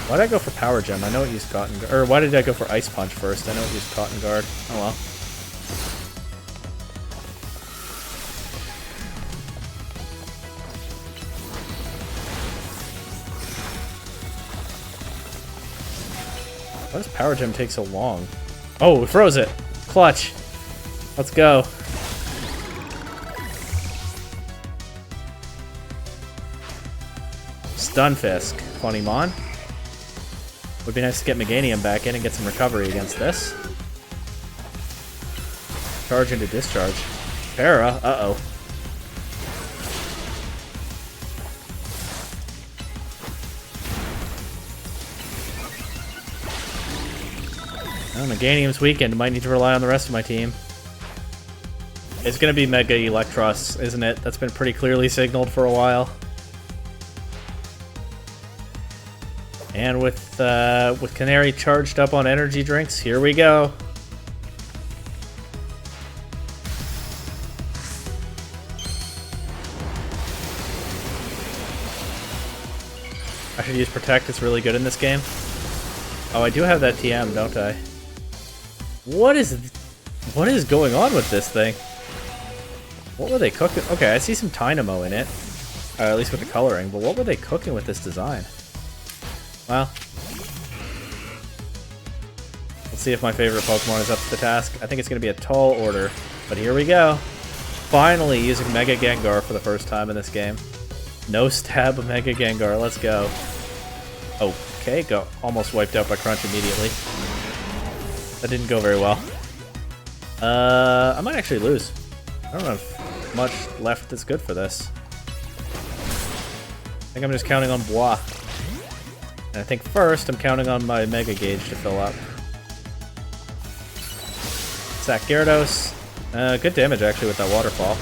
Why did I go for Power Gem? I know it used Cotton Guard. Or why did I go for Ice Punch first? I know it used Cotton Guard. Oh well. Why does Power Gem take so long? Oh, we froze it! Clutch! Let's go. Stunfisk. Funny-mon. Would be nice to get Meganium back in and get some recovery against this. Charge into discharge. Para, uh-oh. On the Meganium's weakened. Might need to rely on the rest of my team. It's gonna be Mega Electros, isn't it? That's been pretty clearly signaled for a while. And with Canary charged up on energy drinks, here we go. I should use Protect, it's really good in this game. Oh, I do have that TM, don't I? What is going on with this thing? What were they cooking? Okay, I see some Dynamo in it. At least with the coloring, but what were they cooking with this design? Well, let's see if my favorite Pokemon is up to the task. I think it's going to be a tall order, but here we go. Finally using Mega Gengar for the first time in this game. No stab of Mega Gengar, let's go. Okay, almost wiped out by Crunch immediately. That didn't go very well. I might actually lose. I don't have much left that's good for this. I think I'm just counting on Bois. And I think first, I'm counting on my Mega Gauge to fill up. Sack Gyarados. Good damage, actually, with that Waterfall.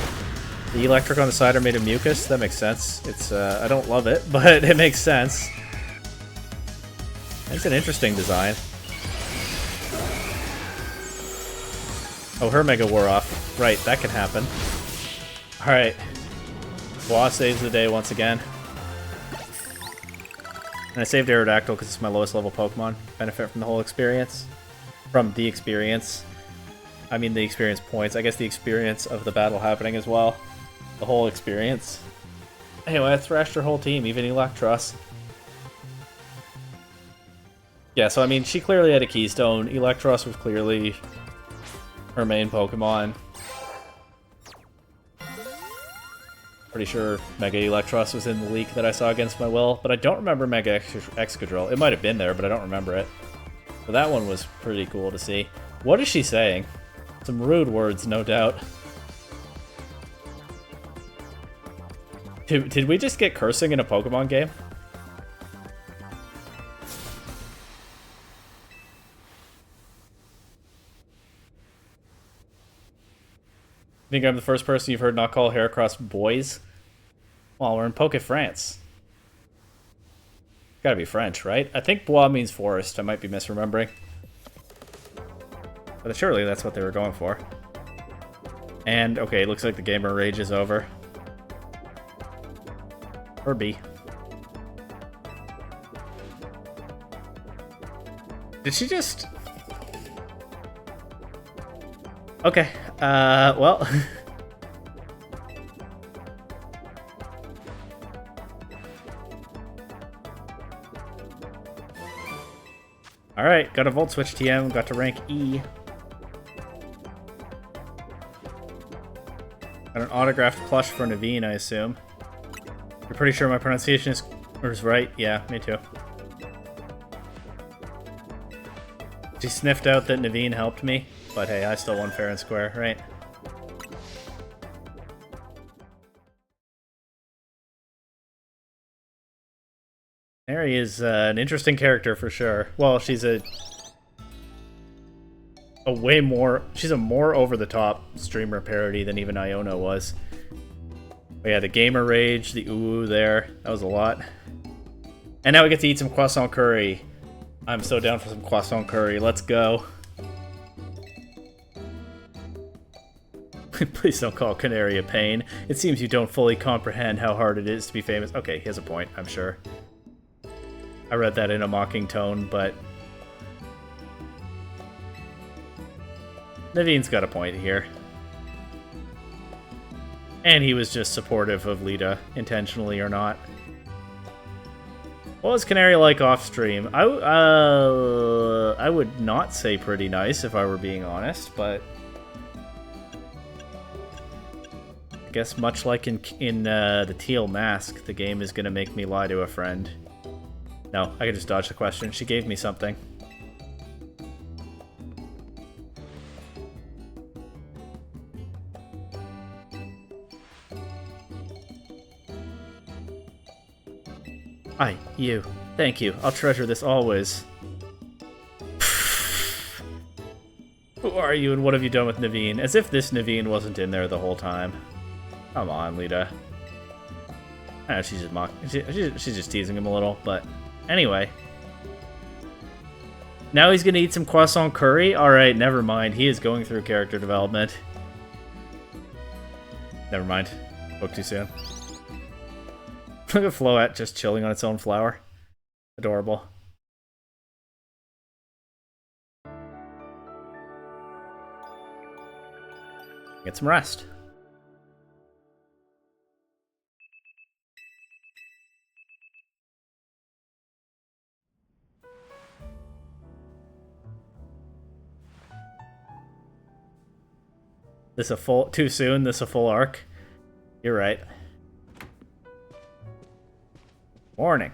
The Electric on the side are made of Mucus. That makes sense. It's, I don't love it, but it makes sense. It's an interesting design. Oh, her Mega wore off. Right, that can happen. Alright. Bois saves the day once again. And I saved Aerodactyl because it's my lowest level Pokemon. Benefit from the whole experience. From the experience. I mean the experience points. I guess the experience of the battle happening as well. The whole experience. Anyway, I thrashed her whole team, even Electros. Yeah, so I mean, she clearly had a Keystone. Electros was clearly her main Pokemon. Pretty sure Mega Electros was in the leak that I saw against my will, but I don't remember Mega Excadrill. It might have been there, but I don't remember it. So that one was pretty cool to see. What is she saying? Some rude words, no doubt. Did we just get cursing in a Pokemon game? I think I'm the first person you've heard not call Heracross boys? Well, we're in Poke France. Gotta be French, right? I think Bois means forest. I might be misremembering. But surely that's what they were going for. And, okay, looks like the Gamer Rage is over. Herbie. Did she just... Okay, well... Alright, got a Volt Switch TM, got to rank E. Got an autographed plush for Naveen, I assume. You're pretty sure my pronunciation is right? Yeah, me too. She sniffed out that Naveen helped me, but hey, I still won fair and square, right? Mary is an interesting character for sure. Well, she's a way more... She's a more over-the-top streamer parody than even Iona was. But yeah, the Gamer Rage, the ooh there. That was a lot. And now we get to eat some croissant curry. I'm so down for some croissant curry. Let's go. Please don't call Canary a pain. It seems you don't fully comprehend how hard it is to be famous. Okay, he has a point, I'm sure. I read that in a mocking tone, but... Naveen's got a point here. And he was just supportive of Lita, intentionally or not. What was Canary like off-stream? I would not say pretty nice if I were being honest, but... I guess much like in the Teal Mask, the game is gonna make me lie to a friend. No, I could just dodge the question. She gave me something. you. Thank you. I'll treasure this always. Who are you and what have you done with Naveen? As if this Naveen wasn't in there the whole time. Come on, Lita. She's just she's just teasing him a little, but anyway. Now he's gonna eat some croissant curry? Alright, never mind. He is going through character development. Never mind. Spoke too soon. Look at Floette just chilling on its own flower. Adorable. Get some rest. This a full too soon? This a full arc? You're right. Morning.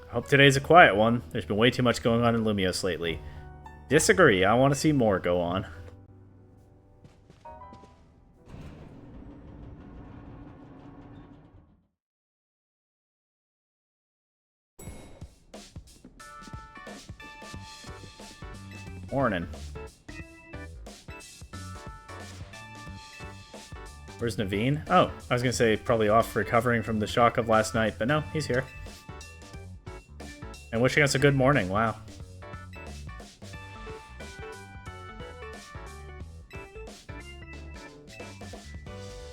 I hope today's a quiet one. There's been way too much going on in Lumios lately. Disagree. I want to see more go on. Morning. Where's Naveen? Oh, I was gonna say probably off recovering from the shock of last night, but no, he's here. And wishing us a good morning, wow.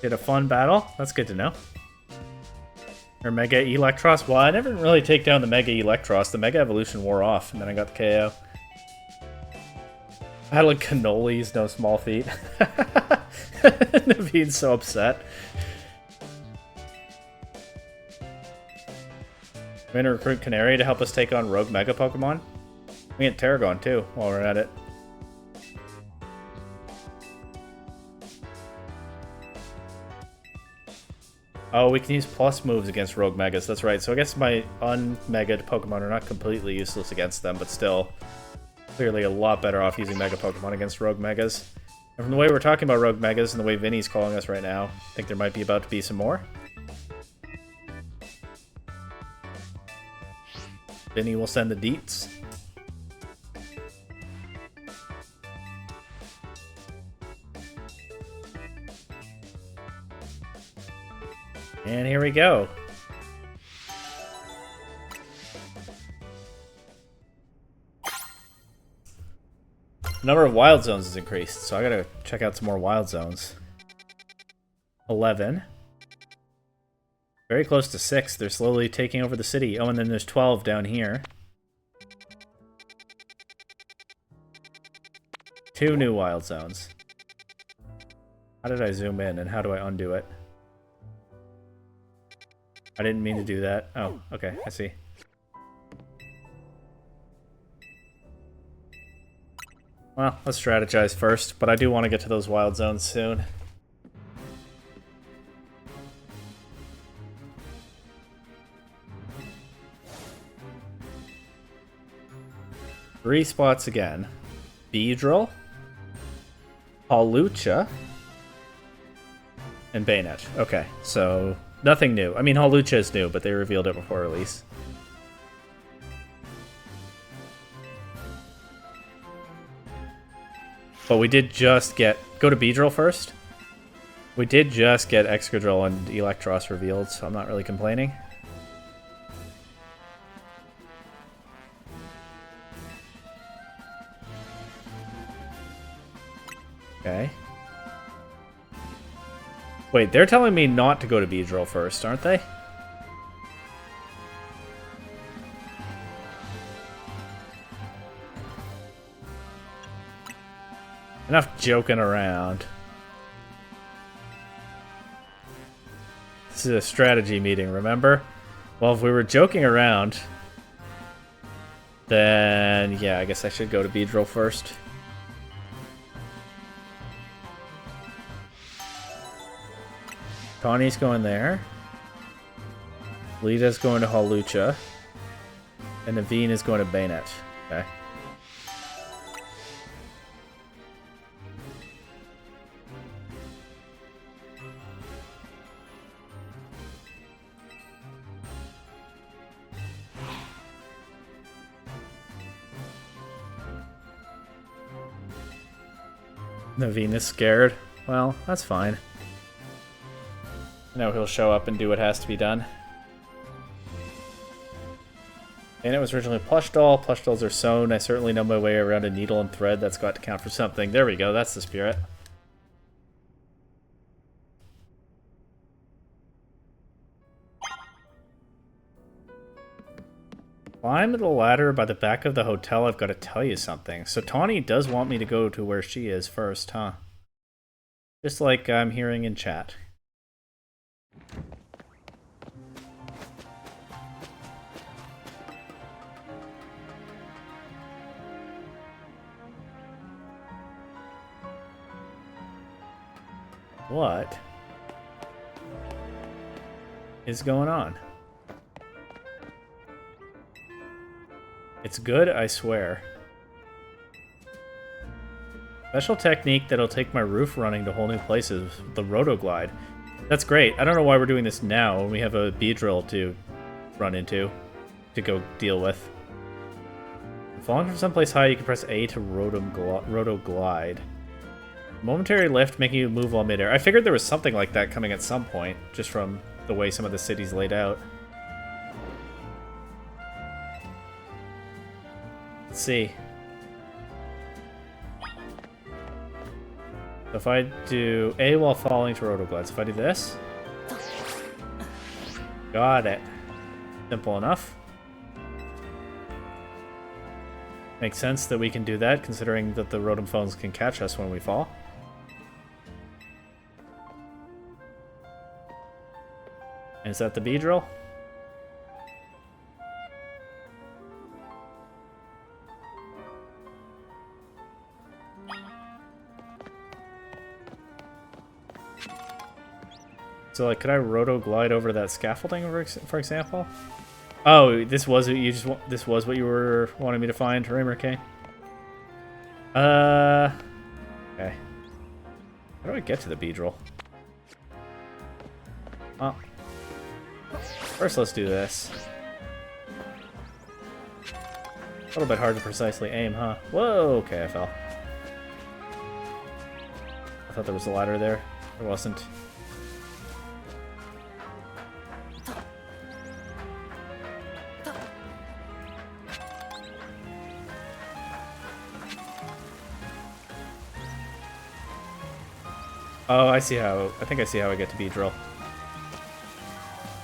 Did a fun battle? That's good to know. Or Mega Electros? Well, I never really take down the Mega Electros. The Mega Evolution wore off, and then I got the KO. I had like cannolis, no small feat. Naveen's so upset. We're gonna recruit Canary to help us take on Rogue Mega Pokemon. We get Tarragon too, while we're at it. Oh, we can use plus moves against Rogue Megas, that's right. So I guess my un-Mega'd Pokemon are not completely useless against them, but still clearly a lot better off using Mega Pokemon against Rogue Megas. And from the way we're talking about Rogue Megas and the way Vinny's calling us right now, I think there might be about to be some more. Vinny will send the deets. And here we go. The number of wild zones has increased, so I gotta check out some more wild zones. 11. Very close to 6. They're slowly taking over the city. Oh, and then there's 12 down here. 2 new wild zones. How did I zoom in, and how do I undo it? I didn't mean to do that. Oh, okay, I see. Well, let's strategize first, but I do want to get to those wild zones soon. Three spots again. Beedrill, Hawlucha, and Bayonet. Okay, so nothing new. I mean, Hawlucha is new, but they revealed it before release. But we did just get... Go to Beedrill first. We did just get Excadrill and Electros revealed, so I'm not really complaining. Okay. Wait, they're telling me not to go to Beedrill first, aren't they? Enough joking around. This is a strategy meeting, remember? Well, if we were joking around, then yeah, I guess I should go to Beedrill first. Connie's going there. Lita's going to Hawlucha. And Naveen is going to Bayonet. Okay. Naveen is scared. Well, that's fine. I know he'll show up and do what has to be done. And it was originally a plush doll. Plush dolls are sewn. I certainly know my way around a needle and thread. That's got to count for something. There we go. That's the spirit. Climb the ladder by the back of the hotel. I've got to tell you something. So Tawny does want me to go to where she is first, huh? Just like I'm hearing in chat. What is going on? It's good, I swear. Special technique that'll take my roof running to whole new places, the Rotoglide. That's great. I don't know why we're doing this now when we have a Beedrill to run into, to go deal with. Falling from someplace high, you can press A to Rotoglide. Momentary lift, making you move while midair. I figured there was something like that coming at some point, just from the way some of the city's laid out. Let's see. So if I do A while falling to Rotoglide, so if I do this. Got it. Simple enough. Makes sense that we can do that, considering that the Rotom phones can catch us when we fall. Is that the Beedrill? So, like, could I Rotoglide over that scaffolding, for example? Oh, this was what you this was what you were wanting me to find, Raymer K. Okay. How do I get to the Beedrill? Oh. First, let's do this. A little bit hard to precisely aim, huh? Whoa, okay, I fell. I thought there was a ladder there. There wasn't. Oh, I see how. I think I see how I get to Beedrill.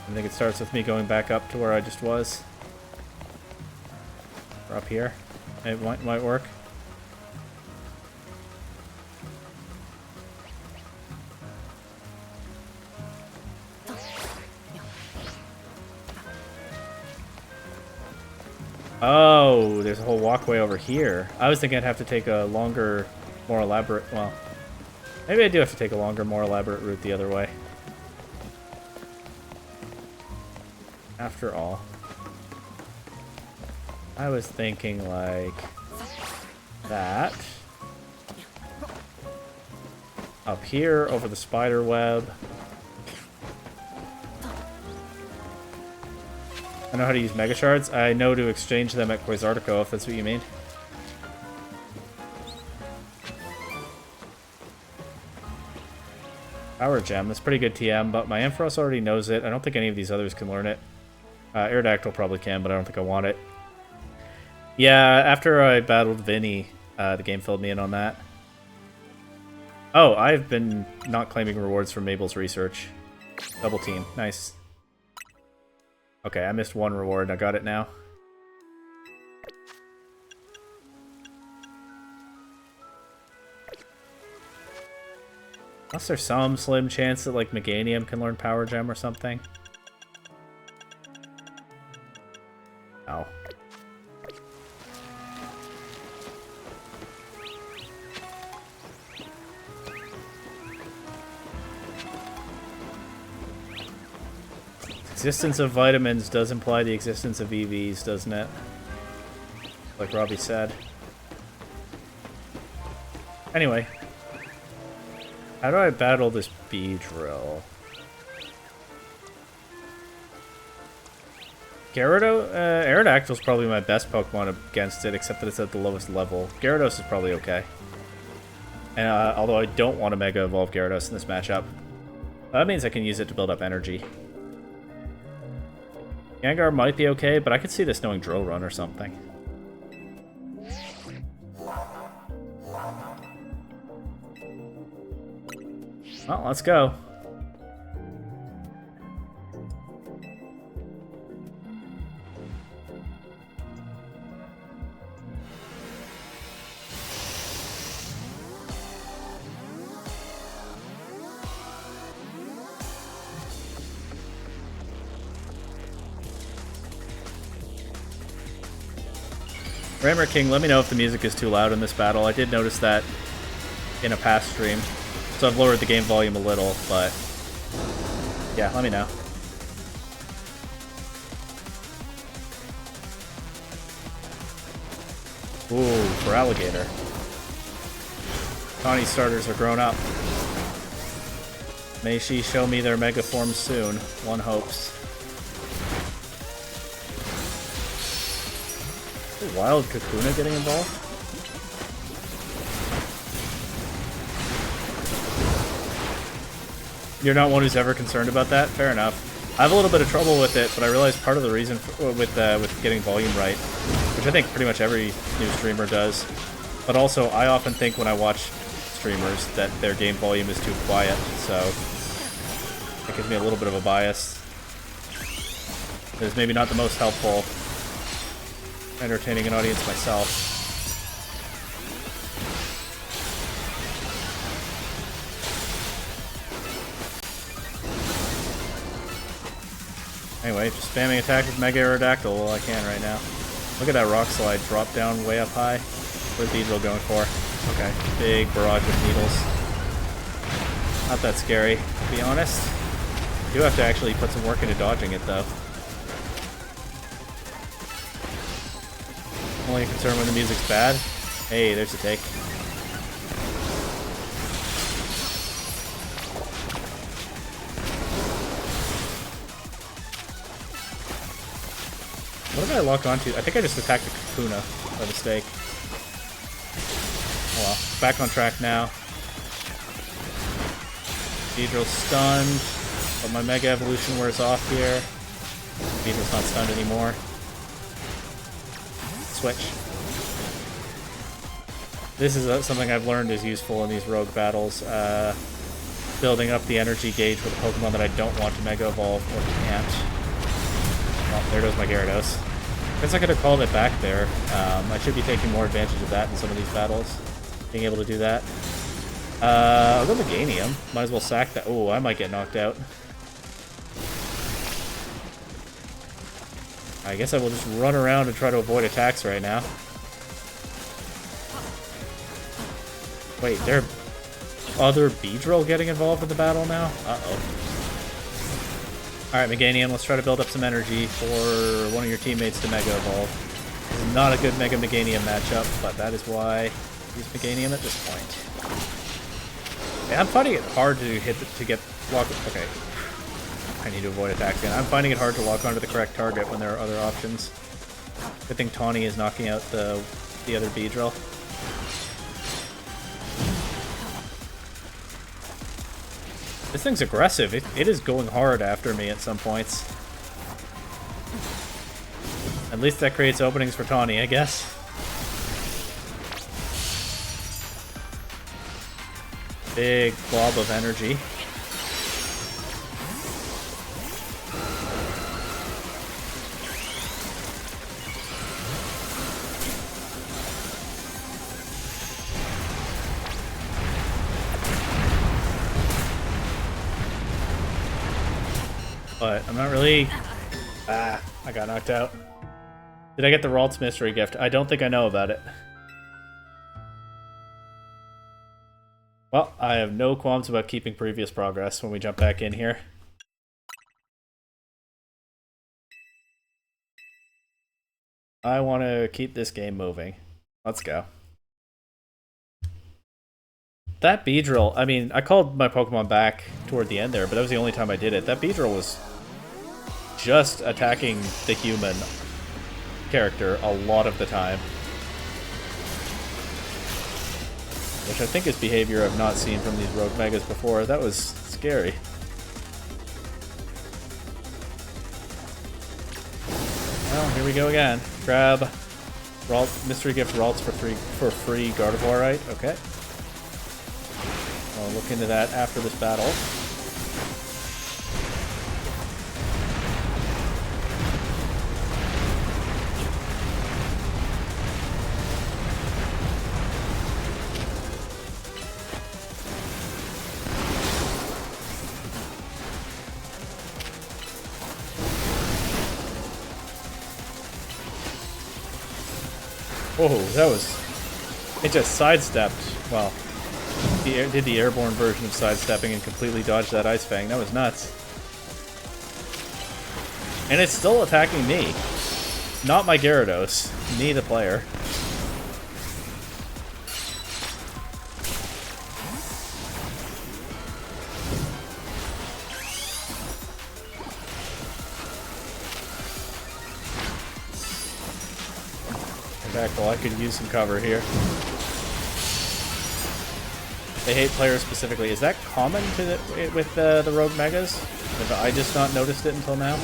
I think it starts with me going back up to where I just was. Or up here. It might work. Oh, there's a whole walkway over here. I was thinking I'd have to take a longer, more elaborate... Well, maybe I do have to take a longer, more elaborate route the other way. After all. I was thinking like that. Up here, over the spider web. I know how to use Mega Shards. I know to exchange them at Quasartico, if that's what you mean. Power Gem, that's pretty good TM, but my Ampharos already knows it. I don't think any of these others can learn it. Aerodactyl probably can, but I don't think I want it. Yeah, after I battled Vinny, the game filled me in on that. Oh, I've been not claiming rewards from Mabel's research. Double team, nice. Okay, I missed one reward, I got it now. Unless there's some slim chance that, like, Meganium can learn Power Gem or something. Oh. Existence of vitamins does imply the existence of EVs, doesn't it? Like Robbie said. Anyway. How do I battle this Beedrill? Aerodactyl's probably my best Pokemon against it, except that it's at the lowest level. Gyarados is probably okay. Although I don't want to Mega Evolve Gyarados in this matchup. That means I can use it to build up energy. Gengar might be okay, but I could see this knowing Drill Run or something. Well, let's go. Rammer King, let me know if the music is too loud in this battle. I did notice that in a past stream. So I've lowered the game volume a little, but yeah, let me know. Ooh, for Alligator. Tawny's starters are grown up. May she show me their mega forms soon. One hopes. Wild Kakuna getting involved? You're not one who's ever concerned about that? Fair enough. I have a little bit of trouble with it, but I realize part of the reason with getting volume right, which I think pretty much every new streamer does, but also I often think when I watch streamers that their game volume is too quiet, so it gives me a little bit of a bias. It's maybe not the most helpful entertaining an audience myself. Anyway, just spamming attack with Mega Aerodactyl while I can right now. Look at that Rock Slide drop down way up high. Where's Beedrill going for? Okay, big barrage of needles. Not that scary, to be honest. You do have to actually put some work into dodging it though. Only concerned when the music's bad. Hey, there's a take. What did I lock onto? I think I just attacked the Kakuna by mistake. Oh well, back on track now. Beedrill's stunned, but my Mega Evolution wears off here. Beedrill's not stunned anymore. Switch. This is something I've learned is useful in these rogue battles. Building up the energy gauge with a Pokemon that I don't want to Mega Evolve or can't. Oh, there goes my Gyarados. I guess I could have called it back there. I should be taking more advantage of that in some of these battles. Being able to do that. I'll go Meganium. Might as well sack that. Oh, I might get knocked out. I guess I will just run around and try to avoid attacks right now. Wait, there are other Beedrill getting involved in the battle now? Uh-oh. Alright, Meganium, let's try to build up some energy for one of your teammates to Mega Evolve. This is not a good Mega Meganium matchup, but that is why I use Meganium at this point. Yeah, I'm finding it hard to get lock. Okay. I need to avoid attacks again. I'm finding it hard to lock onto the correct target when there are other options. Good thing Tawny is knocking out the other Beedrill. This thing's aggressive. It is going hard after me at some points. At least that creates openings for Tawny, I guess. Big blob of energy. But I'm not really... Ah, I got knocked out. Did I get the Ralts mystery gift? I don't think I know about it. Well, I have no qualms about keeping previous progress when we jump back in here. I want to keep this game moving. Let's go. That Beedrill, I mean, I called my Pokemon back toward the end there, but that was the only time I did it. That Beedrill was just attacking the human character a lot of the time. which I think is behavior I've not seen from these Rogue Megas before. That was scary. Well, here we go again. Grab mystery gift Ralts for free Gardevoirite. Okay. I'll look into that after this battle. Whoa, that was... It just sidestepped. Well, did the airborne version of sidestepping and completely dodged that Ice Fang. That was nuts. And it's still attacking me. Not my Gyarados. Me, the player. Well, I could use some cover here. They hate players specifically. Is that common to with the Rogue Megas? Have I just not noticed it until now?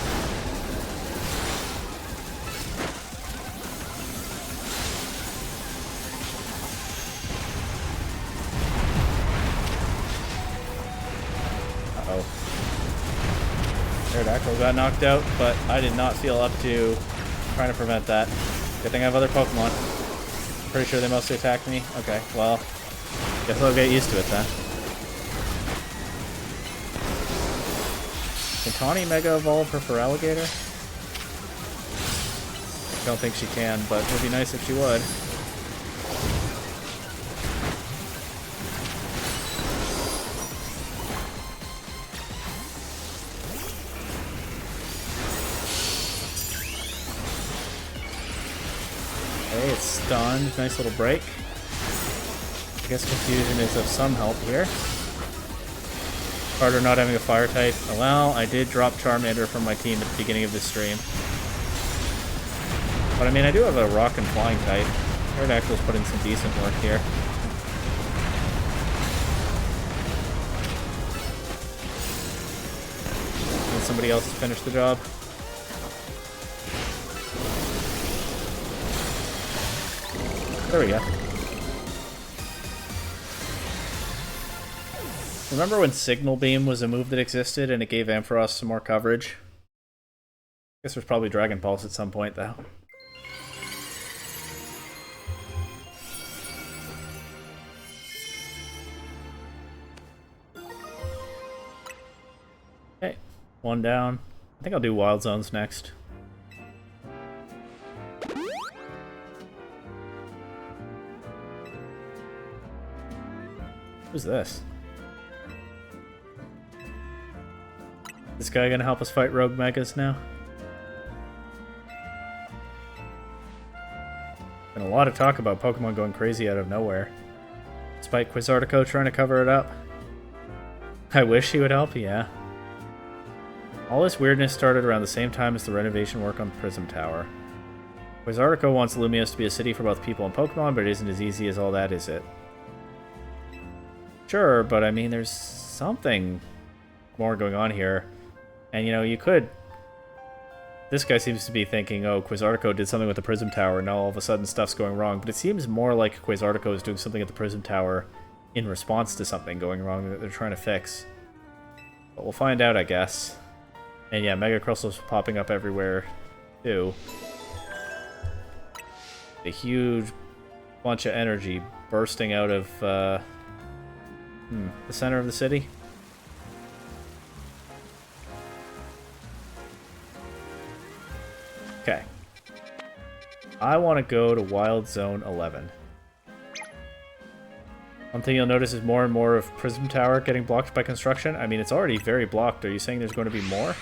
Uh-oh. Aerodactyl got knocked out, but I did not feel up to trying to prevent that. Good thing I have other Pokemon. I'm pretty sure they mostly attack me. Okay, well, guess I'll get used to it then. Can Tawny Mega Evolve her for Alligator? I don't think she can, but it would be nice if she would. Okay, it's stunned. Nice little break. I guess Confusion is of some help here. Carter not having a fire type. Oh, well, I did drop Charmander from my team at the beginning of this stream. But I mean, I do have a rock and flying type. Aerodactyl's put in some decent work here. Need somebody else to finish the job. There we go. Remember when Signal Beam was a move that existed and it gave Ampharos some more coverage? I guess there's probably Dragon Pulse at some point, though. Okay, one down. I think I'll do Wild Zones next. Who's this? This guy gonna help us fight Rogue Megas now? Been a lot of talk about Pokemon going crazy out of nowhere. Despite Quizartico trying to cover it up. I wish he would help, yeah. All this weirdness started around the same time as the renovation work on Prism Tower. Quizartico wants Lumios to be a city for both people and Pokemon, but it isn't as easy as all that, is it? Sure, but I mean, there's something more going on here. And, you know, you could... This guy seems to be thinking, oh, Quizartico did something with the Prism Tower, and now all of a sudden stuff's going wrong. But it seems more like Quizartico is doing something at the Prism Tower in response to something going wrong that they're trying to fix. But we'll find out, I guess. And yeah, Mega Crystal's popping up everywhere, too. A huge bunch of energy bursting out of the center of the city. Okay. I want to go to Wild Zone 11. One thing you'll notice is more and more of Prism Tower getting blocked by construction. I mean, it's already very blocked. Are you saying there's going to be more?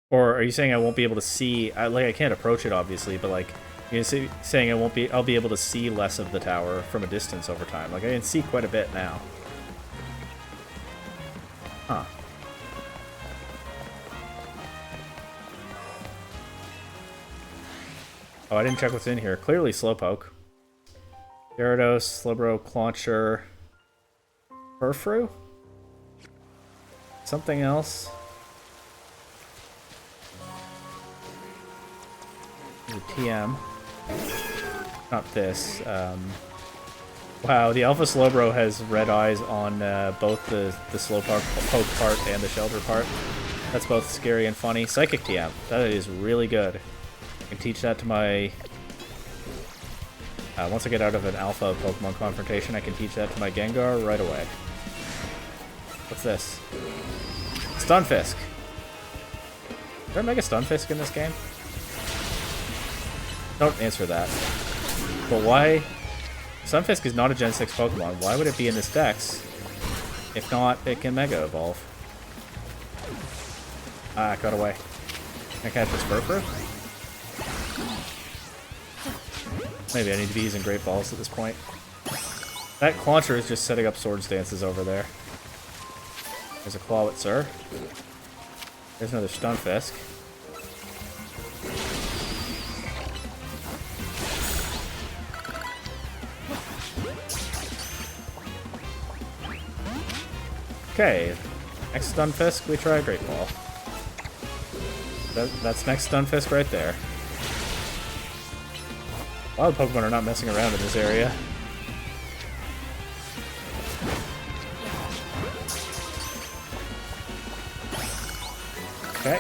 Or are you saying I won't be able to see... I can't approach it, obviously, but, like, you're saying I'll be able to see less of the tower from a distance over time. Like, I can see quite a bit now. Huh. Oh, I didn't check what's in here. Clearly Slowpoke. Gyarados, Slowbro, Clauncher, Furfrou? Something else? The TM. Not this. Wow, the Alpha Slowbro has red eyes on both the Slowpoke part and the Shelter part. That's both scary and funny. Psychic TM. That is really good. I can teach that to my... once I get out of an Alpha Pokemon confrontation, I can teach that to my Gengar right away. What's this? Stunfisk. Is there a Mega Stunfisk in this game? Don't answer that. But why... Stunfisk is not a Gen 6 Pokemon. Why would it be in this dex? If not, it can Mega Evolve. Ah, it got away. Can I catch this Furfrou? Maybe I need to be using Great Balls at this point. That Clauncher is just setting up Swords Dances over there. There's a Clawitzer. There's another Stunfisk. Okay, next Stunfisk, we try a Great Ball. That's next Stunfisk right there. Wild Pokemon are not messing around in this area. Okay.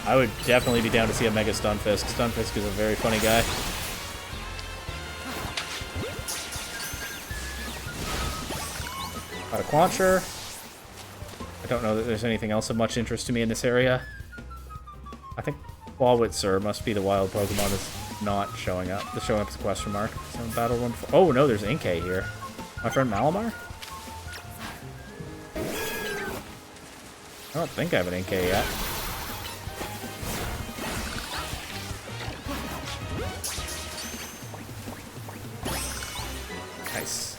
I would definitely be down to see a Mega Stunfisk. Stunfisk is a very funny guy. Got a Clauncher. I don't know that there's anything else of much interest to me in this area. I think Clawitzer must be the wild Pokemon that's not showing up. That's showing up as a question mark. So battle one. Oh no, there's Inkay here. My friend Malamar? I don't think I have an Inkay yet. Nice.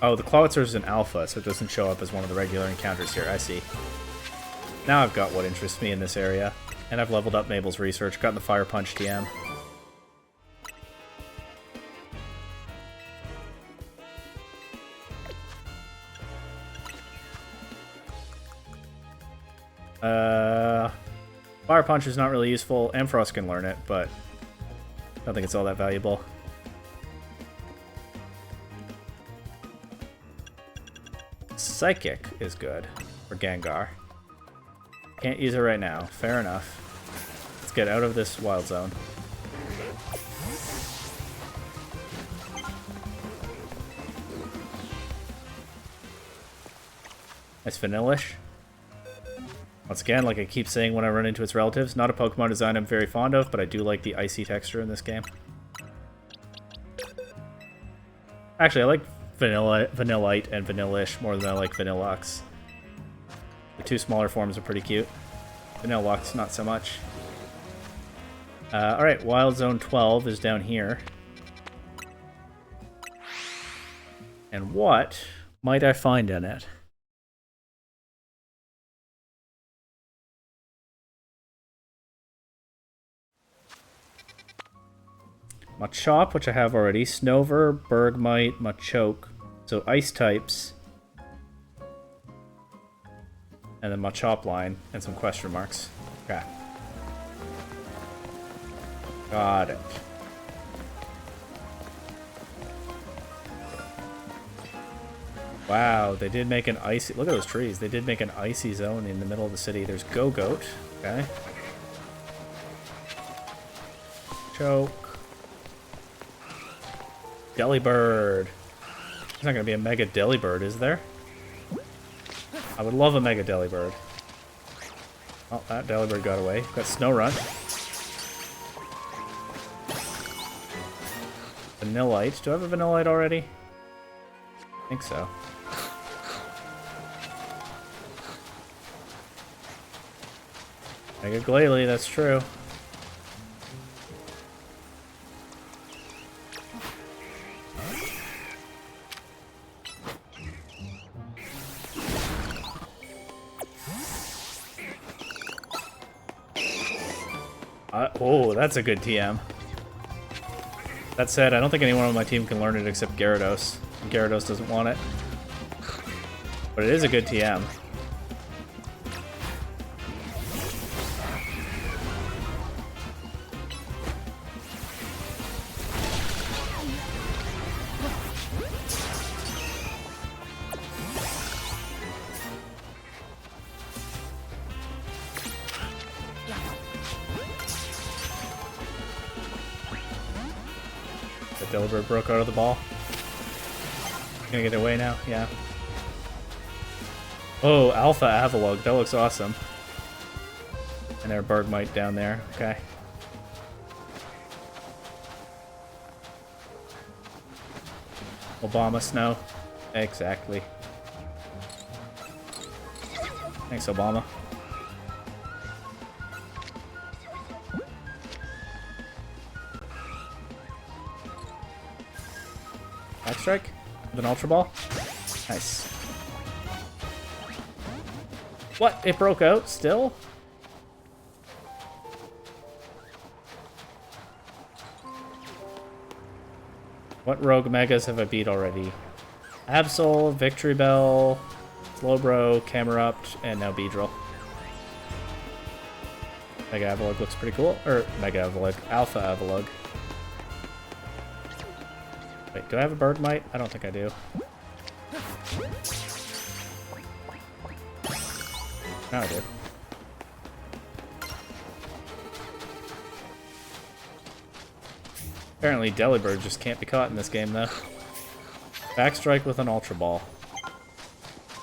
Oh, the Clawitzer is an alpha, so it doesn't show up as one of the regular encounters here. I see. Now I've got what interests me in this area. And I've leveled up Mabel's research, gotten the Fire Punch TM. Fire Punch is not really useful. Ampharos can learn it, but I don't think it's all that valuable. Psychic is good for Gengar. Can't use it right now. Fair enough. Let's get out of this wild zone. Nice Vanillish. Once again, like I keep saying when I run into its relatives, not a Pokemon design I'm very fond of, but I do like the icy texture in this game. Actually, I like Vanillite and Vanillish more than I like Vanilluxe. The two smaller forms are pretty cute. Vanilluxe, not so much. Alright, Wild Zone 12 is down here. And what might I find in it? Machop, which I have already. Snover, Bergmite, Machoke. So ice types. And then Machop line and some question marks. Okay. Got it. Wow, they did make an icy... Look at those trees. They did make an icy zone in the middle of the city. There's Go-Goat. Okay. Choke. Delibird. There's not going to be a Mega Delibird, is there? I would love a Mega Delibird. Oh, that Delibird got away. Got Snorunt. Vanillite. Do I have a Vanillite already? I think so. Mega Glalie, that's true. Oh, that's a good TM. That said, I don't think anyone on my team can learn it except Gyarados. Gyarados doesn't want it. But it is a good TM. Delibird broke out of the ball. Gonna get away now? Yeah. Oh, Alpha Avalugg. That looks awesome. And their Bergmite down there. Okay. Obama Snow. Exactly. Thanks, Obama. Back strike with an Ultra Ball. Nice. What? It broke out still? What Rogue Megas have I beat already? Absol, Victory Bell, Slowbro, Camerupt, and now Beedrill. Mega Avalugg looks pretty cool. Or Mega Avalugg. Alpha Avalugg. Wait, do I have a Bergmite? I don't think I do. No, I do. Apparently Delibird just can't be caught in this game, though. Backstrike with an Ultra Ball.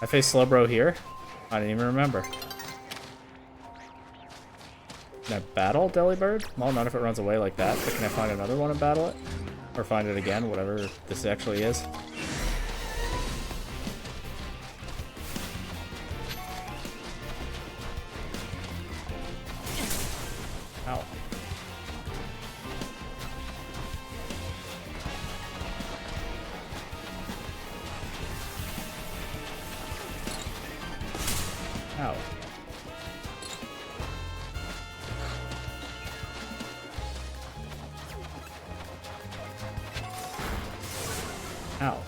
I face Slowbro here? I didn't even remember. Can I battle Delibird? Well, not if it runs away like that, but can I find another one and battle it? Or find it again, whatever this actually is. Ow. Ow. Ow.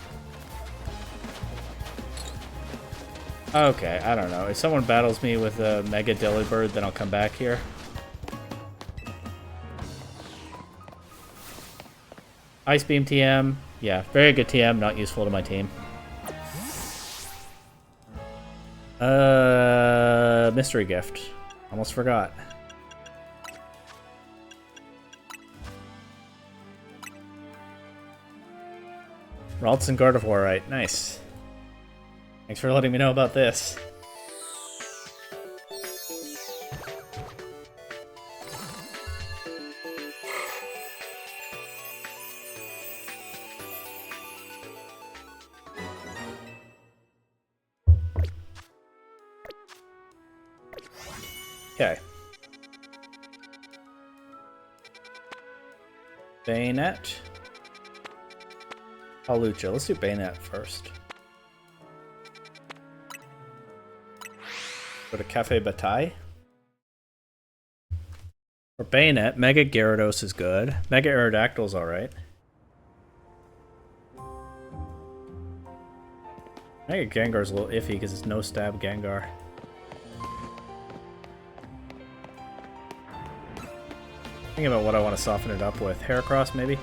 Okay, I don't know. If someone battles me with a Mega Delibird, then I'll come back here. Ice Beam TM. Yeah, very good TM, not useful to my team. Mystery Gift. Almost forgot. Ralts and Gardevoir, nice. Thanks for letting me know about this. Okay. Bayonet. Palucha. Let's do Bayonet first. Go to Cafe Bataille. For Bayonet, Mega Gyarados is good. Mega Aerodactyl's alright. Mega Gengar's a little iffy because it's no stab Gengar. Thinking about what I want to soften it up with. Heracross, maybe?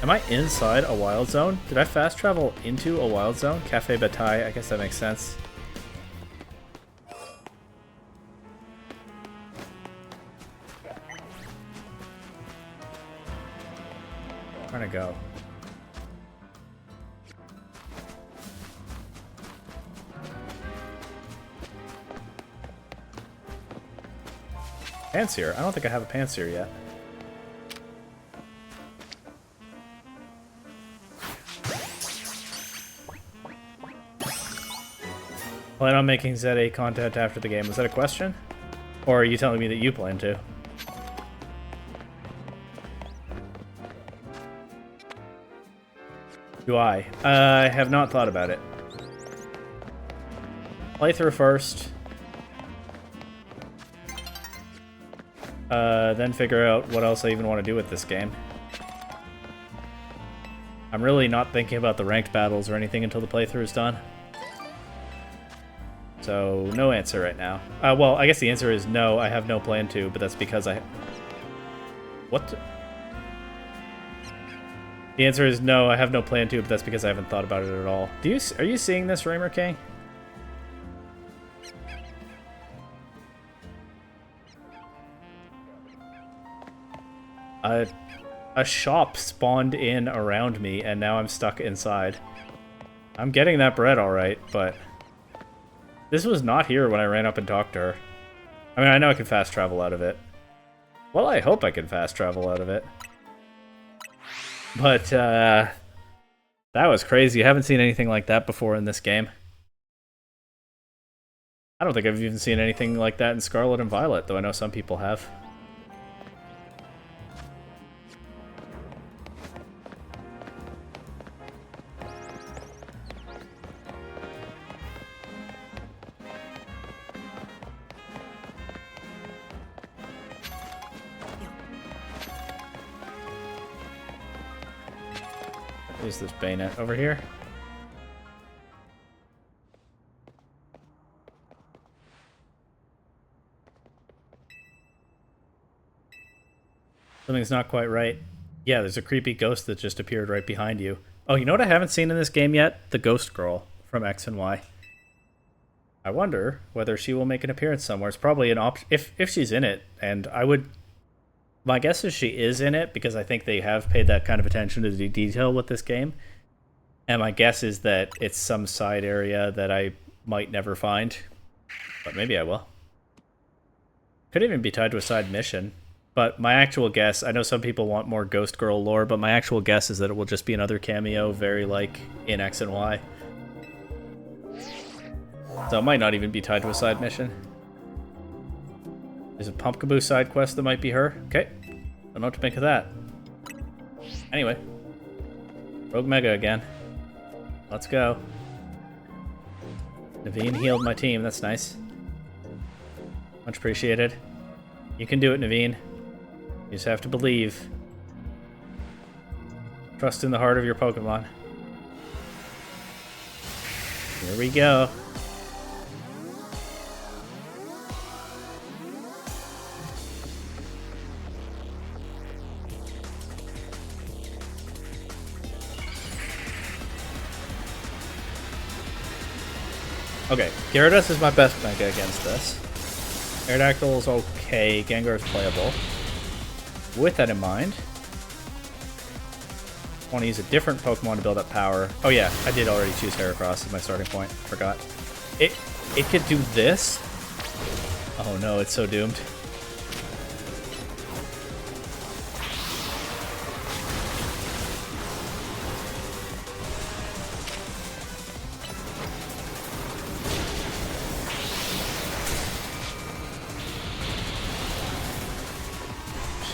Am I inside a wild zone? Did I fast travel into a wild zone? Cafe Bataille, I guess that makes sense. Where'd I go? Pansear? I don't think I have a Pansear yet. Plan on making ZA content after the game. Was that a question? Or are you telling me that you plan to? Do I? I have not thought about it. Playthrough first. then figure out what else I even want to do with this game. I'm really not thinking about the ranked battles or anything until the playthrough is done. So, no answer right now. Well, I guess the answer is no, I have no plan to, but that's because I... What? The answer is no, I have no plan to, but that's because I haven't thought about it at all. Are you seeing this, Raymer King? A shop spawned in around me, and now I'm stuck inside. I'm getting that bread alright, but... This was not here when I ran up and talked to her. I mean, I know I can fast travel out of it. Well, I hope I can fast travel out of it. But, that was crazy. I haven't seen anything like that before in this game. I don't think I've even seen anything like that in Scarlet and Violet, though I know some people have. Use this bayonet over here. Something's not quite right. Yeah, there's a creepy ghost that just appeared right behind you. Oh, you know what I haven't seen in this game yet? The Ghost Girl from X and Y. I wonder whether she will make an appearance somewhere. It's probably an option if she's in it, and I would... My guess is she is in it, because I think they have paid that kind of attention to the detail with this game. And my guess is that it's some side area that I might never find. But maybe I will. Could even be tied to a side mission. But my actual guess, I know some people want more Ghost Girl lore, but my actual guess is that it will just be another cameo, very like in X and Y. So it might not even be tied to a side mission. There's a Pumpkaboo side quest that might be her. Okay. Don't know what to make of that. Anyway. Rogue Mega again. Let's go. Naveen healed my team. That's nice. Much appreciated. You can do it, Naveen. You just have to believe. Trust in the heart of your Pokemon. Here we go. Okay, Gyarados is my best Mega against this. Aerodactyl is okay, Gengar is playable. With that in mind, I want to use a different Pokemon to build up power. Oh yeah, I did already choose Heracross as my starting point. Forgot. It could do this. Oh no, it's so doomed.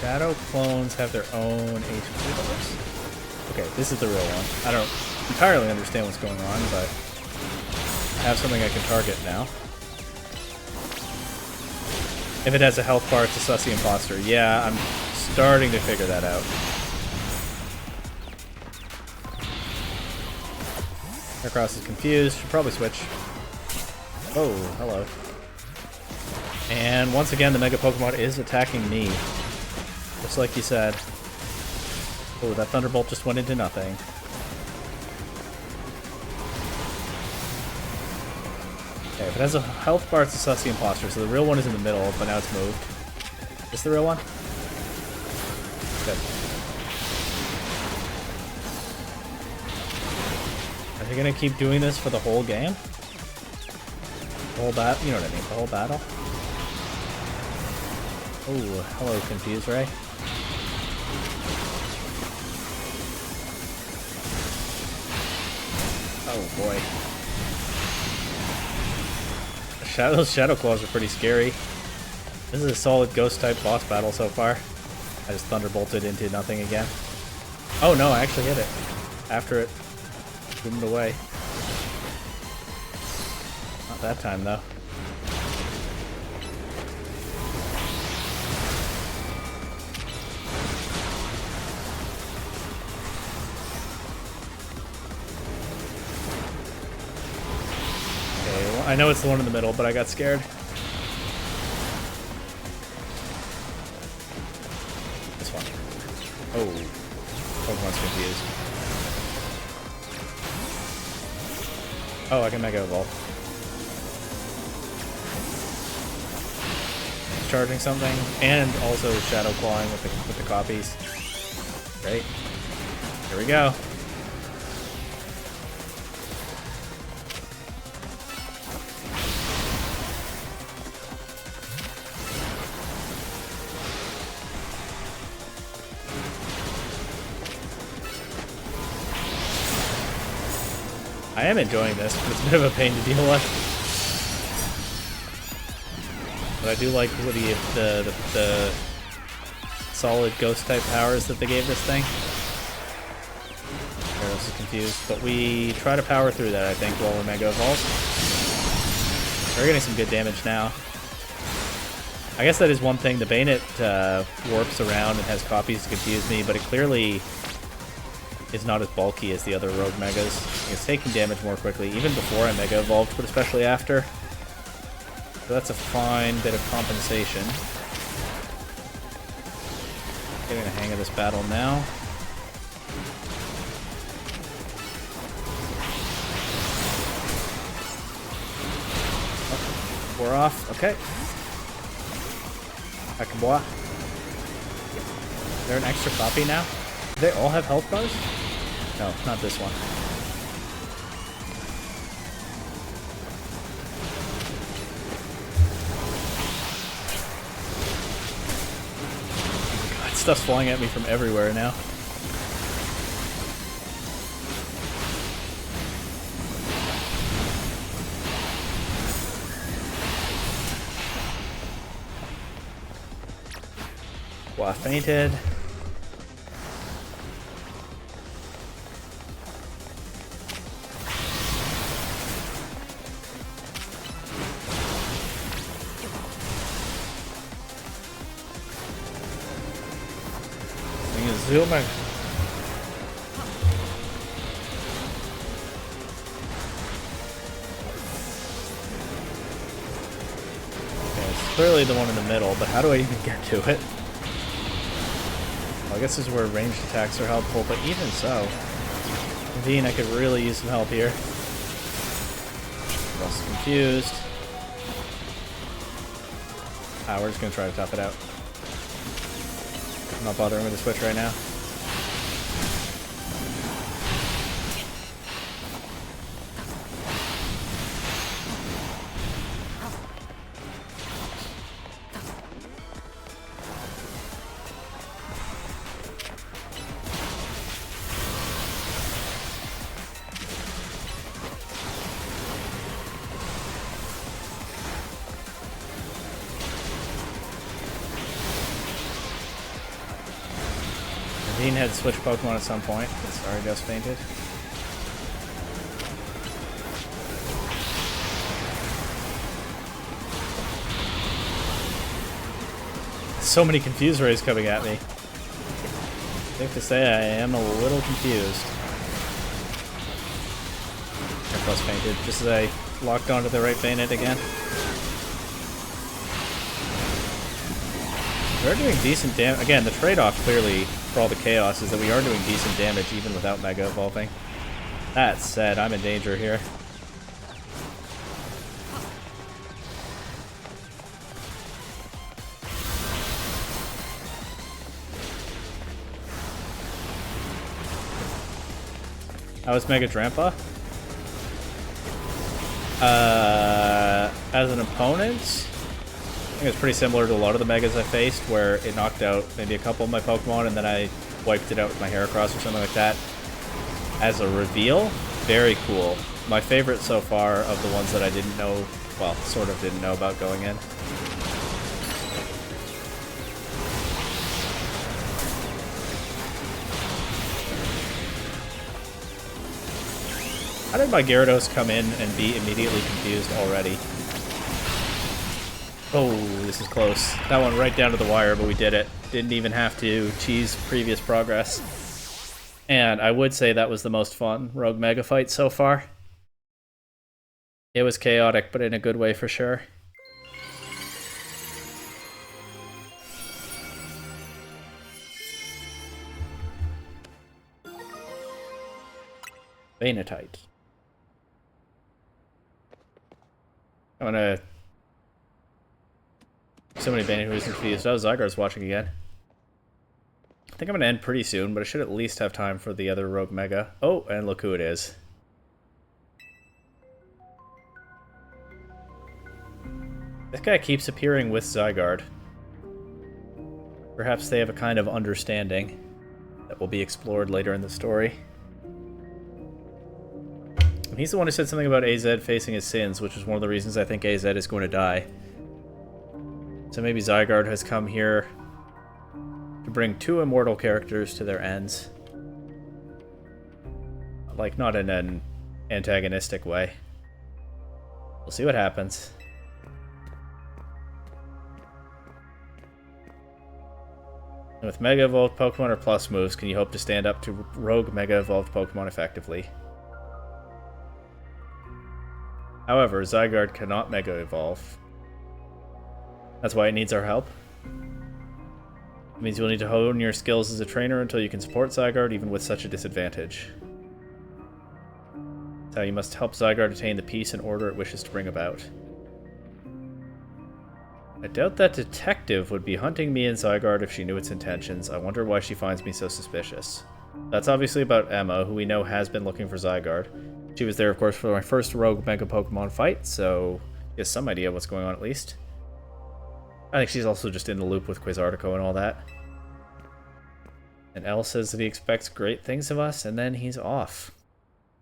Shadow clones have their own HP bars. Okay, this is the real one. I don't entirely understand what's going on, but I have something I can target now. If it has a health bar, it's a Sussy Imposter. Yeah, I'm starting to figure that out. Heracross is confused. Should probably switch. Oh, hello. And once again, the Mega Pokemon is attacking me. Just like you said. Oh, that Thunderbolt just went into nothing. Okay, if it has a health bar, it's a Sussy Imposter, so the real one is in the middle, but now it's moved. Is this the real one? Good. Are they gonna keep doing this for the whole game? The whole battle? You know what I mean, the whole battle? Oh, hello, Confuse Ray. Oh boy. Those Shadow Claws are pretty scary. This is a solid Ghost-type boss battle so far. I just Thunderbolted into nothing again. Oh no, I actually hit it. After it zoomed away. Not that time though. I know it's the one in the middle, but I got scared. This one. Oh. Pokemon's confused. Oh, I can Mega Evolve. Charging something, and also Shadow Clawing with the copies. Great. Here we go. I am enjoying this, but it's a bit of a pain to deal with. But I do like the solid ghost type powers that they gave this thing. Gyarados is confused, but we try to power through that, I think, while we're Mega Evolved. We're getting some good damage now. I guess that is one thing. The Bayonet warps around and has copies to confuse me, but it clearly is not as bulky as the other Rogue Megas. It's taking damage more quickly, even before I Mega Evolved, but especially after. So that's a fine bit of compensation. Getting the hang of this battle now. Oh, we're off. Okay. Akaboa. Is there an extra copy now? Do they all have health bars? No, not this one. God, stuff's flying at me from everywhere now. Wow, fainted. Zoom. Okay, it's clearly the one in the middle, but how do I even get to it? Well, I guess this is where ranged attacks are helpful, but even so, Naveen, I could really use some help here. Also confused. We're just gonna try to tough it out. I'm not bothering with the switch right now. Dean had switch Pokemon at some point. Sorry, Gus fainted. So many Confuse Rays coming at me. Safe to say I am a little confused. Air Plus fainted, just as I locked onto the right Bayonet again. We are doing decent damage. Again, the trade-off clearly for all the chaos is that we are doing decent damage even without Mega Evolving. That said, I'm in danger here. How was Mega Drampa? As an opponent, I think it's pretty similar to a lot of the Megas I faced, where it knocked out maybe a couple of my Pokemon and then I wiped it out with my Heracross or something like that. As a reveal, very cool. My favorite so far of the ones that I didn't know, well, sort of didn't know about going in. How did my Gyarados come in and be immediately confused already? Oh, this is close. That one right down to the wire, but we did it. Didn't even have to cheese previous progress. And I would say that was the most fun Rogue Mega fight so far. It was chaotic, but in a good way for sure. Vanatite. I'm gonna... So many banning reasons for these. Oh, Zygarde's watching again. I think I'm gonna end pretty soon, but I should at least have time for the other Rogue Mega. Oh, and look who it is. This guy keeps appearing with Zygarde. Perhaps they have a kind of understanding that will be explored later in the story. And he's the one who said something about AZ facing his sins, which is one of the reasons I think AZ is going to die. So maybe Zygarde has come here to bring two immortal characters to their ends. Like, not in an antagonistic way. We'll see what happens. And with Mega Evolved Pokemon or Plus moves, can you hope to stand up to Rogue Mega Evolved Pokemon effectively? However, Zygarde cannot Mega Evolve. That's why it needs our help. It means you'll need to hone your skills as a trainer until you can support Zygarde even with such a disadvantage. That's how you must help Zygarde attain the peace and order it wishes to bring about. I doubt that detective would be hunting me and Zygarde if she knew its intentions. I wonder why she finds me so suspicious. That's obviously about Emma, who we know has been looking for Zygarde. She was there, of course, for my first Rogue Mega Pokemon fight, so she has some idea of what's going on at least. I think she's also just in the loop with Quasartico and all that. And L says that he expects great things of us, and then he's off.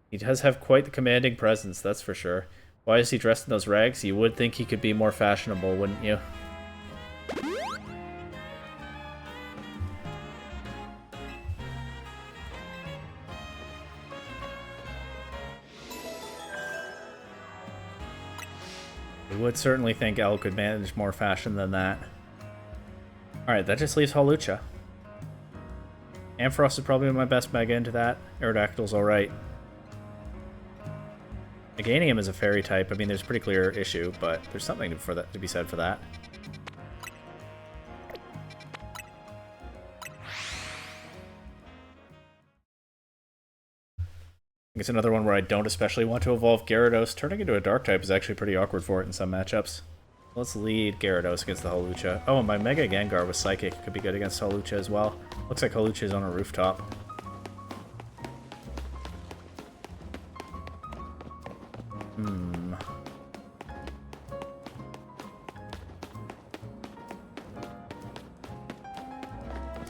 He does have quite the commanding presence, that's for sure. Why is he dressed in those rags? You would think he could be more fashionable, wouldn't you? You would certainly think L could manage more fashion than that. Alright, that just leaves Hawlucha. Ampharos is probably my best Mega into that. Aerodactyl's alright. Meganium is a fairy type. I mean, there's a pretty clear issue, but there's something for that to be said for that. It's another one where I don't especially want to evolve Gyarados. Turning into a dark type is actually pretty awkward for it in some matchups. Let's lead Gyarados against the Hawlucha. Oh, and my Mega Gengar with Psychic could be good against Hawlucha as well. Looks like Hawlucha is on a rooftop.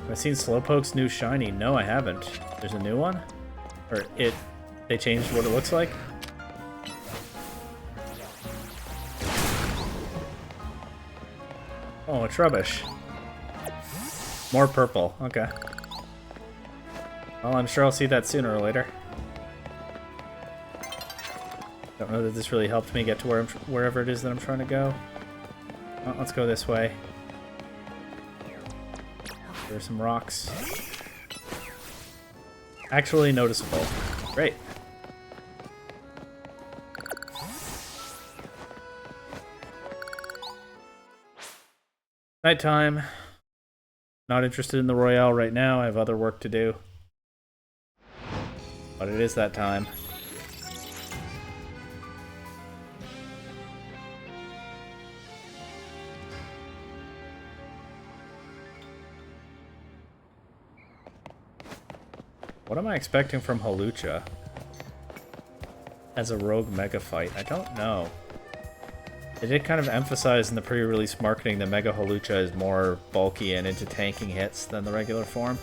Have I seen Slowpoke's new shiny? No, I haven't. There's a new one? Or they changed what it looks like? Oh, it's rubbish. More purple. Okay. Well, I'm sure I'll see that sooner or later. Don't know that this really helped me get to wherever it is that I'm trying to go. Well, let's go this way. There are some rocks. Actually noticeable. Great. Nighttime. Not interested in the Royale right now. I have other work to do. But it is that time. What am I expecting from Hawlucha as a Rogue Mega fight? I don't know. They did kind of emphasize in the pre-release marketing that Mega Hawlucha is more bulky and into tanking hits than the regular form.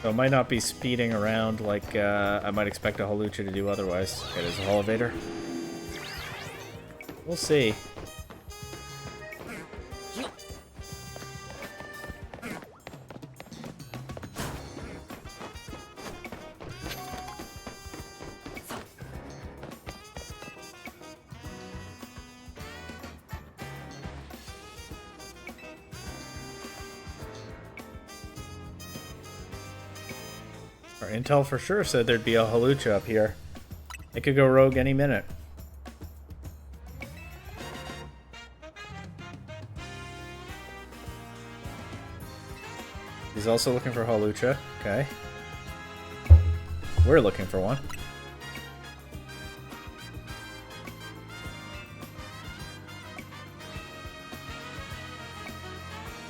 So it might not be speeding around like I might expect a Hawlucha to do otherwise. Okay, there's a Holovator. We'll see. Our intel for sure said there'd be a Hawlucha up here. It could go rogue any minute. He's also looking for Hawlucha. Okay. We're looking for one.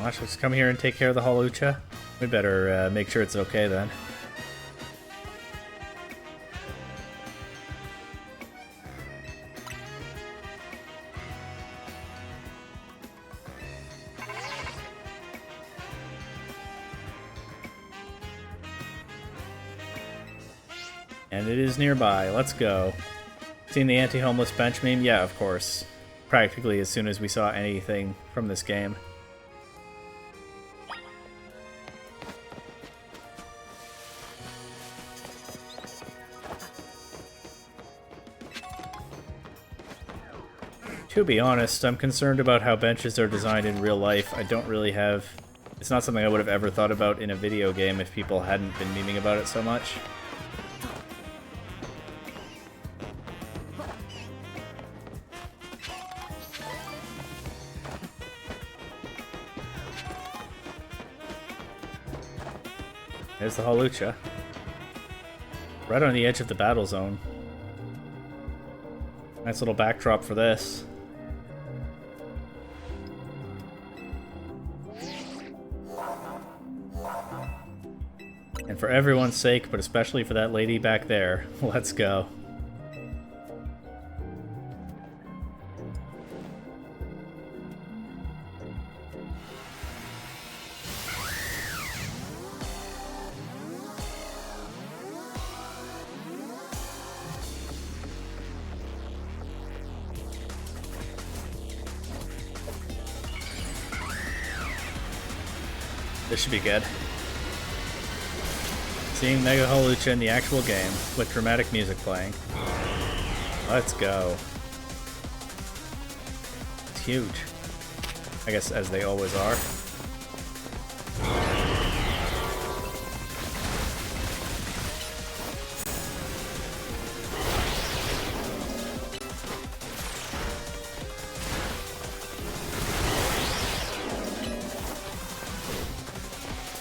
Watch, let's come here and take care of the Hawlucha. We better make sure it's okay then. And it is nearby. Let's go. Seen the anti-homeless bench meme? Yeah, of course. Practically as soon as we saw anything from this game. To be honest, I'm concerned about how benches are designed in real life. I don't really have... It's not something I would have ever thought about in a video game if people hadn't been memeing about it so much. There's the Hawlucha. Right on the edge of the battle zone. Nice little backdrop for this. And for everyone's sake, but especially for that lady back there, let's go. This should be good. Seeing Mega Hawlucha in the actual game, with dramatic music playing. Let's go. It's huge. I guess, as they always are.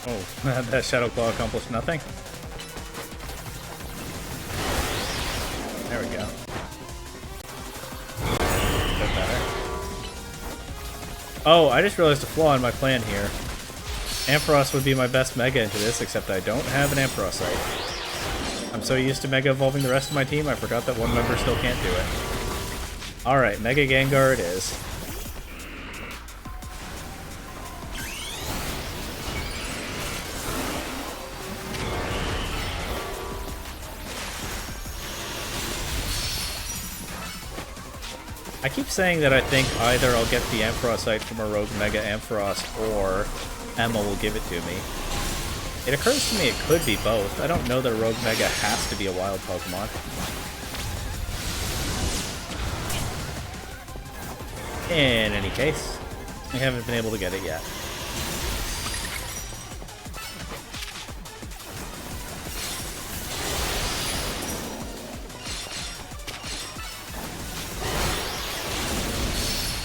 Oh, that Shadow Claw accomplished nothing. There we go. Bit better. Oh, I just realized a flaw in my plan here. Ampharos would be my best Mega into this, except I don't have an Ampharosite. I'm so used to Mega evolving the rest of my team, I forgot that one member still can't do it. Alright, Mega Gengar it is. I keep saying that I think either I'll get the Ampharosite from a Rogue Mega Ampharos or Emma will give it to me. It occurs to me it could be both. I don't know that a Rogue Mega has to be a wild Pokemon. In any case, I haven't been able to get it yet.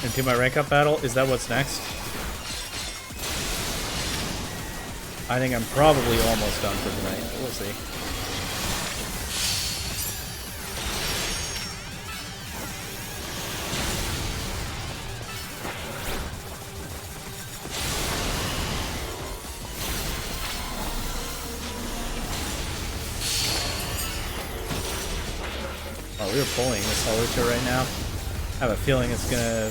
Into my rank up battle? Is that what's next? I think I'm probably almost done for tonight. We'll see. Oh, we were pulling this Hawlucha right now. I have a feeling it's gonna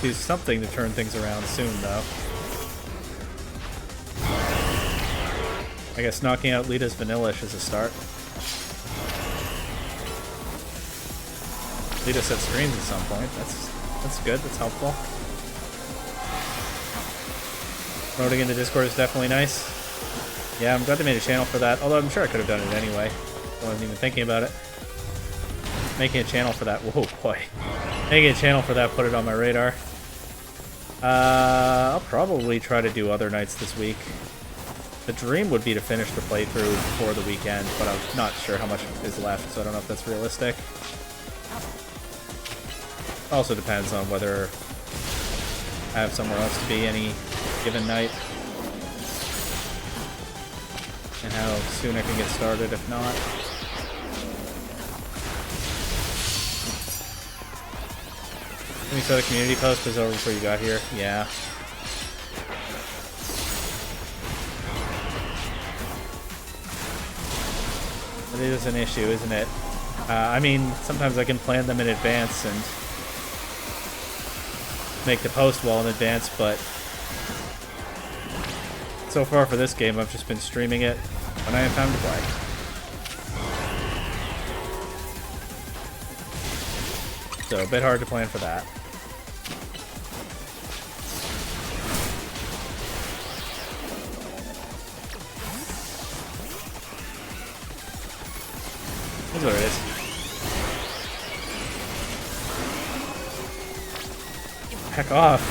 do something to turn things around soon, though. I guess knocking out Lita's Vanillish is a start. Lita set screens at some point. That's good. That's helpful. Promoting in the Discord is definitely nice. Yeah, I'm glad they made a channel for that. Although I'm sure I could have done it anyway. I wasn't even thinking about it. Making a channel for that. Whoa, boy. Making a channel for that, put it on my radar. I'll probably try to do other nights this week. The dream would be to finish the playthrough before the weekend, but I'm not sure how much is left, so I don't know if that's realistic. Also depends on whether I have somewhere else to be any given night, and how soon I can get started if not. When you saw the community post was over before you got here? Yeah. It is an issue, isn't it? I mean, sometimes I can plan them in advance and make the post well in advance, but so far for this game, I've just been streaming it when I have time to play. So a bit hard to plan for that. That's what it is. Heck off.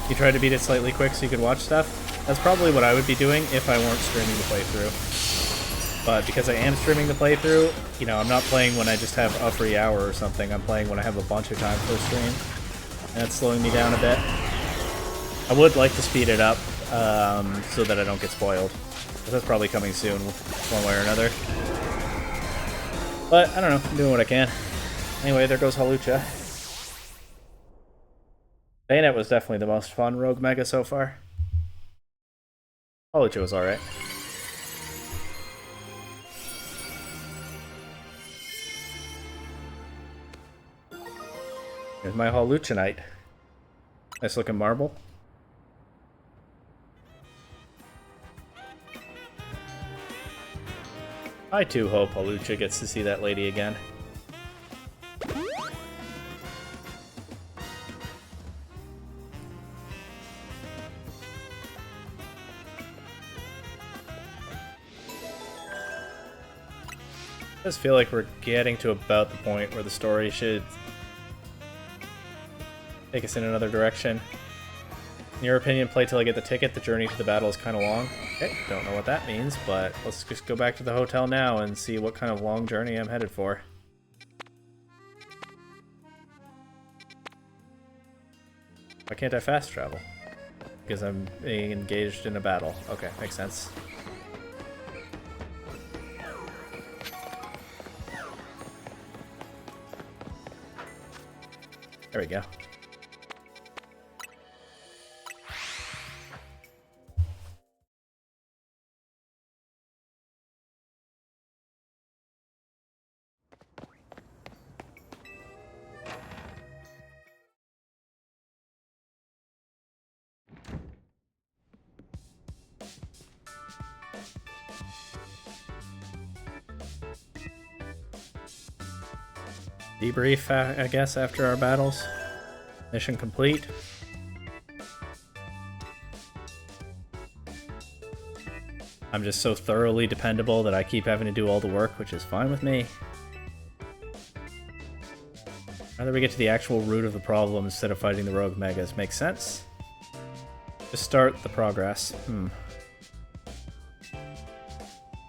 You tried to beat it slightly quick so you could watch stuff? That's probably what I would be doing if I weren't streaming the playthrough. But because I am streaming the playthrough, you know, I'm not playing when I just have a free hour or something. I'm playing when I have a bunch of time for a stream. And that's slowing me down a bit. I would like to speed it up so that I don't get spoiled. But that's probably coming soon, one way or another. But, I don't know, I'm doing what I can. Anyway, there goes Hawlucha. Bayonet was definitely the most fun Rogue Mega so far. Hawlucha was alright. Here's my Hawluchanite. Nice looking marble. I too hope Hawlucha gets to see that lady again. I just feel like we're getting to about the point where the story should take us in another direction. In your opinion, play till I get the ticket. The journey to the battle is kind of long. Okay, don't know what that means, but let's just go back to the hotel now and see what kind of long journey I'm headed for. Why can't I fast travel? Because I'm being engaged in a battle. Okay, makes sense. There we go. Debrief, I guess, after our battles. Mission complete. I'm just so thoroughly dependable that I keep having to do all the work, which is fine with me. Rather we get to the actual root of the problem instead of fighting the Rogue Megas. Makes sense. Just start the progress.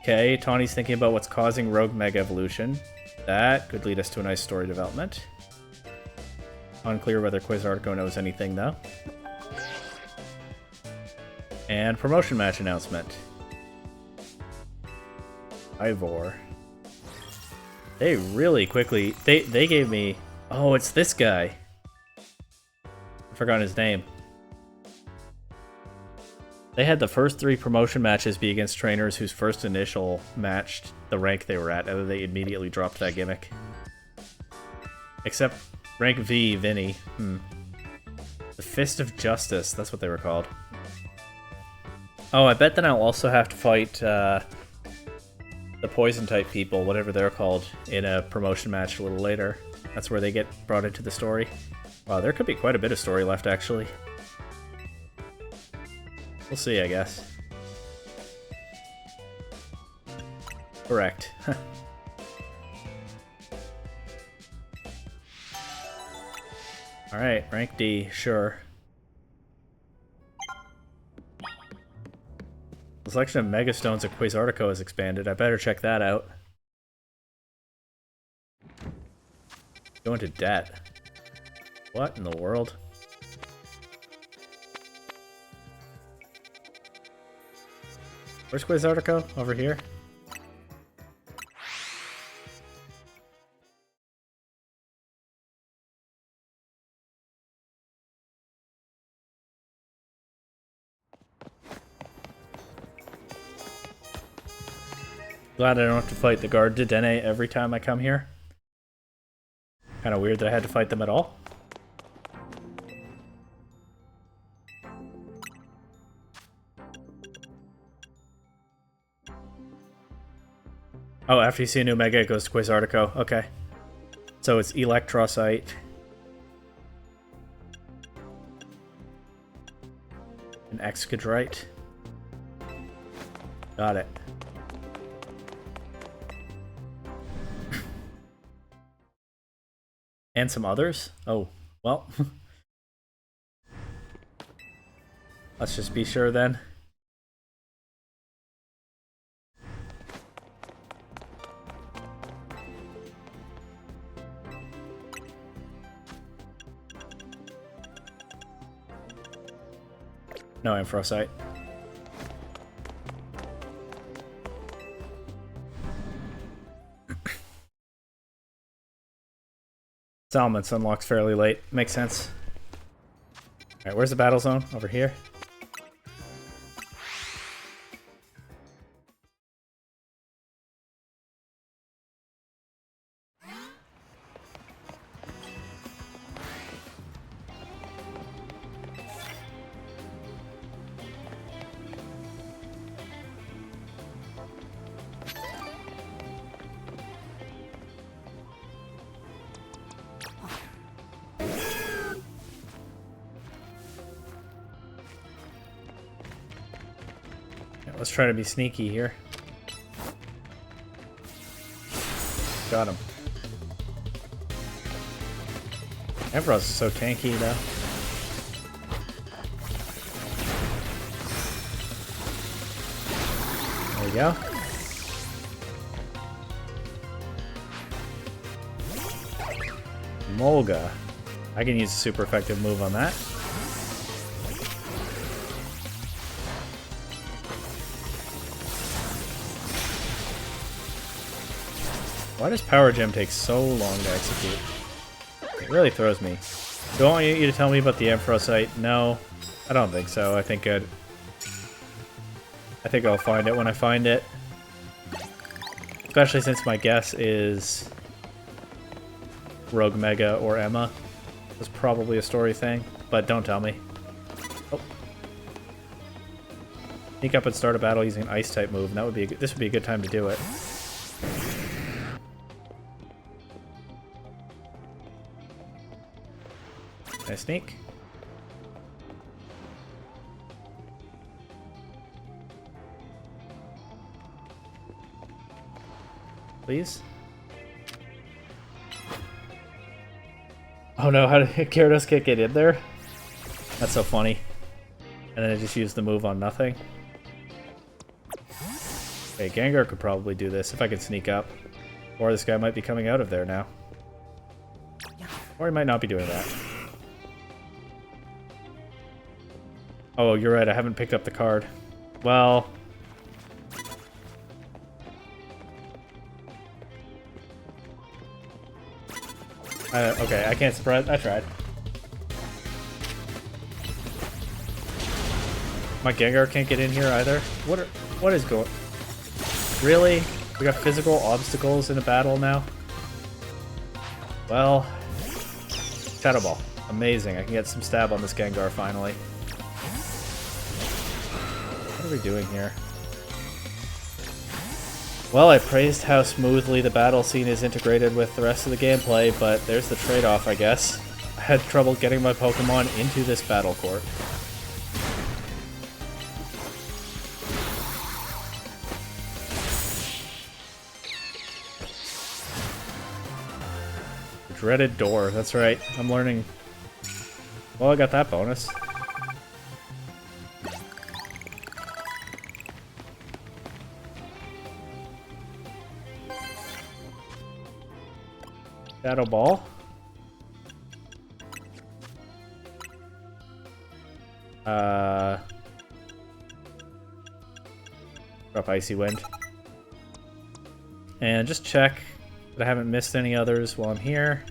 Okay, Tawny's thinking about what's causing Rogue Mega evolution. That could lead us to a nice story development. Unclear whether Quizarco knows anything, though. And promotion match announcement. Ivor. They really quickly... They gave me... Oh, it's this guy. I forgot his name. They had the first 3 promotion matches be against trainers whose first initial matched the rank they were at, and then they immediately dropped that gimmick. Except rank V, Vinny. The Fist of Justice, that's what they were called. Oh, I bet then I'll also have to fight the poison type people, whatever they're called, in a promotion match a little later. That's where they get brought into the story. Wow, there could be quite a bit of story left, actually. We'll see, I guess. Correct. Alright, rank D, sure. The selection of Megastones at Quasartico has expanded. I better check that out. Go into debt. What in the world? Where's Quasartico? Over here? Glad I don't have to fight the Guard Dedenne every time I come here. Kind of weird that I had to fight them at all. Oh, after you see a new Mega, it goes to Quasartico. Okay. So it's Electrocyte. An Excadrite. Got it. And some others? Oh, well. Let's just be sure then. No Ampharocyte. Salamence unlocks fairly late. Makes sense. Alright, where's the battle zone? Over here? Let's try to be sneaky here. Got him. Ampharos is so tanky though. There we go. Molga. I can use a super effective move on that. Why does Power Gem take so long to execute? It really throws me. Do I want you to tell me about the Ampharocyte? No, I don't think so. I think I'll find it when I find it. Especially since my guess is Rogue Mega or Emma. It's probably a story thing, but don't tell me. Oh. Sneak up and start a battle using an Ice type move, and that would be this would be a good time to do it. Can I sneak? Please? Oh no, how did Gyarados can't get in there? That's so funny. And then I just used the move on nothing. Okay, Gengar could probably do this if I could sneak up. Or this guy might be coming out of there now. Or he might not be doing that. Oh, you're right, I haven't picked up the card. Well... okay, I can't surprise. I tried. My Gengar can't get in here either. What is going? Really? We got physical obstacles in a battle now? Well, Shadow Ball. Amazing. I can get some stab on this Gengar finally. What are we doing here? Well, I praised how smoothly the battle scene is integrated with the rest of the gameplay, but there's the trade-off, I guess. I had trouble getting my Pokemon into this battle court. dreaded door. That's right. I'm learning. Well, I got that bonus. Shadow Ball. Drop Icy Wind. And just check that I haven't missed any others while I'm here.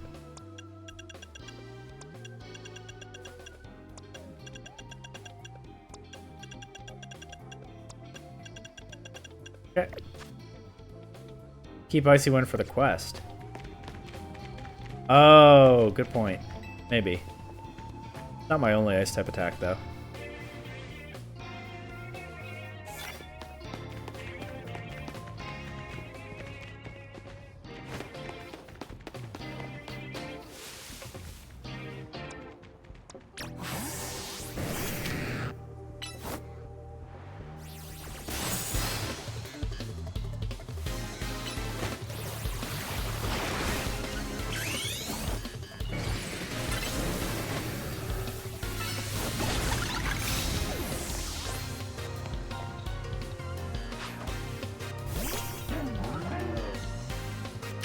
Okay. Keep Icy Wind for the quest. Oh, good point. Maybe. Not my only ice type attack, though.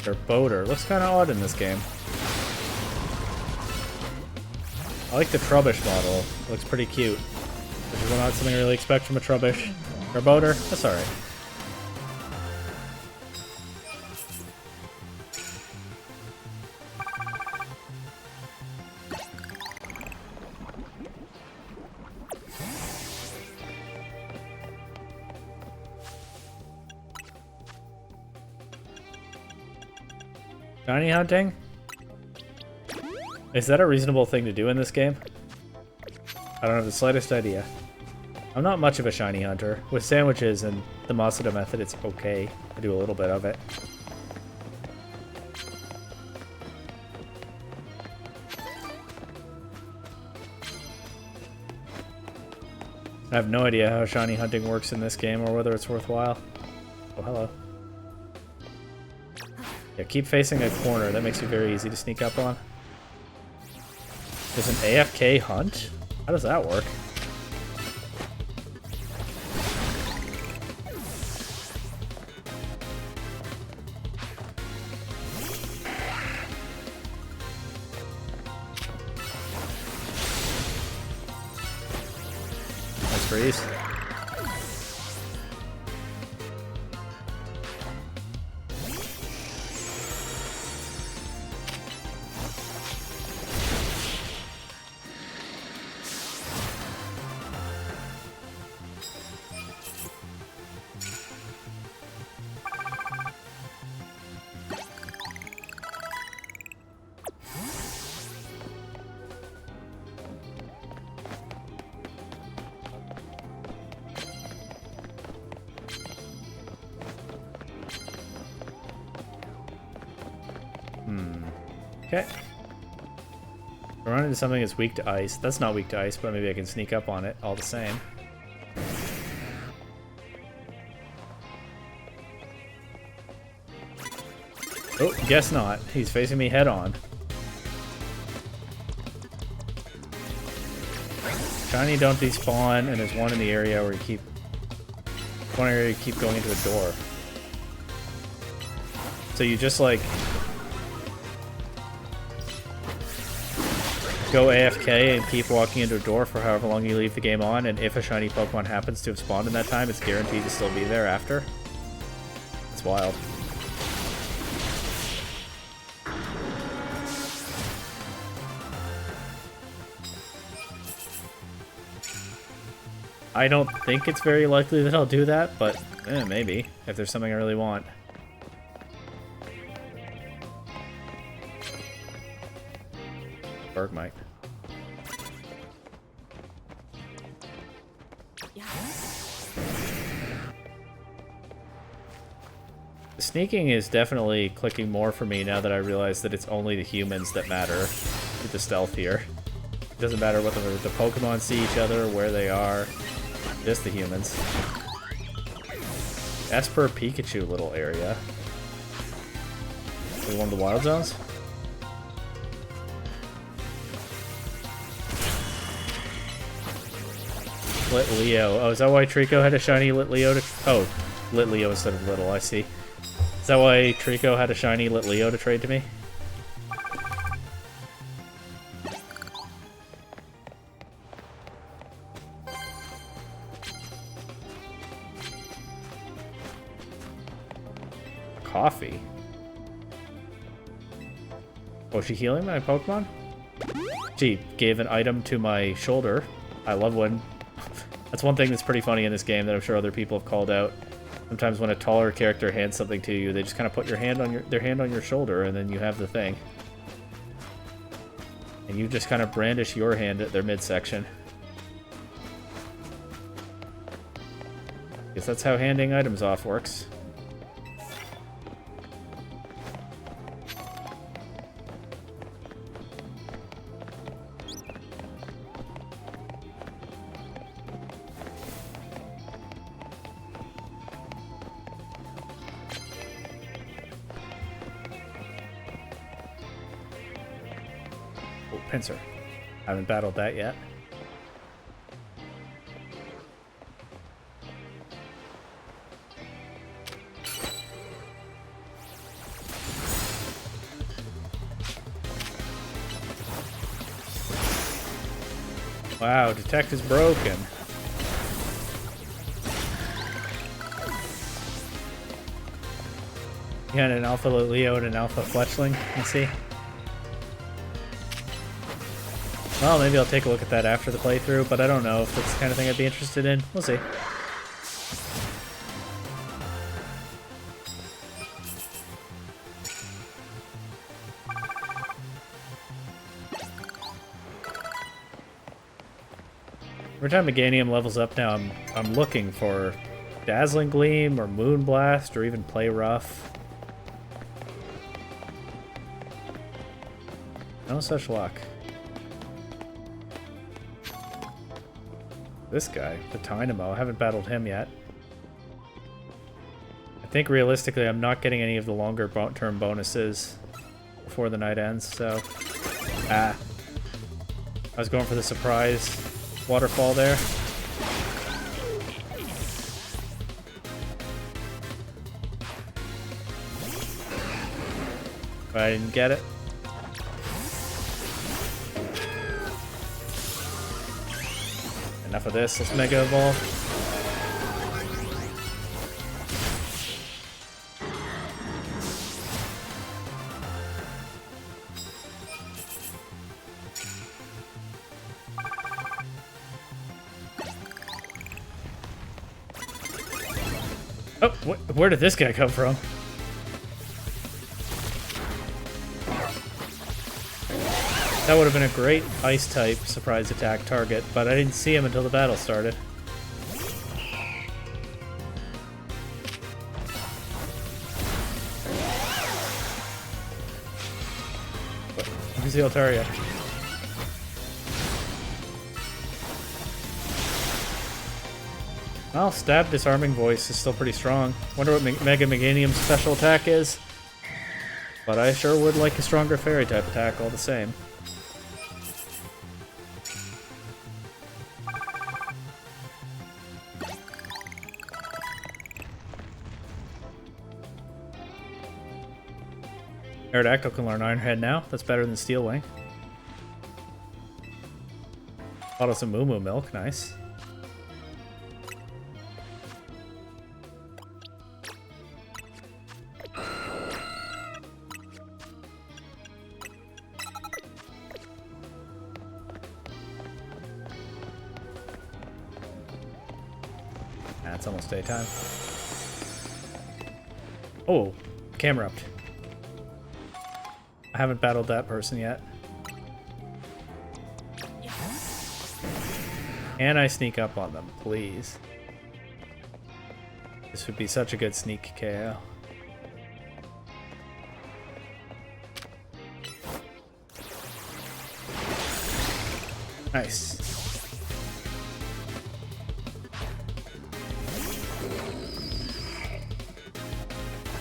Or Boater. Looks kind of odd in this game. I like the Trubbish model. Looks pretty cute. Which is not something I really expect from a Trubbish. Or Boater. That's alright. Shiny hunting? Is that a reasonable thing to do in this game? I don't have the slightest idea. I'm not much of a shiny hunter. With sandwiches and the Masuda method, it's okay. I do a little bit of it. I have no idea how shiny hunting works in this game or whether it's worthwhile. Oh, hello. Yeah, keep facing a corner. That makes you very easy to sneak up on. There's an AFK hunt? How does that work? Nice freeze. Okay. I run into something that's weak to ice. That's not weak to ice, but maybe I can sneak up on it all the same. Oh, guess not. He's facing me head on. Shiny don't despawn, and there's one in the area where you keep going into a door. So you just like go AFK and keep walking into a door for however long you leave the game on, and if a shiny Pokemon happens to have spawned in that time, it's guaranteed to still be there after. It's wild. I don't think it's very likely that I'll do that, but maybe, if there's something I really want. Bergmite. The sneaking is definitely clicking more for me now that I realize that it's only the humans that matter with the stealth here. It doesn't matter whether the Pokemon see each other, where they are, just the humans. Esper Pikachu little area. Is it one of the wild zones? Lit Leo. Oh, is that why Trico had a shiny Lit Leo to... Oh, Lit Leo instead of Little, I see. Is that why Trico had a shiny Lit Leo to trade to me? Coffee? Oh, is she healing my Pokemon? She gave an item to my shoulder. I love when... That's one thing that's pretty funny in this game that I'm sure other people have called out. Sometimes when a taller character hands something to you, they just kind of put their hand on your shoulder, and then you have the thing. And you just kind of brandish your hand at their midsection. Guess that's how handing items off works. Pinsir. Haven't battled that yet. Wow, Detect is broken. You had an Alpha Leo and an Alpha Fletchling, let's see. Well, maybe I'll take a look at that after the playthrough, but I don't know if that's the kind of thing I'd be interested in. We'll see. Every time Meganium levels up now, I'm looking for Dazzling Gleam or Moonblast or even Play Rough. No such luck. This guy, the Tynamo, I haven't battled him yet. I think realistically I'm not getting any of the longer term bonuses before the night ends, so... I was going for the surprise waterfall there. But I didn't get it. Enough of this, let's Mega Evolve. Oh, where did this guy come from? That would have been a great Ice-type surprise attack target, but I didn't see him until the battle started. Who's the Altaria? Well, Stab Disarming Voice is still pretty strong. Wonder what Mega Meganium's special attack is. But I sure would like a stronger Fairy-type attack all the same. Aerodactyl can learn Iron Head now. That's better than Steel Wing. Bottle some Moo Moo Milk. Nice. It's almost daytime. Oh, Camerupt. I haven't battled that person yet. Can I sneak up on them, please? This would be such a good sneak KO. Nice.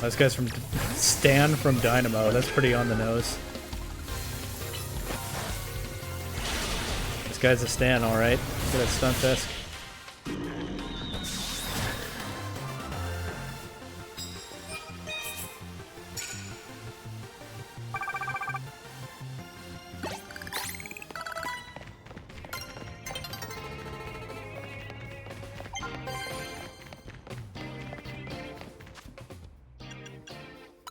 This guy's from Stan from Dynamo. That's pretty on the nose. This guy's a Stan, alright. Look at that Stunfisk.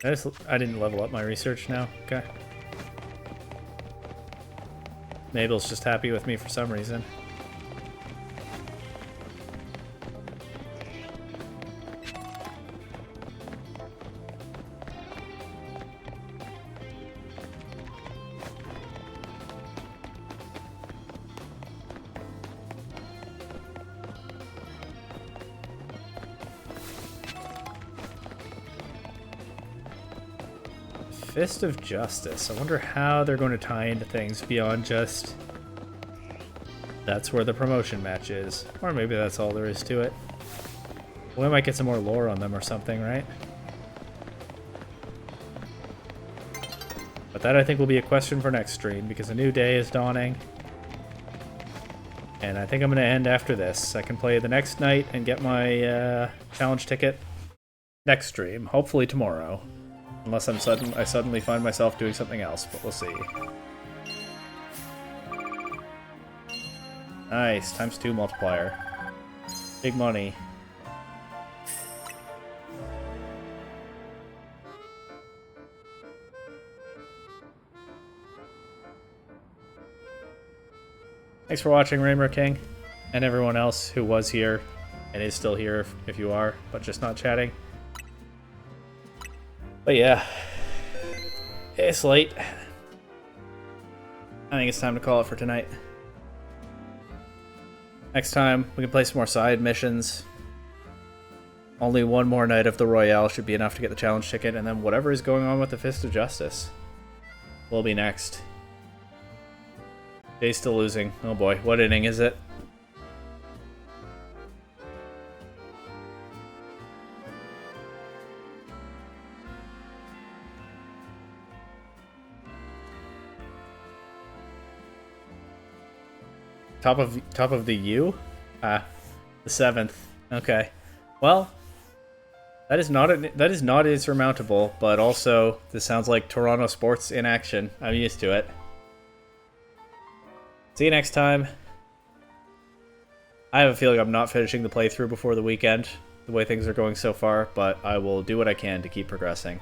I didn't level up my research now. Okay. Mabel's just happy with me for some reason. Fist of Justice. I wonder how they're going to tie into things beyond just that's where the promotion match is. Or maybe that's all there is to it. We might get some more lore on them or something, right? But that I think will be a question for next stream because a new day is dawning. And I think I'm going to end after this. I can play the next night and get my challenge ticket next stream. Hopefully tomorrow. Unless I suddenly find myself doing something else, but we'll see. Nice, ×2 multiplier. Big money. Thanks for watching, Raymer King, and everyone else who was here and is still here if you are, but just not chatting. But yeah, it's late. I think it's time to call it for tonight. Next time, we can play some more side missions. Only one more night of the Royale should be enough to get the challenge ticket, and then whatever is going on with the Fist of Justice will be next. Jay's still losing. Oh boy, what inning is it? Top of the U? The 7th. Okay. Well, that is not insurmountable, but also this sounds like Toronto sports in action. I'm used to it. See you next time. I have a feeling I'm not finishing the playthrough before the weekend, the way things are going so far, but I will do what I can to keep progressing.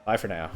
Bye for now.